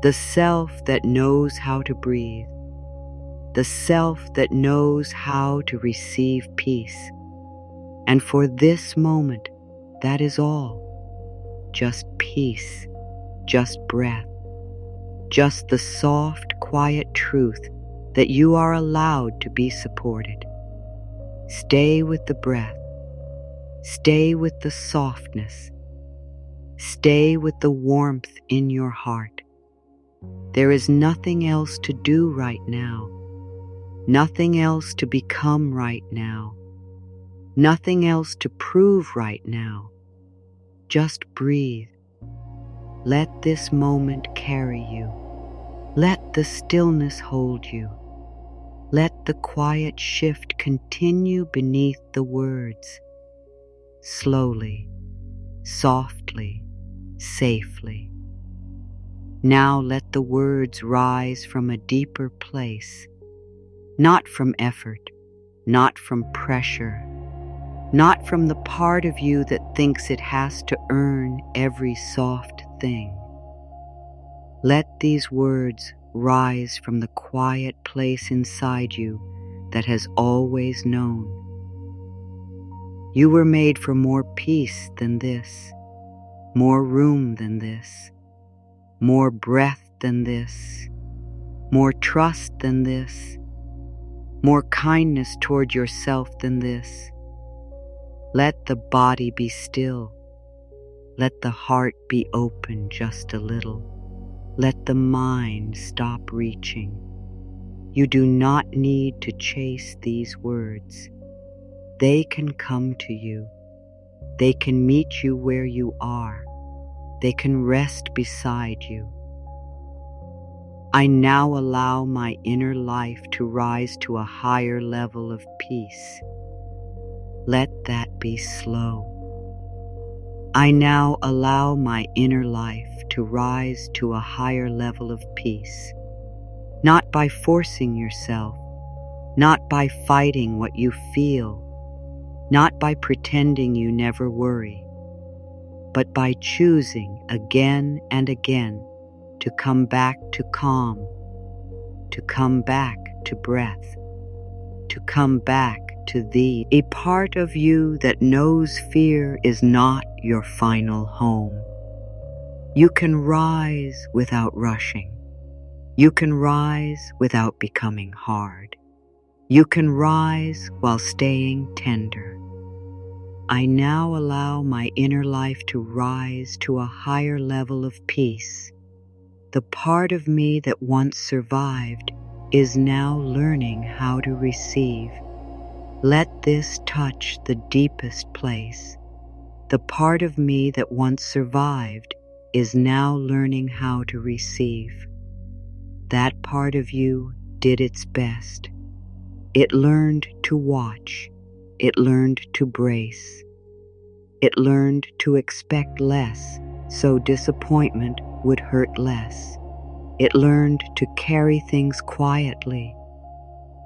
Speaker 1: The self that knows how to breathe. The self that knows how to receive peace. And for this moment, that is all. Just peace, just breath, just the soft, quiet truth that you are allowed to be supported. Stay with the breath. Stay with the softness. Stay with the warmth in your heart. There is nothing else to do right now. Nothing else to become right now. Nothing else to prove right now. Just breathe. Let this moment carry you. Let the stillness hold you. Let the quiet shift continue beneath the words. Slowly, softly, safely. Now let the words rise from a deeper place. Not from effort, not from pressure, not from the part of you that thinks it has to earn every soft thing. Let these words rise from the quiet place inside you that has always known. You were made for more peace than this, more room than this, more breath than this, more trust than this, more kindness toward yourself than this. Let the body be still. Let the heart be open just a little. Let the mind stop reaching. You do not need to chase these words. They can come to you. They can meet you where you are. They can rest beside you. I now allow my inner life to rise to a higher level of peace. Let that be slow. I now allow my inner life to rise to a higher level of peace, not by forcing yourself, not by fighting what you feel, not by pretending you never worry, but by choosing again and again to come back to calm, to come back to breath, to come back to thee, a part of you that knows fear is not your final home. You can rise without rushing. You can rise without becoming hard. You can rise while staying tender. I now allow my inner life to rise to a higher level of peace. The part of me that once survived is now learning how to receive. Let this touch the deepest place. The part of me that once survived is now learning how to receive. That part of you did its best. It learned to watch. It learned to brace. It learned to expect less, so disappointment would hurt less. It learned to carry things quietly.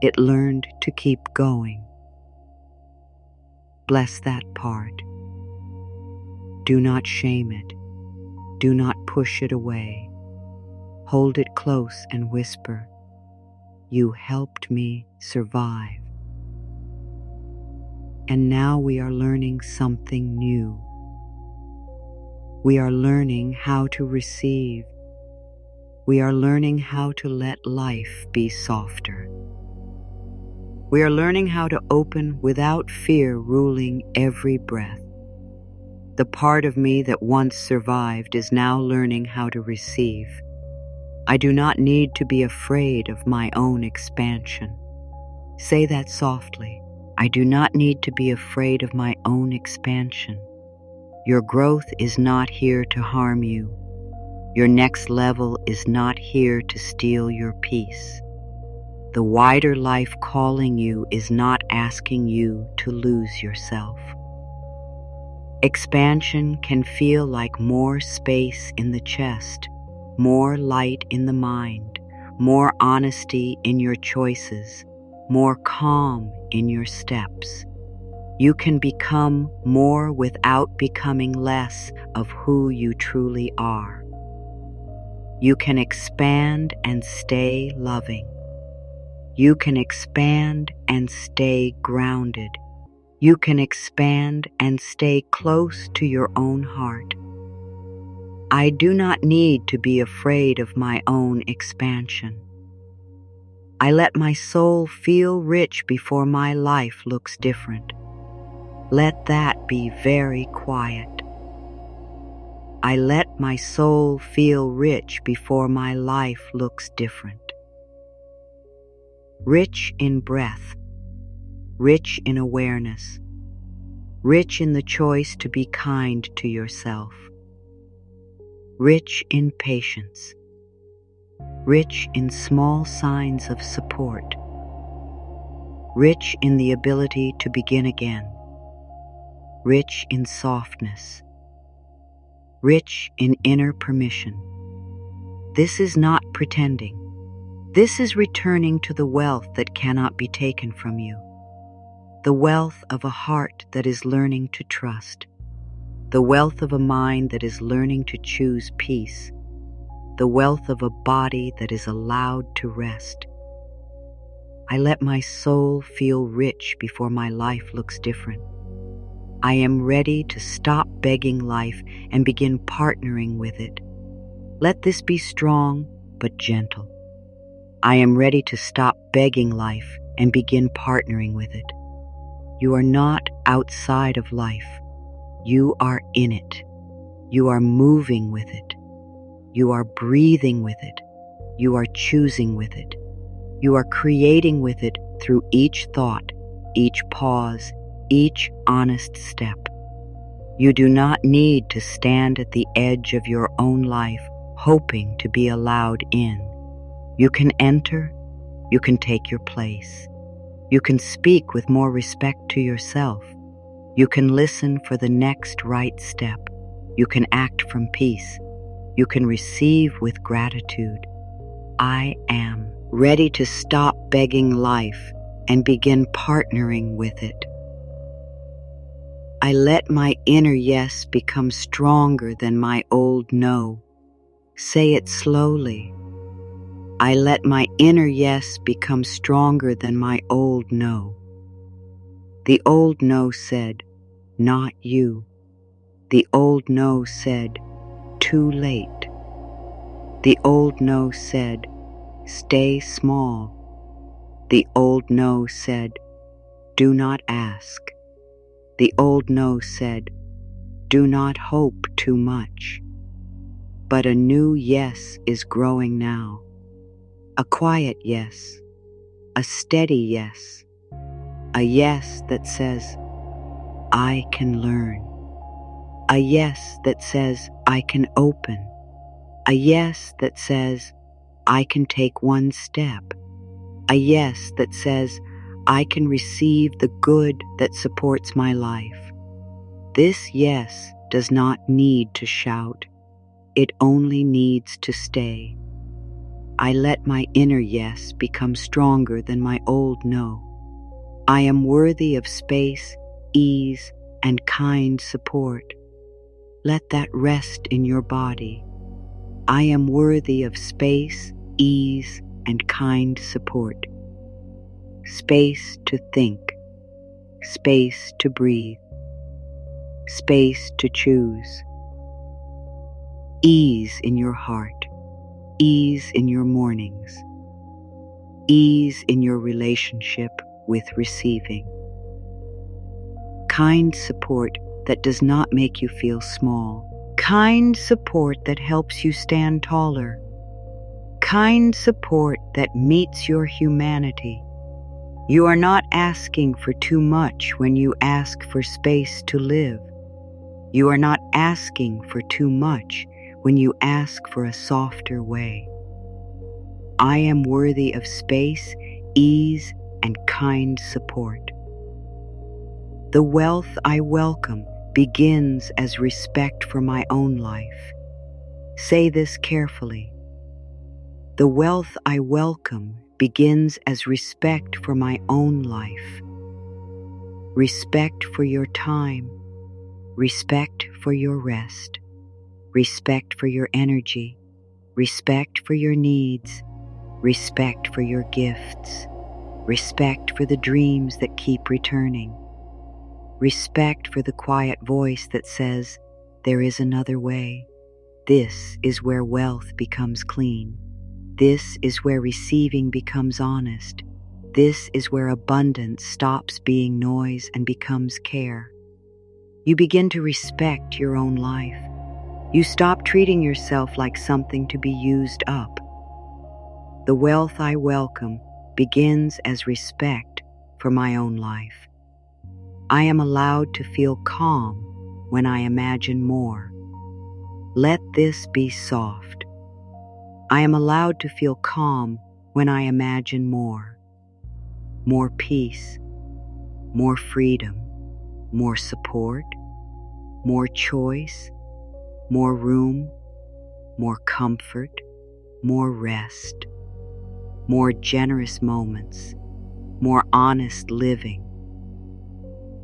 Speaker 1: It learned to keep going. Bless that part. Do not shame it. Do not push it away. Hold it close and whisper, "You helped me survive." And now we are learning something new. We are learning how to receive. We are learning how to let life be softer. We are learning how to open without fear ruling every breath. The part of me that once survived is now learning how to receive. I do not need to be afraid of my own expansion. Say that softly. I do not need to be afraid of my own expansion. Your growth is not here to harm you. Your next level is not here to steal your peace. The wider life calling you is not asking you to lose yourself. Expansion can feel like more space in the chest, more light in the mind, more honesty in your choices, more calm in your steps. You can become more without becoming less of who you truly are. You can expand and stay loving. You can expand and stay grounded. You can expand and stay close to your own heart. I do not need to be afraid of my own expansion. I let my soul feel rich before my life looks different. Let that be very quiet. I let my soul feel rich before my life looks different. Rich in breath, rich in awareness, rich in the choice to be kind to yourself, rich in patience, rich in small signs of support, rich in the ability to begin again, rich in softness, rich in inner permission. This is not pretending. This is returning to the wealth that cannot be taken from you. The wealth of a heart that is learning to trust. The wealth of a mind that is learning to choose peace. The wealth of a body that is allowed to rest. I let my soul feel rich before my life looks different. I am ready to stop begging life and begin partnering with it. Let this be strong but gentle. I am ready to stop begging life and begin partnering with it. You are not outside of life. You are in it. You are moving with it. You are breathing with it. You are choosing with it. You are creating with it through each thought, each pause, each honest step. You do not need to stand at the edge of your own life hoping to be allowed in. You can enter. You can take your place. You can speak with more respect to yourself. You can listen for the next right step. You can act from peace. You can receive with gratitude. I am ready to stop begging life and begin partnering with it. I let my inner yes become stronger than my old no. Say it slowly. I let my inner yes become stronger than my old no. The old no said, "Not you." The old no said, "Too late." The old no said, "Stay small." The old no said, "Do not ask." The old no said, "Do not hope too much." But a new yes is growing now. A quiet yes, a steady yes, a yes that says, I can learn, a yes that says, I can open, a yes that says, I can take one step, a yes that says, I can receive the good that supports my life. This yes does not need to shout, it only needs to stay. I let my inner yes become stronger than my old no. I am worthy of space, ease, and kind support. Let that rest in your body. I am worthy of space, ease, and kind support. Space to think, space to breathe, space to choose. Ease in your heart, ease in your mornings, ease in your relationship with receiving. Kind support that does not make you feel small. Kind support that helps you stand taller. Kind support that meets your humanity. You are not asking for too much when you ask for space to live. You are not asking for too much when you ask for a softer way. I am worthy of space, ease, and kind support. The wealth I welcome begins as respect for my own life. Say this carefully. The wealth I welcome begins as respect for my own life. Respect for your time, respect for your rest, respect for your energy, respect for your needs, respect for your gifts, respect for the dreams that keep returning, respect for the quiet voice that says, there is another way. This is where wealth becomes clean. This is where receiving becomes honest. This is where abundance stops being noise and becomes care. You begin to respect your own life. You stop treating yourself like something to be used up. The wealth I welcome begins as respect for my own life. I am allowed to feel calm when I imagine more. Let this be soft. I am allowed to feel calm when I imagine more. More peace, more freedom, more support, more choice, more room, more comfort, more rest, more generous moments, more honest living.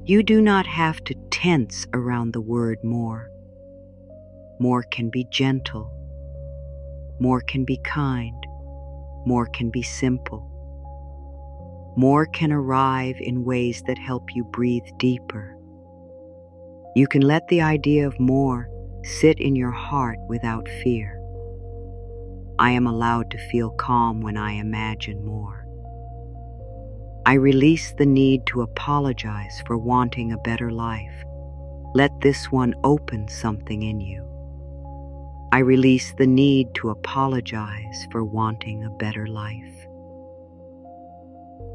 Speaker 1: You do not have to tense around the word more. More can be gentle. More can be kind. More can be simple. More can arrive in ways that help you breathe deeper. You can let the idea of more sit in your heart without fear. I am allowed to feel calm when I imagine more. I release the need to apologize for wanting a better life. Let this one open something in you. I release the need to apologize for wanting a better life.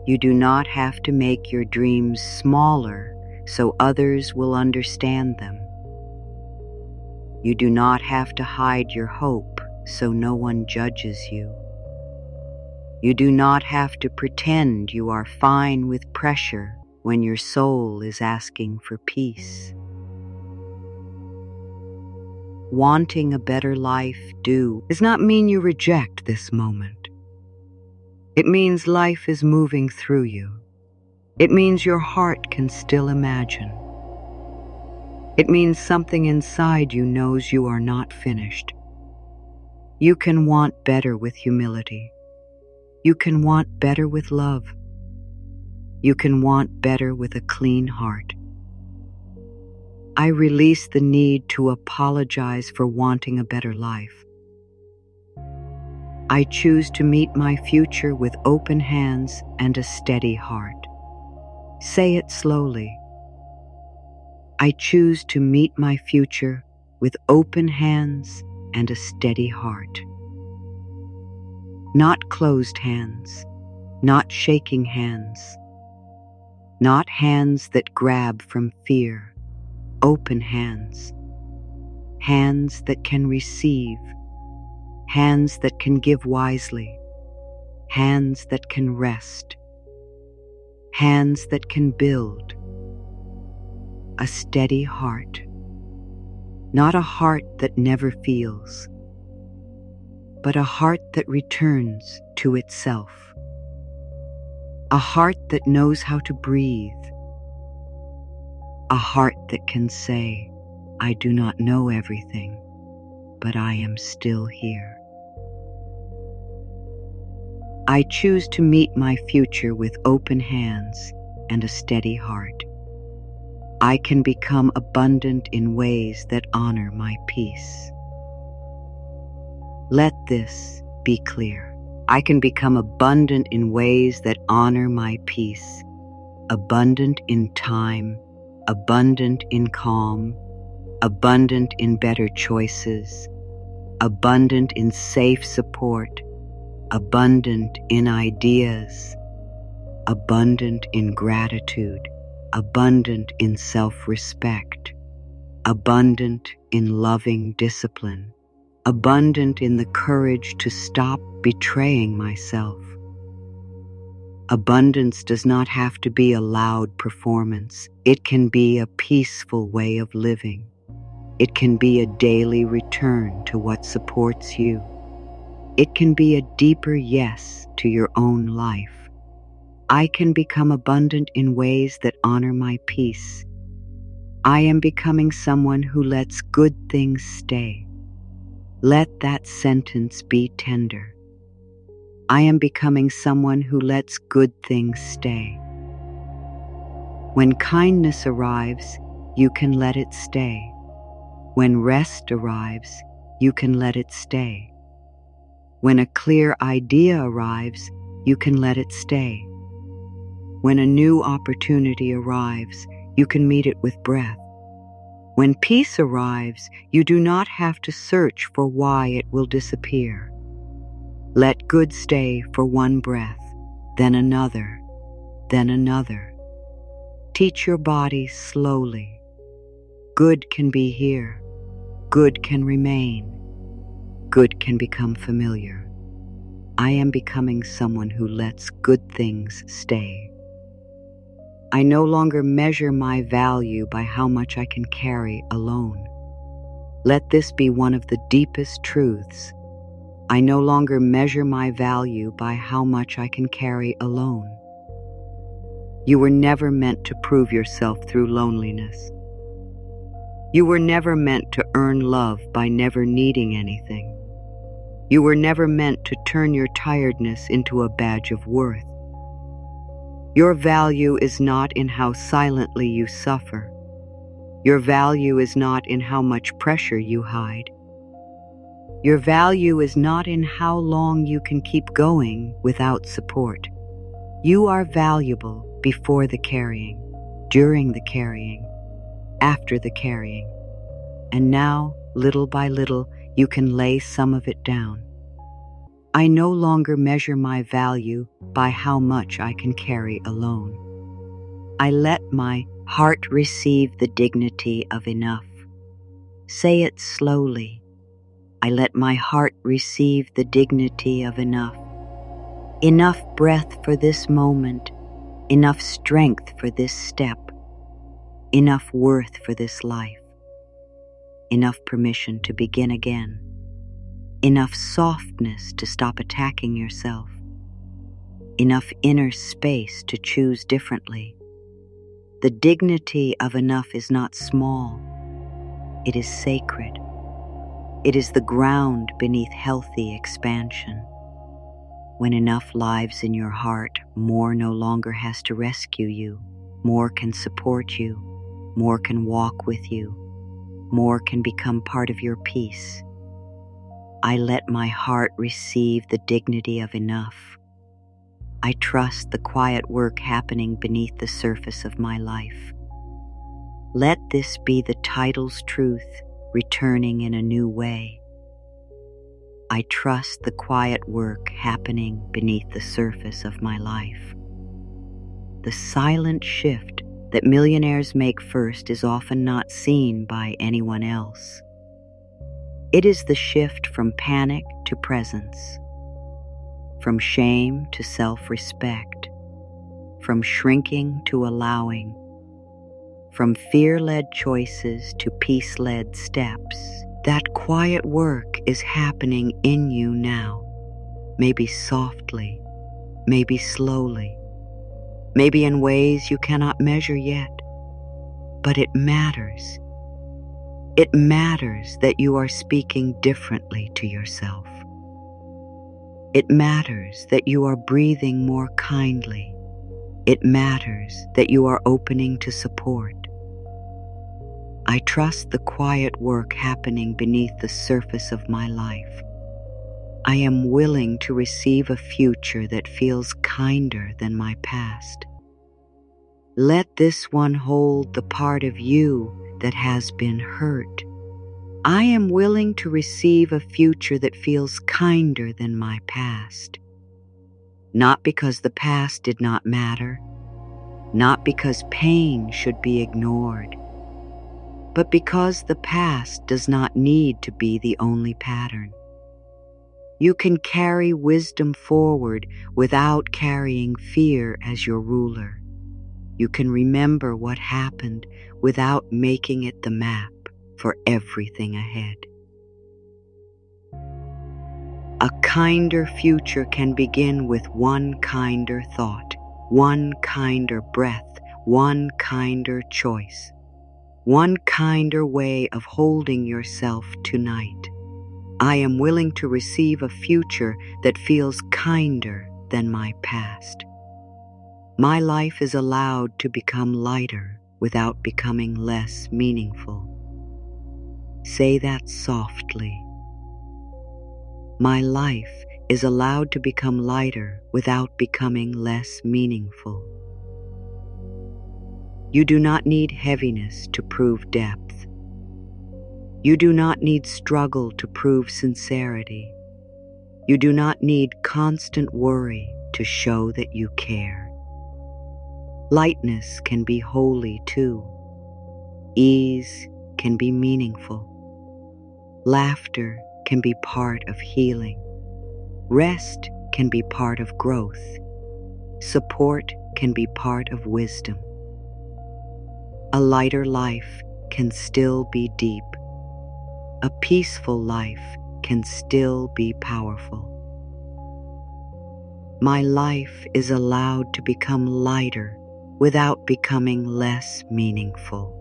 Speaker 1: You do not have to make your dreams smaller so others will understand them. You do not have to hide your hope so no one judges you. You do not have to pretend you are fine with pressure when your soul is asking for peace. Wanting a better life does not mean you reject this moment. It means life is moving through you. It means your heart can still imagine. It means something inside you knows you are not finished. You can want better with humility. You can want better with love. You can want better with a clean heart. I release the need to apologize for wanting a better life. I choose to meet my future with open hands and a steady heart. Say it slowly. I choose to meet my future with open hands and a steady heart. Not closed hands, not shaking hands, not hands that grab from fear, open hands, hands that can receive, hands that can give wisely, hands that can rest, hands that can build. A steady heart, not a heart that never feels. but a heart that returns to itself. A heart that knows how to breathe. A heart that can say, I do not know everything, but I am still here. I choose to meet my future with open hands and a steady heart. I can become abundant in ways that honor my peace. Let this be clear. I can become abundant in ways that honor my peace, abundant in time, abundant in calm, abundant in better choices, abundant in safe support, abundant in ideas, abundant in gratitude, abundant in self-respect, abundant in loving discipline, abundant in the courage to stop betraying myself. Abundance does not have to be a loud performance. It can be a peaceful way of living. It can be a daily return to what supports you. It can be a deeper yes to your own life. I can become abundant in ways that honor my peace. I am becoming someone who lets good things stay. Let that sentence be tender. I am becoming someone who lets good things stay. When kindness arrives, you can let it stay. When rest arrives, you can let it stay. When a clear idea arrives, you can let it stay. When a new opportunity arrives, you can meet it with breath. When peace arrives, you do not have to search for why it will disappear. Let good stay for one breath, then another, then another. Teach your body slowly. Good can be here. Good can remain. Good can become familiar. I am becoming someone who lets good things stay. I no longer measure my value by how much I can carry alone. Let this be one of the deepest truths. I no longer measure my value by how much I can carry alone. You were never meant to prove yourself through loneliness. You were never meant to earn love by never needing anything. You were never meant to turn your tiredness into a badge of worth. Your value is not in how silently you suffer. Your value is not in how much pressure you hide. Your value is not in how long you can keep going without support. You are valuable before the carrying, during the carrying, after the carrying. And now, little by little, you can lay some of it down. I no longer measure my value by how much I can carry alone. I let my heart receive the dignity of enough. Say it slowly. I let my heart receive the dignity of enough. Enough breath for this moment, enough strength for this step, enough worth for this life, enough permission to begin again. Enough softness to stop attacking yourself. Enough inner space to choose differently. The dignity of enough is not small. It is sacred. It is the ground beneath healthy expansion. When enough lives in your heart, more no longer has to rescue you. More can support you. More can walk with you. More can become part of your peace. I let my heart receive the dignity of enough. I trust the quiet work happening beneath the surface of my life. Let this be the title's truth, returning in a new way. I trust the quiet work happening beneath the surface of my life. The silent shift that millionaires make first is often not seen by anyone else. It is the shift from panic to presence, from shame to self-respect, from shrinking to allowing, from fear-led choices to peace-led steps. That quiet work is happening in you now, maybe softly, maybe slowly, maybe in ways you cannot measure yet. But it matters. It matters that you are speaking differently to yourself. It matters that you are breathing more kindly. It matters that you are opening to support. I trust the quiet work happening beneath the surface of my life. I am willing to receive a future that feels kinder than my past. Let this one hold the part of you that has been hurt. I am willing to receive a future that feels kinder than my past. Not because the past did not matter, not because pain should be ignored, but because the past does not need to be the only pattern. You can carry wisdom forward without carrying fear as your ruler. You can remember what happened without making it the map for everything ahead. A kinder future can begin with one kinder thought, one kinder breath, one kinder choice, one kinder way of holding yourself tonight. I am willing to receive a future that feels kinder than my past. My life is allowed to become lighter without becoming less meaningful. Say that softly. My life is allowed to become lighter without becoming less meaningful. You do not need heaviness to prove depth. You do not need struggle to prove sincerity. You do not need constant worry to show that you care. Lightness can be holy too. Ease can be meaningful. Laughter can be part of healing. Rest can be part of growth. Support can be part of wisdom. A lighter life can still be deep. A peaceful life can still be powerful. My life is allowed to become lighter without becoming less meaningful.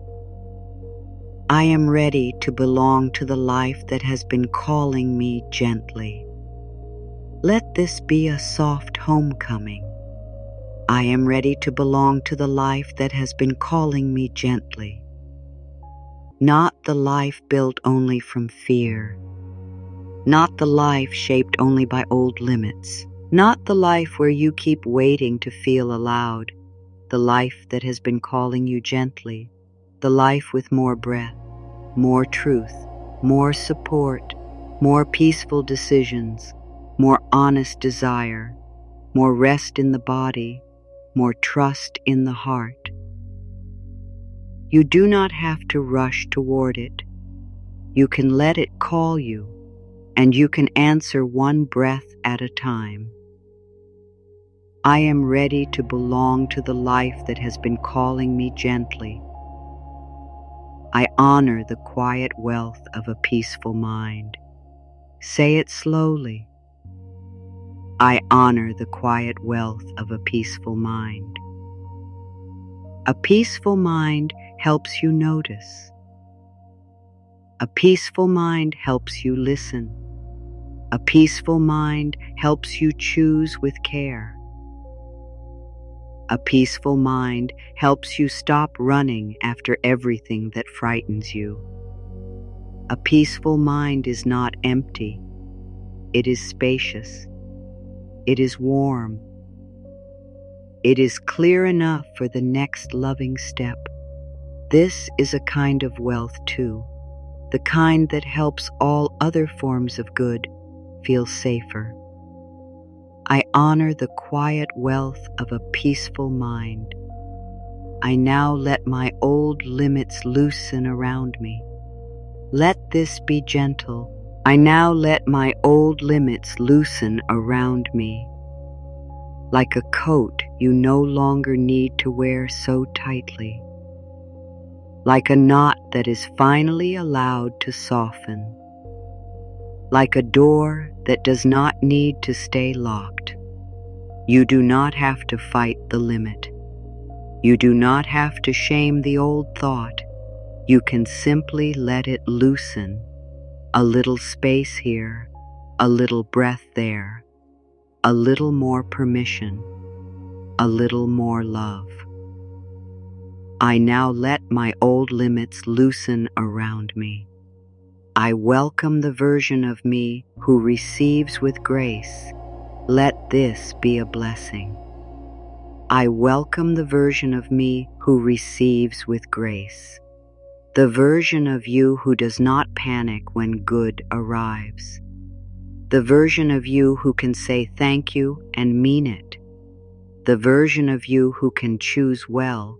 Speaker 1: I am ready to belong to the life that has been calling me gently. Let this be a soft homecoming. I am ready to belong to the life that has been calling me gently. Not the life built only from fear. Not the life shaped only by old limits. Not the life where you keep waiting to feel allowed. The life that has been calling you gently. The life with more breath, more truth, more support, more peaceful decisions, more honest desire, more rest in the body, more trust in the heart. You do not have to rush toward it. You can let it call you, and you can answer one breath at a time. I am ready to belong to the life that has been calling me gently. I honor the quiet wealth of a peaceful mind. Say it slowly. I honor the quiet wealth of a peaceful mind. A peaceful mind helps you notice. A peaceful mind helps you listen. A peaceful mind helps you choose with care. A peaceful mind helps you stop running after everything that frightens you. A peaceful mind is not empty. It is spacious. It is warm. It is clear enough for the next loving step. This is a kind of wealth too, the kind that helps all other forms of good feel safer. I honor the quiet wealth of a peaceful mind. I now let my old limits loosen around me. Let this be gentle. I now let my old limits loosen around me. Like a coat you no longer need to wear so tightly. like a knot that is finally allowed to soften, like a door that does not need to stay locked. You do not have to fight the limit. You do not have to shame the old thought. You can simply let it loosen. A little space here, a little breath there, a little more permission, a little more love. I now let my old limits loosen around me. I welcome the version of me who receives with grace. Let this be a blessing. I welcome the version of me who receives with grace. The version of you who does not panic when good arrives. The version of you who can say thank you and mean it. The version of you who can choose well.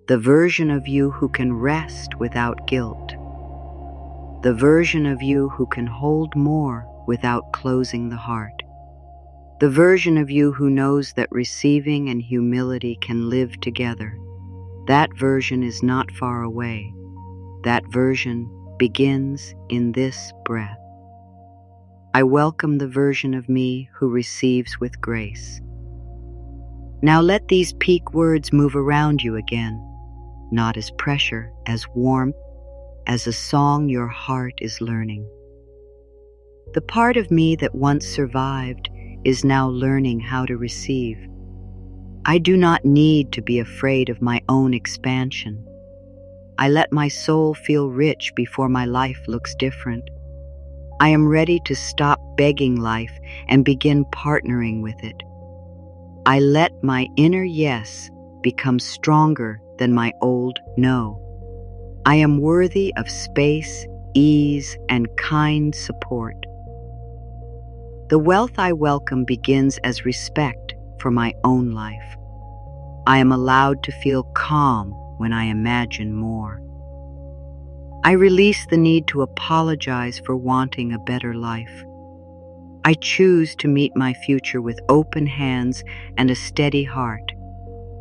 Speaker 1: The version of you who can rest without guilt. The version of you who can hold more without closing the heart. The version of you who knows that receiving and humility can live together. That version is not far away. That version begins in this breath. I welcome the version of me who receives with grace. Now let these peak words move around you again, not as pressure, as warmth, as a song your heart is learning. The part of me that once survived is now learning how to receive. I do not need to be afraid of my own expansion. I let my soul feel rich before my life looks different. I am ready to stop begging life and begin partnering with it. I let my inner yes become stronger than my old no. I am worthy of space, ease, and kind support. The wealth I welcome begins as respect for my own life. I am allowed to feel calm when I imagine more. I release the need to apologize for wanting a better life. I choose to meet my future with open hands and a steady heart.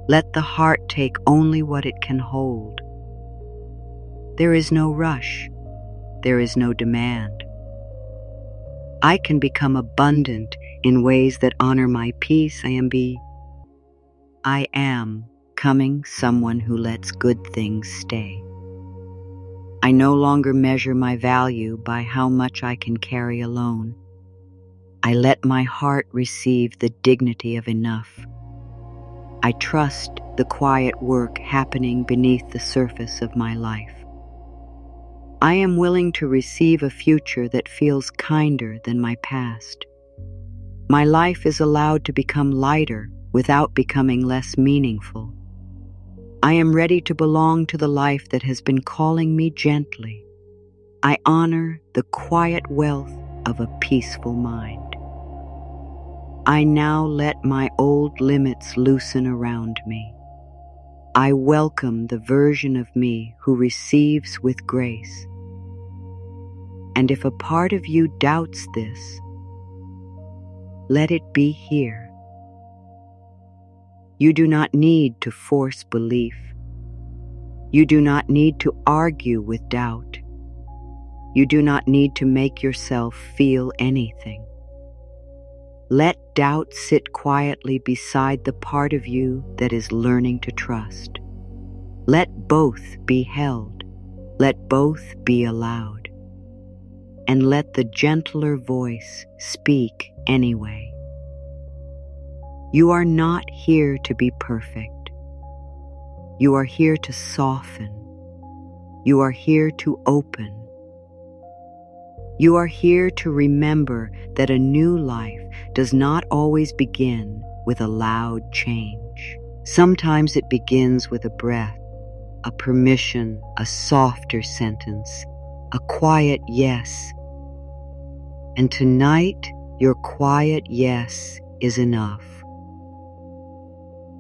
Speaker 1: Let the heart take only what it can hold. There is no rush. There is no demand. I can become abundant in ways that honor my peace. I am becoming someone who lets good things stay. I no longer measure my value by how much I can carry alone. I let my heart receive the dignity of enough. I trust the quiet work happening beneath the surface of my life. I am willing to receive a future that feels kinder than my past. My life is allowed to become lighter without becoming less meaningful. I am ready to belong to the life that has been calling me gently. I honor the quiet wealth of a peaceful mind. I now let my old limits loosen around me. I welcome the version of me who receives with grace. And if a part of you doubts this, let it be here. You do not need to force belief. You do not need to argue with doubt. You do not need to make yourself feel anything. Let doubt sit quietly beside the part of you that is learning to trust. Let both be held. Let both be allowed. And let the gentler voice speak anyway. You are not here to be perfect. You are here to soften. You are here to open. You are here to remember that a new life does not always begin with a loud change. Sometimes it begins with a breath, a permission, a softer sentence, a quiet yes. And tonight, your quiet yes is enough.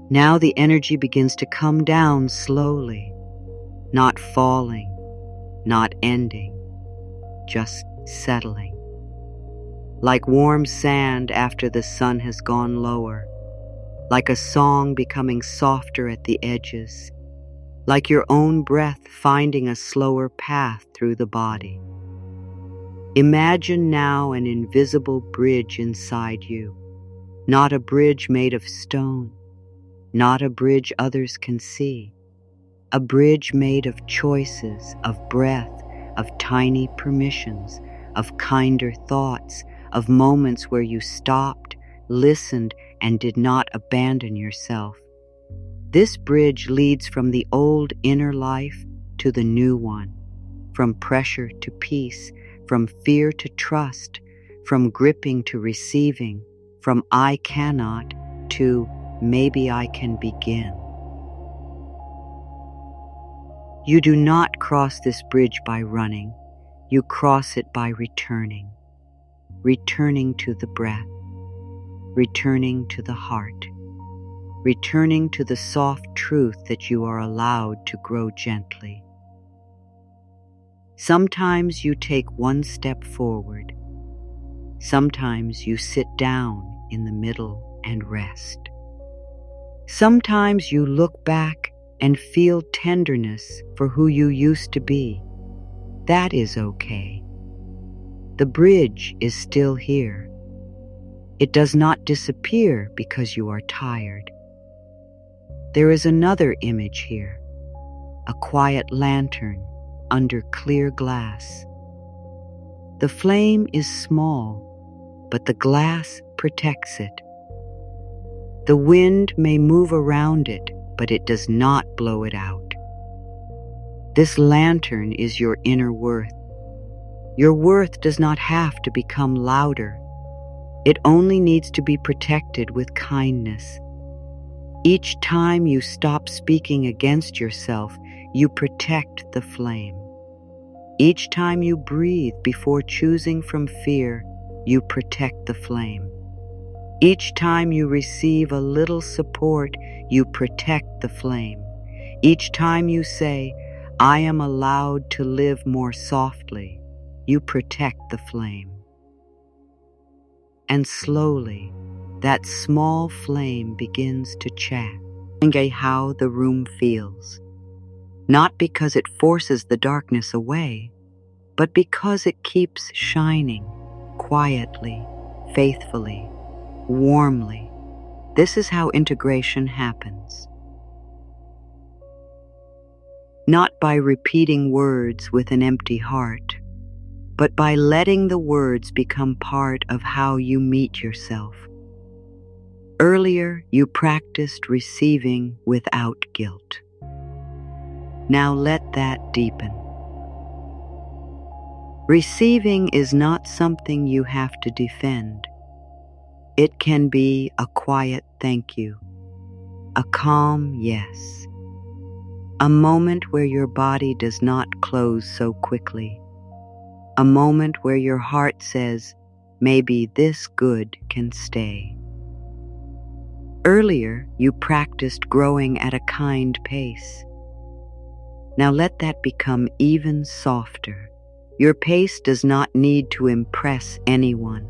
Speaker 1: Now the energy begins to come down slowly, not falling, not ending, just settling. Like warm sand after the sun has gone lower, like a song becoming softer at the edges, like your own breath finding a slower path through the body. Imagine now an invisible bridge inside you, not a bridge made of stone, not a bridge others can see, a bridge made of choices, of breath, of tiny permissions, of kinder thoughts, of moments where you stopped, listened, and did not abandon yourself. This bridge leads from the old inner life to the new one, from pressure to peace, from fear to trust, from gripping to receiving, from I cannot to maybe I can begin. You do not cross this bridge by running, you cross it by returning, returning to the breath, returning to the heart, returning to the soft truth that you are allowed to grow gently. Sometimes you take one step forward. Sometimes you sit down in the middle and rest. Sometimes you look back and feel tenderness for who you used to be. That is okay. The bridge is still here. It does not disappear because you are tired. There is another image here, a quiet lantern under clear glass. The flame is small, but the glass protects it. The wind may move around it, but it does not blow it out. This lantern is your inner worth. Your worth does not have to become louder. It only needs to be protected with kindness. Each time you stop speaking against yourself, you protect the flame. Each time you breathe before choosing from fear, you protect the flame. Each time you receive a little support, you protect the flame. Each time you say, I am allowed to live more softly, you protect the flame. And slowly, that small flame begins to chat, how the room feels. Not because it forces the darkness away, but because it keeps shining quietly, faithfully, warmly. This is how integration happens. Not by repeating words with an empty heart, but by letting the words become part of how you meet yourself. Earlier, you practiced receiving without guilt. Now let that deepen. Receiving is not something you have to defend. It can be a quiet thank you, a calm yes, a moment where your body does not close so quickly, a moment where your heart says, maybe this good can stay. Earlier, you practiced growing at a kind pace. Now let that become even softer. Your pace does not need to impress anyone.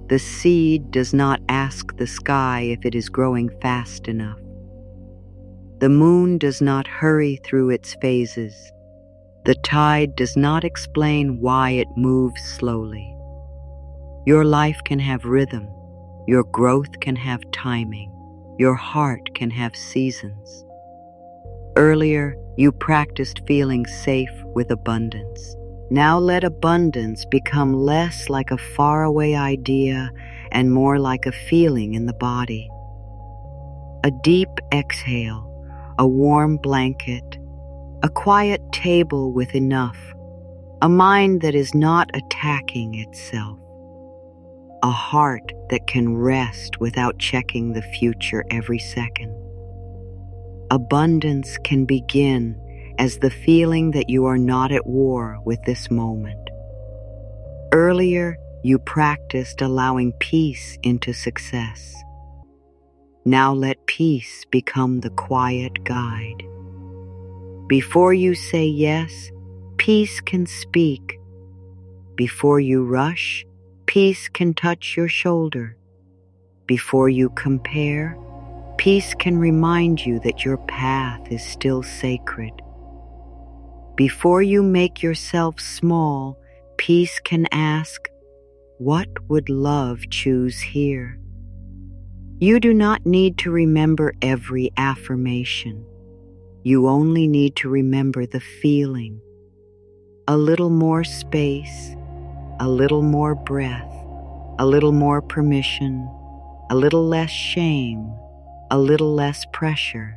Speaker 1: The seed does not ask the sky if it is growing fast enough. The moon does not hurry through its phases. The tide does not explain why it moves slowly. Your life can have rhythm. Your growth can have timing. Your heart can have seasons. Earlier, you practiced feeling safe with abundance. Now let abundance become less like a faraway idea and more like a feeling in the body. A deep exhale, a warm blanket, a quiet table with enough, a mind that is not attacking itself, a heart that can rest without checking the future every second. Abundance can begin as the feeling that you are not at war with this moment. Earlier, you practiced allowing peace into success. Now let peace become the quiet guide. Before you say yes, peace can speak. Before you rush, peace can touch your shoulder. Before you compare, Peace can remind you that your path is still sacred. Before you make yourself small, peace can ask, what would love choose here? You do not need to remember every affirmation. You only need to remember the feeling. A little more space, a little more breath, a little more permission, a little less shame, a little less pressure,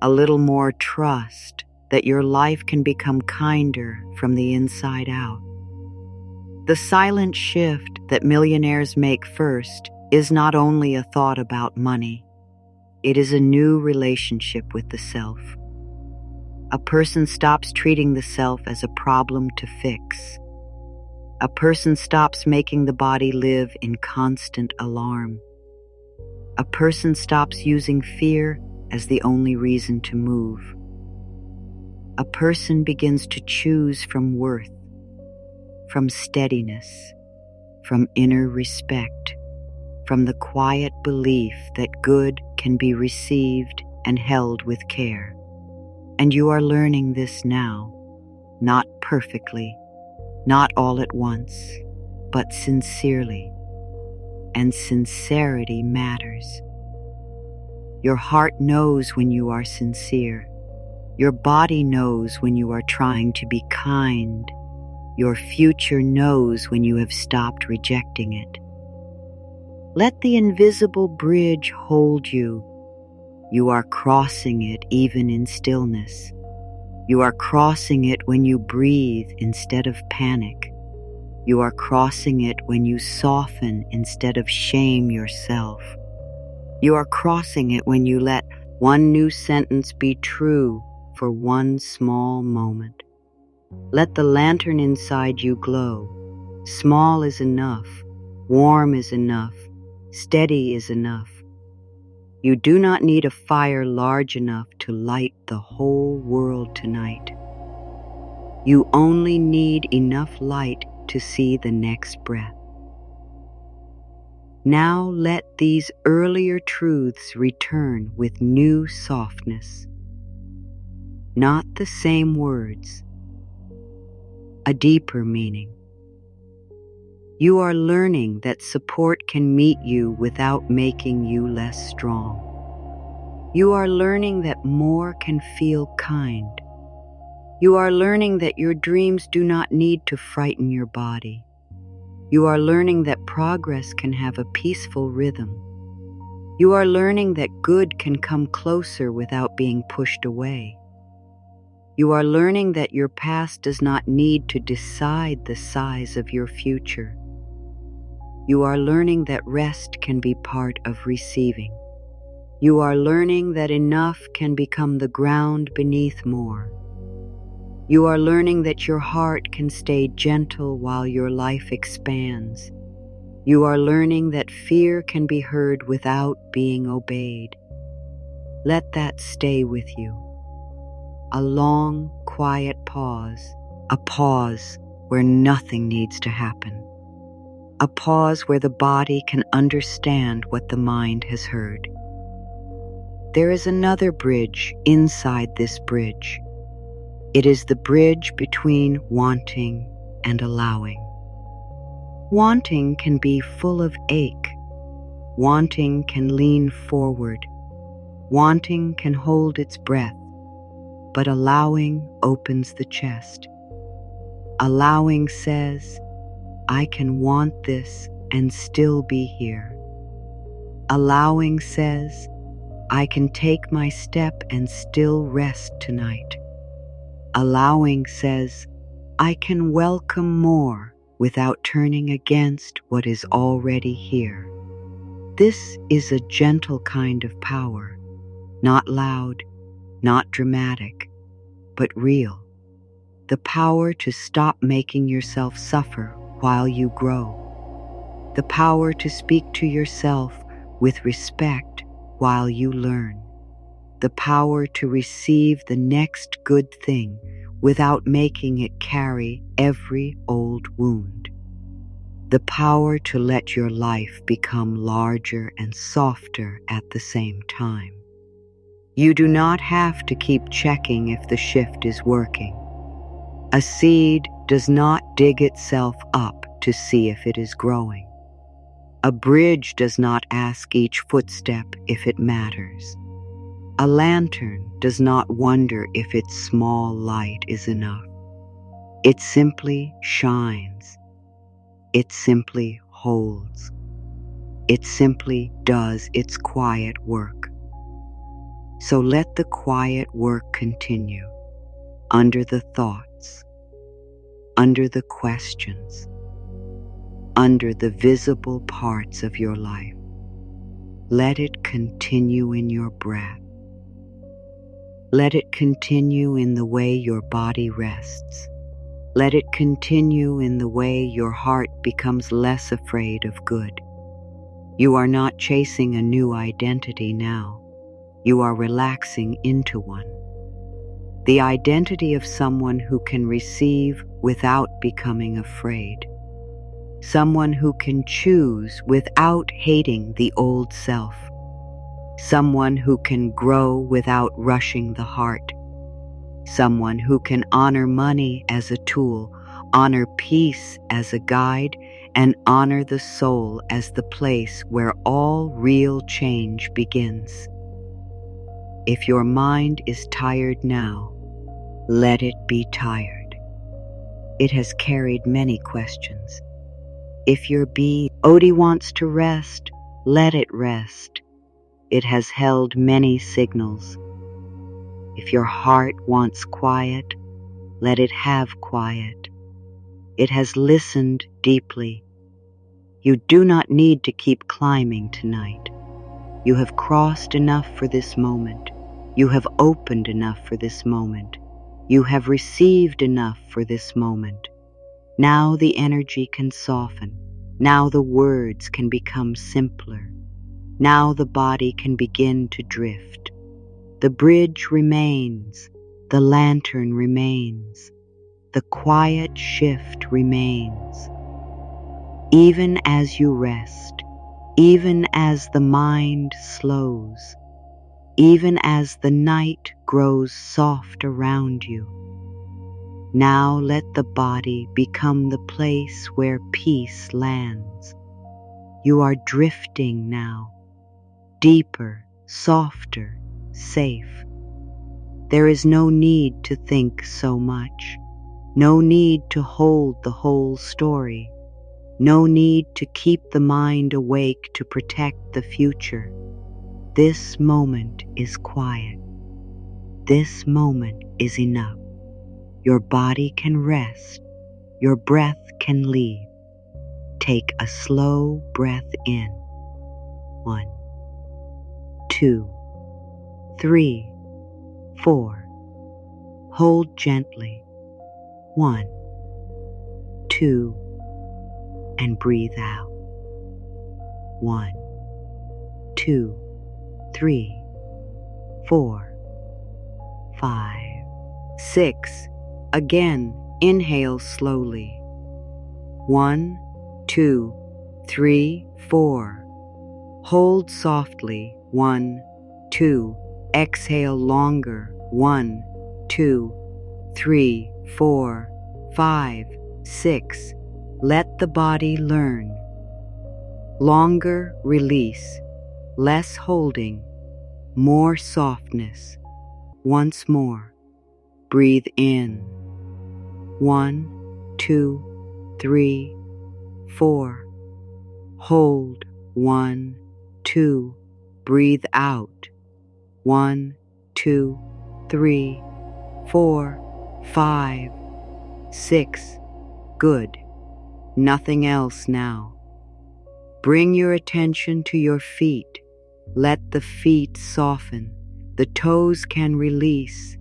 Speaker 1: a little more trust that your life can become kinder from the inside out. The silent shift that millionaires make first is not only a thought about money, it is a new relationship with the self. A person stops treating the self as a problem to fix. A person stops making the body live in constant alarm. A person stops using fear as the only reason to move. A person begins to choose from worth, from steadiness, from inner respect, from the quiet belief that good can be received and held with care. And you are learning this now, not perfectly, not all at once, but sincerely. And sincerity matters. Your heart knows when you are sincere. Your body knows when you are trying to be kind. Your future knows when you have stopped rejecting it. Let the invisible bridge hold you. You are crossing it even in stillness. You are crossing it when you breathe instead of panic. You are crossing it when you soften instead of shame yourself. You are crossing it when you let one new sentence be true for one small moment. Let the lantern inside you glow. Small is enough. Warm is enough. Steady is enough. You do not need a fire large enough to light the whole world tonight. You only need enough light to see the next breath. Now let these earlier truths return with new softness. Not the same words, a deeper meaning. You are learning that support can meet you without making you less strong. You are learning that more can feel kind. You are learning that your dreams do not need to frighten your body. You are learning that progress can have a peaceful rhythm. You are learning that good can come closer without being pushed away. You are learning that your past does not need to decide the size of your future. You are learning that rest can be part of receiving. You are learning that enough can become the ground beneath more. You are learning that your heart can stay gentle while your life expands. You are learning that fear can be heard without being obeyed. Let that stay with you. A long, quiet pause, a pause where nothing needs to happen. A pause where the body can understand what the mind has heard. There is another bridge inside this bridge. It is the bridge between wanting and allowing. Wanting can be full of ache. Wanting can lean forward. Wanting can hold its breath. But allowing opens the chest. Allowing says, I can want this and still be here. Allowing says, I can take my step and still rest tonight. Allowing says, I can welcome more without turning against what is already here. This is a gentle kind of power, not loud, not dramatic, but real. The power to stop making yourself suffer while you grow. The power to speak to yourself with respect while you learn. The power to receive the next good thing without making it carry every old wound. the power to let your life become larger and softer at the same time. You do not have to keep checking if the shift is working. A seed does not dig itself up to see if it is growing. A bridge does not ask each footstep if it matters. A lantern does not wonder if its small light is enough. It simply shines. It simply holds. It simply does its quiet work. So let the quiet work continue, under the thoughts, under the questions, under the visible parts of your life. Let it continue in your breath. Let it continue in the way your body rests. Let it continue in the way your heart becomes less afraid of good. You are not chasing a new identity now. You are relaxing into one. The identity of someone who can receive without becoming afraid. Someone who can choose without hating the old self. Someone who can grow without rushing the heart. Someone who can honor money as a tool, honor peace as a guide, and honor the soul as the place where all real change begins. If your mind is tired now, let it be tired. It has carried many questions. If your body wants to rest, let it rest. It has held many signals. If your heart wants quiet, let it have quiet. It has listened deeply. You do not need to keep climbing tonight. You have crossed enough for this moment. You have opened enough for this moment. You have received enough for this moment. Now the energy can soften. Now the words can become simpler. Now the body can begin to drift. The bridge remains. The lantern remains. The quiet shift remains. Even as you rest, even as the mind slows, even as the night grows soft around you, now let the body become the place where peace lands. You are drifting now, deeper, softer, safe. There is no need to think so much, no need to hold the whole story, no need to keep the mind awake to protect the future. This moment is quiet. This moment is enough. Your body can rest. Your breath can leave. Take a slow breath in. 1, 2, 3, 4. Hold gently. 1, 2, and breathe out. 1, 2, 3, 4, 5, 6. Again, inhale slowly. 1, 2, 3, 4. Hold softly. 1, 2. Exhale longer. 1, 2, 3, 4, 5, 6. Let the body learn. Longer release. Less holding. More softness. Once more. Breathe in. 1, 2, 3, 4. Hold. 1, 2. Breathe out. 1, 2, 3, 4, 5, 6. Good. Nothing else now. Bring your attention to your feet. Let the feet soften. The toes can release.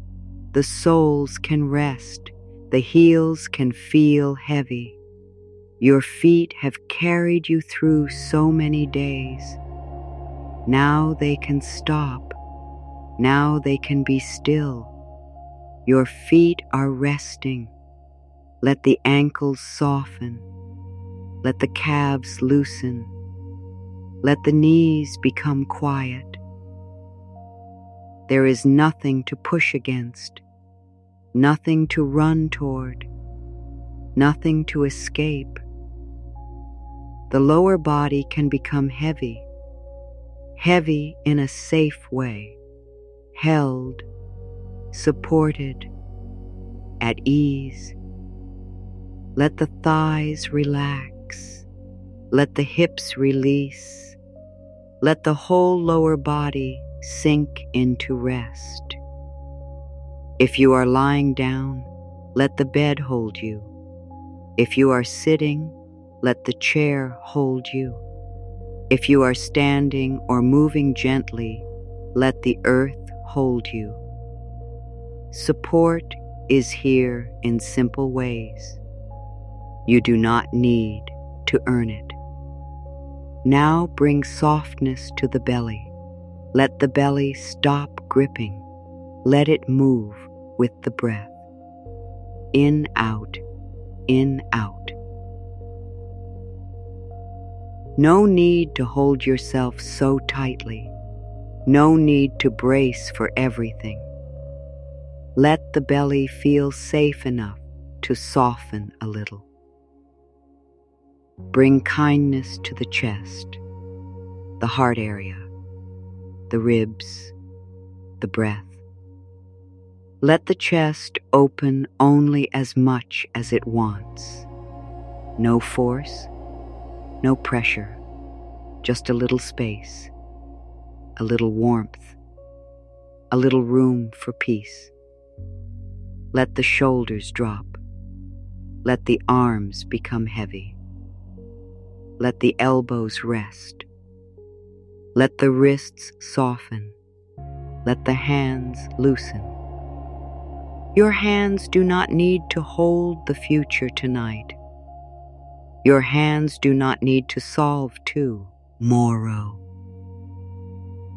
Speaker 1: The soles can rest. The heels can feel heavy. Your feet have carried you through so many days. Now they can stop. Now they can be still. Your feet are resting. Let the ankles soften. Let the calves loosen. Let the knees become quiet. There is nothing to push against, nothing to run toward, nothing to escape. The lower body can become heavy, heavy in a safe way, held, supported, at ease. Let the thighs relax. Let the hips release. Let the whole lower body sink into rest. If you are lying down, let the bed hold you. If you are sitting, let the chair hold you. If you are standing or moving gently, let the earth hold you. Support is here in simple ways. You do not need to earn it. Now bring softness to the belly. Let the belly stop gripping. Let it move with the breath. In, out, in, out. No need to hold yourself so tightly. No need to brace for everything. Let the belly feel safe enough to soften a little. Bring kindness to the chest, the heart area, the ribs, the breath. Let the chest open only as much as it wants. No force, no pressure, just a little space, a little warmth, a little room for peace. Let the shoulders drop. Let the arms become heavy. Let the elbows rest. Let the wrists soften. Let the hands loosen. Your hands do not need to hold the future tonight. Your hands do not need to solve tomorrow.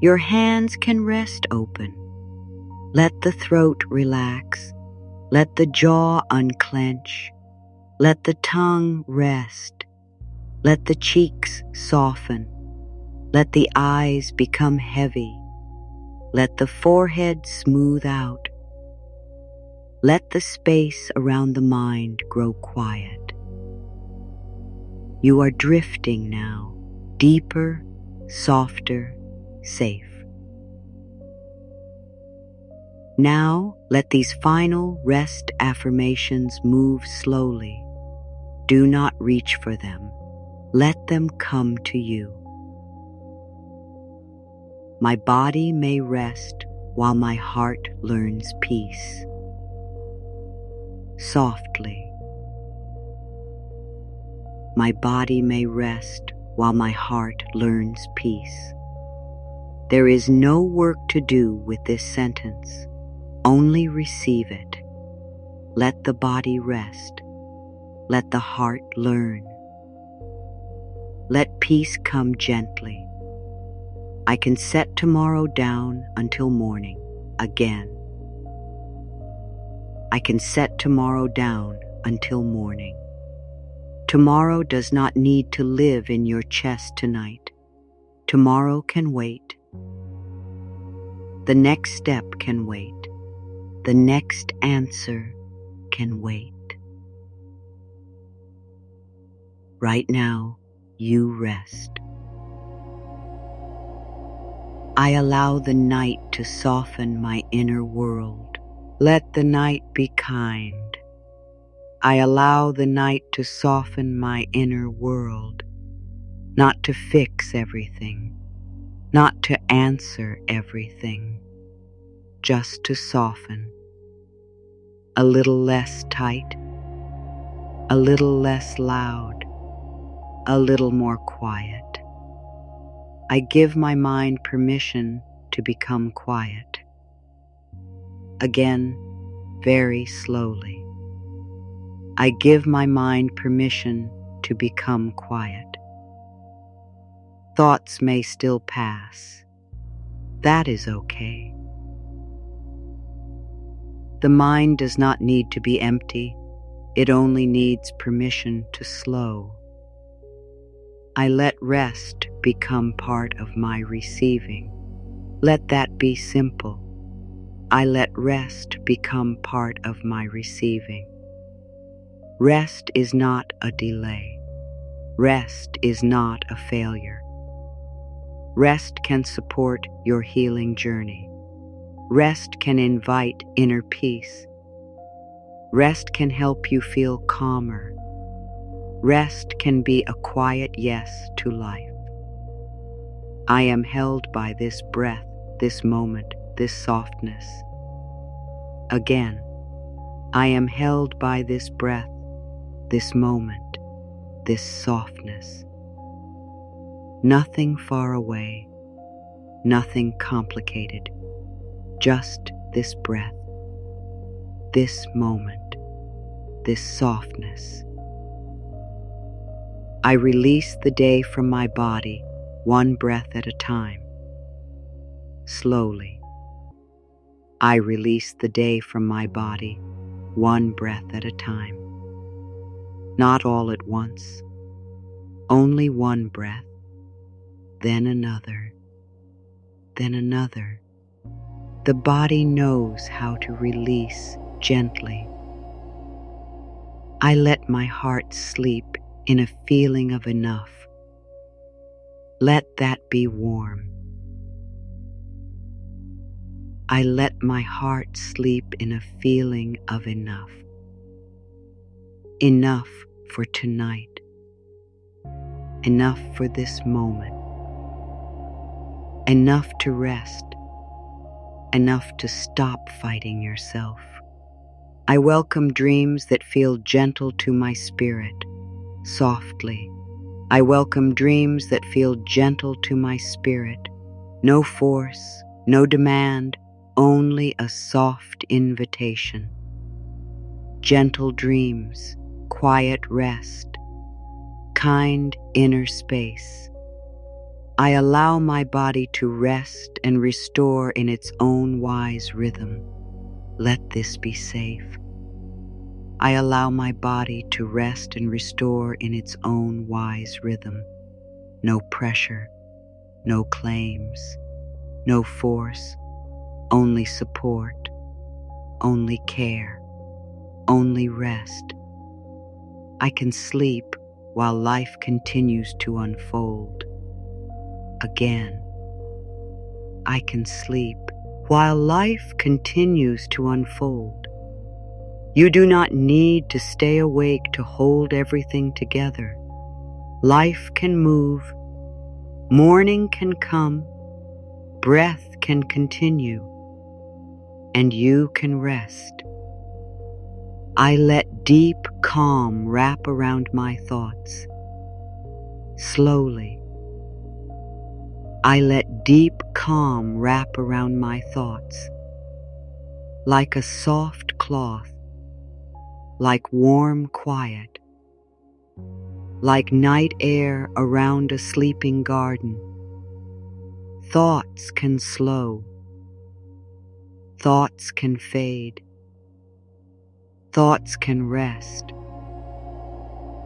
Speaker 1: Your hands can rest open. Let the throat relax. Let the jaw unclench. Let the tongue rest. Let the cheeks soften. Let the eyes become heavy. Let the forehead smooth out. Let the space around the mind grow quiet. You are drifting now, deeper, softer, safe. Now let these final rest affirmations move slowly. Do not reach for them. Let them come to you. My body may rest while my heart learns peace. Softly. My body may rest while my heart learns peace. There is no work to do with this sentence. Only receive it. Let the body rest. Let the heart learn. Let peace come gently. I can set tomorrow down until morning again. I can set tomorrow down until morning. Tomorrow does not need to live in your chest tonight. Tomorrow can wait. The next step can wait. The next answer can wait. Right now, you rest. I allow the night to soften my inner world. Let the night be kind. I allow the night to soften my inner world, not to fix everything, not to answer everything, just to soften. A little less tight, a little less loud, a little more quiet. I give my mind permission to become quiet. Again, very slowly. I give my mind permission to become quiet. Thoughts may still pass. That is okay. The mind does not need to be empty. It only needs permission to slow. I let rest become part of my receiving. Let that be simple. I let rest become part of my receiving. Rest is not a delay. Rest is not a failure. Rest can support your healing journey. Rest can invite inner peace. Rest can help you feel calmer. Rest can be a quiet yes to life. I am held by this breath, this moment, this softness. Again, I am held by this breath, this moment, this softness. Nothing far away, nothing complicated, just this breath, this moment, this softness. I release the day from my body, one breath at a time. Slowly. I release the day from my body, one breath at a time. Not all at once, only one breath, then another, then another. The body knows how to release gently. I let my heart sleep in a feeling of enough. Let that be warm. I let my heart sleep in a feeling of enough. Enough for tonight. Enough for this moment. Enough to rest. Enough to stop fighting yourself. I welcome dreams that feel gentle to my spirit, softly. I welcome dreams that feel gentle to my spirit. No force, no demand, only a soft invitation. Gentle dreams, quiet rest, kind inner space. I allow my body to rest and restore in its own wise rhythm. Let this be safe. I allow my body to rest and restore in its own wise rhythm. No pressure, no claims, no force, only support, only care, only rest. I can sleep while life continues to unfold. Again, I can sleep while life continues to unfold. You do not need to stay awake to hold everything together. Life can move, morning can come, breath can continue, and you can rest. I let deep calm wrap around my thoughts. Slowly, I let deep calm wrap around my thoughts, like a soft cloth, like warm quiet, like night air around a sleeping garden. Thoughts can slow, thoughts can fade, thoughts can rest.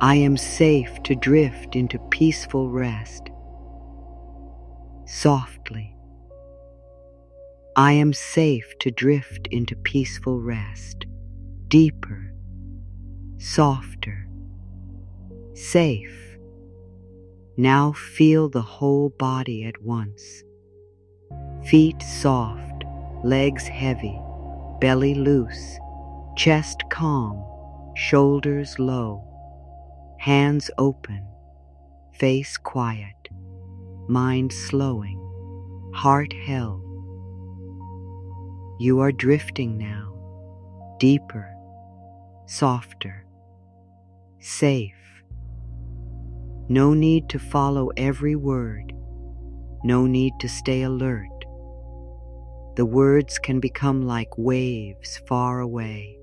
Speaker 1: I am safe to drift into peaceful rest. Softly, I am safe to drift into peaceful rest. Deeper, softer, safe. Now feel the whole body at once. Feet soft, legs heavy, belly loose, chest calm, shoulders low, hands open, face quiet, mind slowing, heart held. You are drifting now, deeper, softer, safe. No need to follow every word, no need to stay alert. The words can become like waves far away.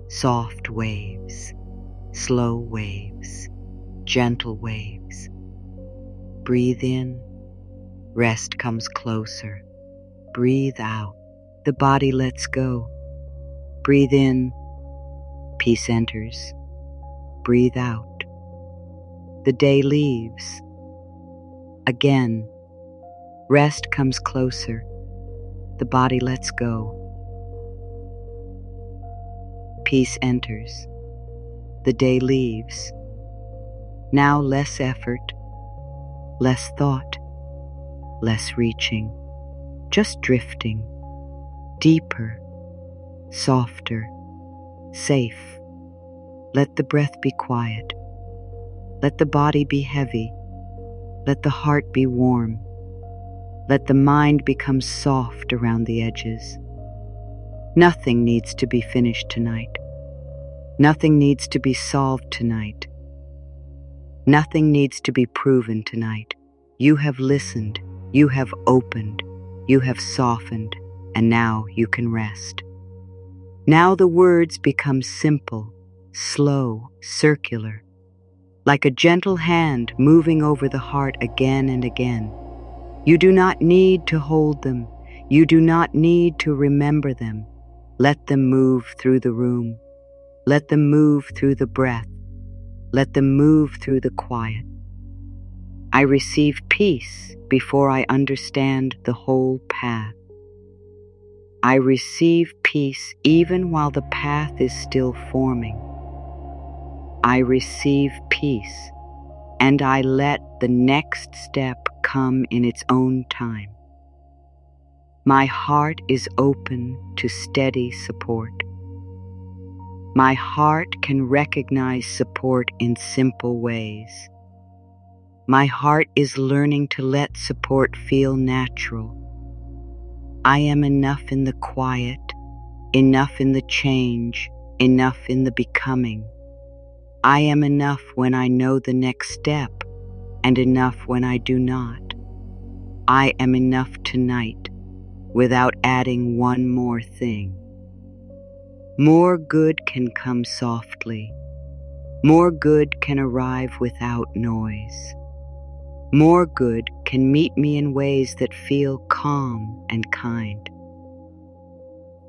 Speaker 1: Soft waves, slow waves, gentle waves. Breathe in, rest comes closer. Breathe out, the body lets go. Breathe in, peace enters. Breathe out, The day leaves. Again, rest comes closer. The body lets go. Peace enters. The day leaves. Now less effort, less thought, less reaching, just drifting, deeper, softer, safe. Let the breath be quiet. Let the body be heavy. Let the heart be warm. Let the mind become soft around the edges. Nothing needs to be finished tonight. Nothing needs to be solved tonight. Nothing needs to be proven tonight. You have listened, you have opened, you have softened, and now you can rest. Now the words become simple, slow, circular, like a gentle hand moving over the heart again and again. You do not need to hold them. You do not need to remember them. Let them move through the room. Let them move through the breath. Let them move through the quiet. I receive peace before I understand the whole path. I receive peace even while the path is still forming. I receive peace, and I let the next step come in its own time. My heart is open to steady support. My heart can recognize support in simple ways. My heart is learning to let support feel natural. I am enough in the quiet, enough in the change, enough in the becoming. I am enough when I know the next step, and enough when I do not. I am enough tonight, without adding one more thing. More good can come softly. More good can arrive without noise. More good can meet me in ways that feel calm and kind.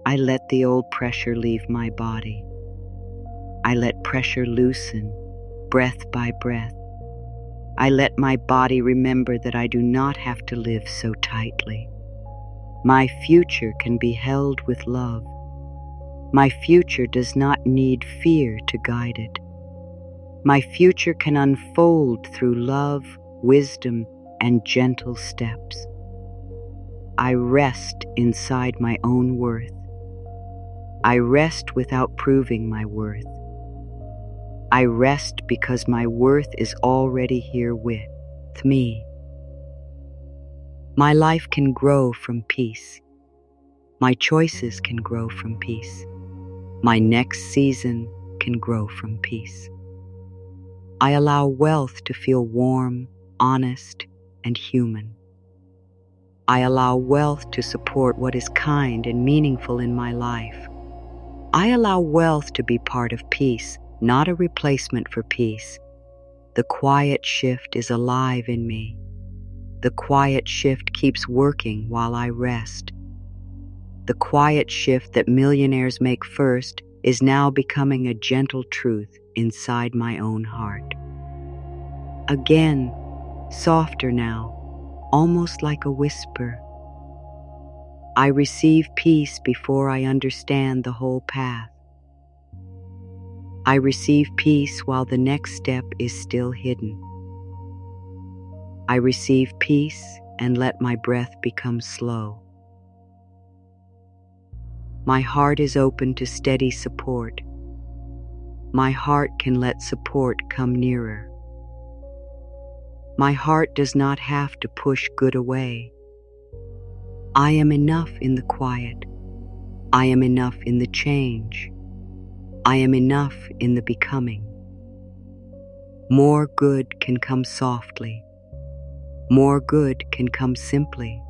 Speaker 1: I let the old pressure leave my body. I let pressure loosen, breath by breath. I let my body remember that I do not have to live so tightly. My future can be held with love. My future does not need fear to guide it. My future can unfold through love, wisdom, and gentle steps. I rest inside my own worth. I rest without proving my worth. I rest because my worth is already here with me. My life can grow from peace. My choices can grow from peace. My next season can grow from peace. I allow wealth to feel warm, honest, and human. I allow wealth to support what is kind and meaningful in my life. I allow wealth to be part of peace, not a replacement for peace. The quiet shift is alive in me. The quiet shift keeps working while I rest. The quiet shift that millionaires make first is now becoming a gentle truth inside my own heart. Again, softer now, almost like a whisper. I receive peace before I understand the whole path. I receive peace while the next step is still hidden. I receive peace and let my breath become slow. My heart is open to steady support. My heart can let support come nearer. My heart does not have to push good away. I am enough in the quiet. I am enough in the change. I am enough in the becoming. More good can come softly. More good can come simply.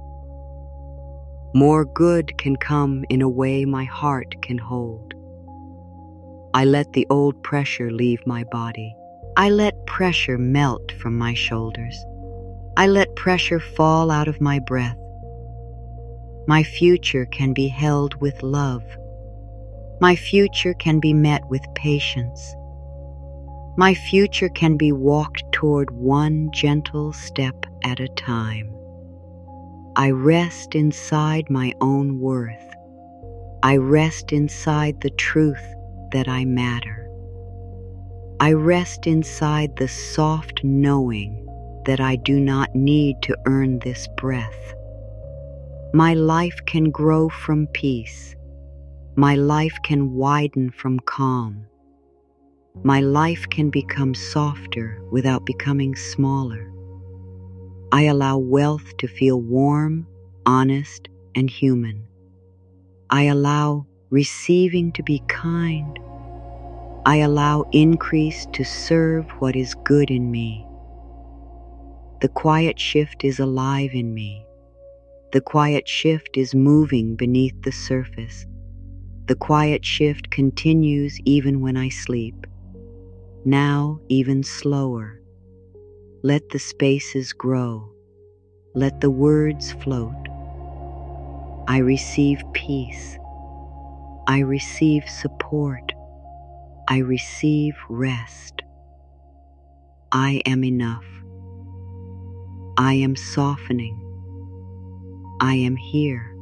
Speaker 1: More good can come in a way my heart can hold. I let the old pressure leave my body. I let pressure melt from my shoulders. I let pressure fall out of my breath. My future can be held with love. My future can be met with patience. My future can be walked toward one gentle step at a time. I rest inside my own worth. I rest inside the truth that I matter. I rest inside the soft knowing that I do not need to earn this breath. My life can grow from peace. My life can widen from calm. My life can become softer without becoming smaller. I allow wealth to feel warm, honest, and human. I allow receiving to be kind. I allow increase to serve what is good in me. The quiet shift is alive in me. The quiet shift is moving beneath the surface. The quiet shift continues even when I sleep. Now even slower. Let the spaces grow. Let the words float. I receive peace. I receive support. I receive rest. I am enough. I am softening. I am here.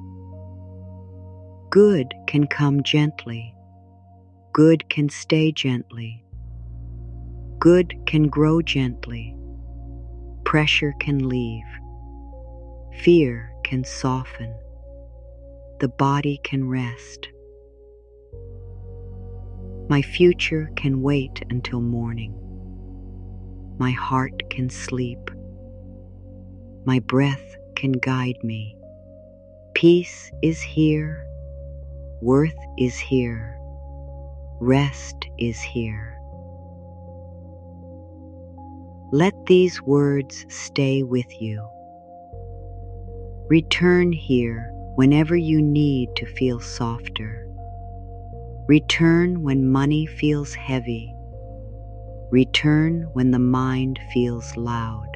Speaker 1: Good can come gently. Good can stay gently. Good can grow gently. Pressure can leave. Fear can soften. The body can rest. My future can wait until morning. My heart can sleep. My breath can guide me. Peace is here. Worth is here. Rest is here. Let these words stay with you. Return here whenever you need to feel softer. Return when money feels heavy. Return when the mind feels loud.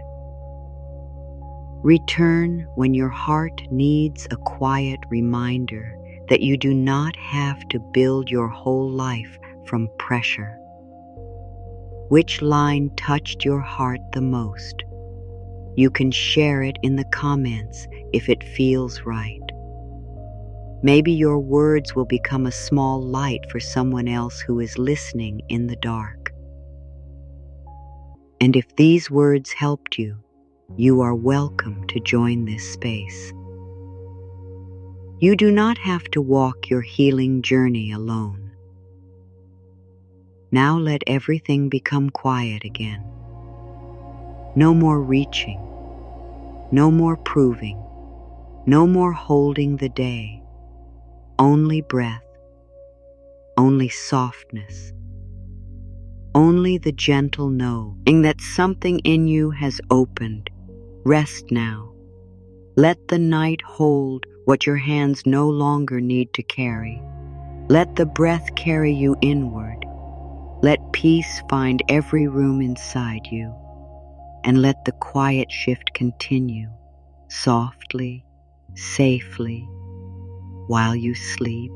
Speaker 1: Return when your heart needs a quiet reminder that you do not have to build your whole life from pressure. Which line touched your heart the most? You can share it in the comments if it feels right. Maybe your words will become a small light for someone else who is listening in the dark. And if these words helped you, you are welcome to join this space. You do not have to walk your healing journey alone. Now let everything become quiet again. No more reaching. No more proving. No more holding the day. Only breath. Only softness. Only the gentle knowing that something in you has opened. Rest now. Let the night hold what your hands no longer need to carry. Let the breath carry you inward. Let peace find every room inside you, and let the quiet shift continue, softly, safely, while you sleep,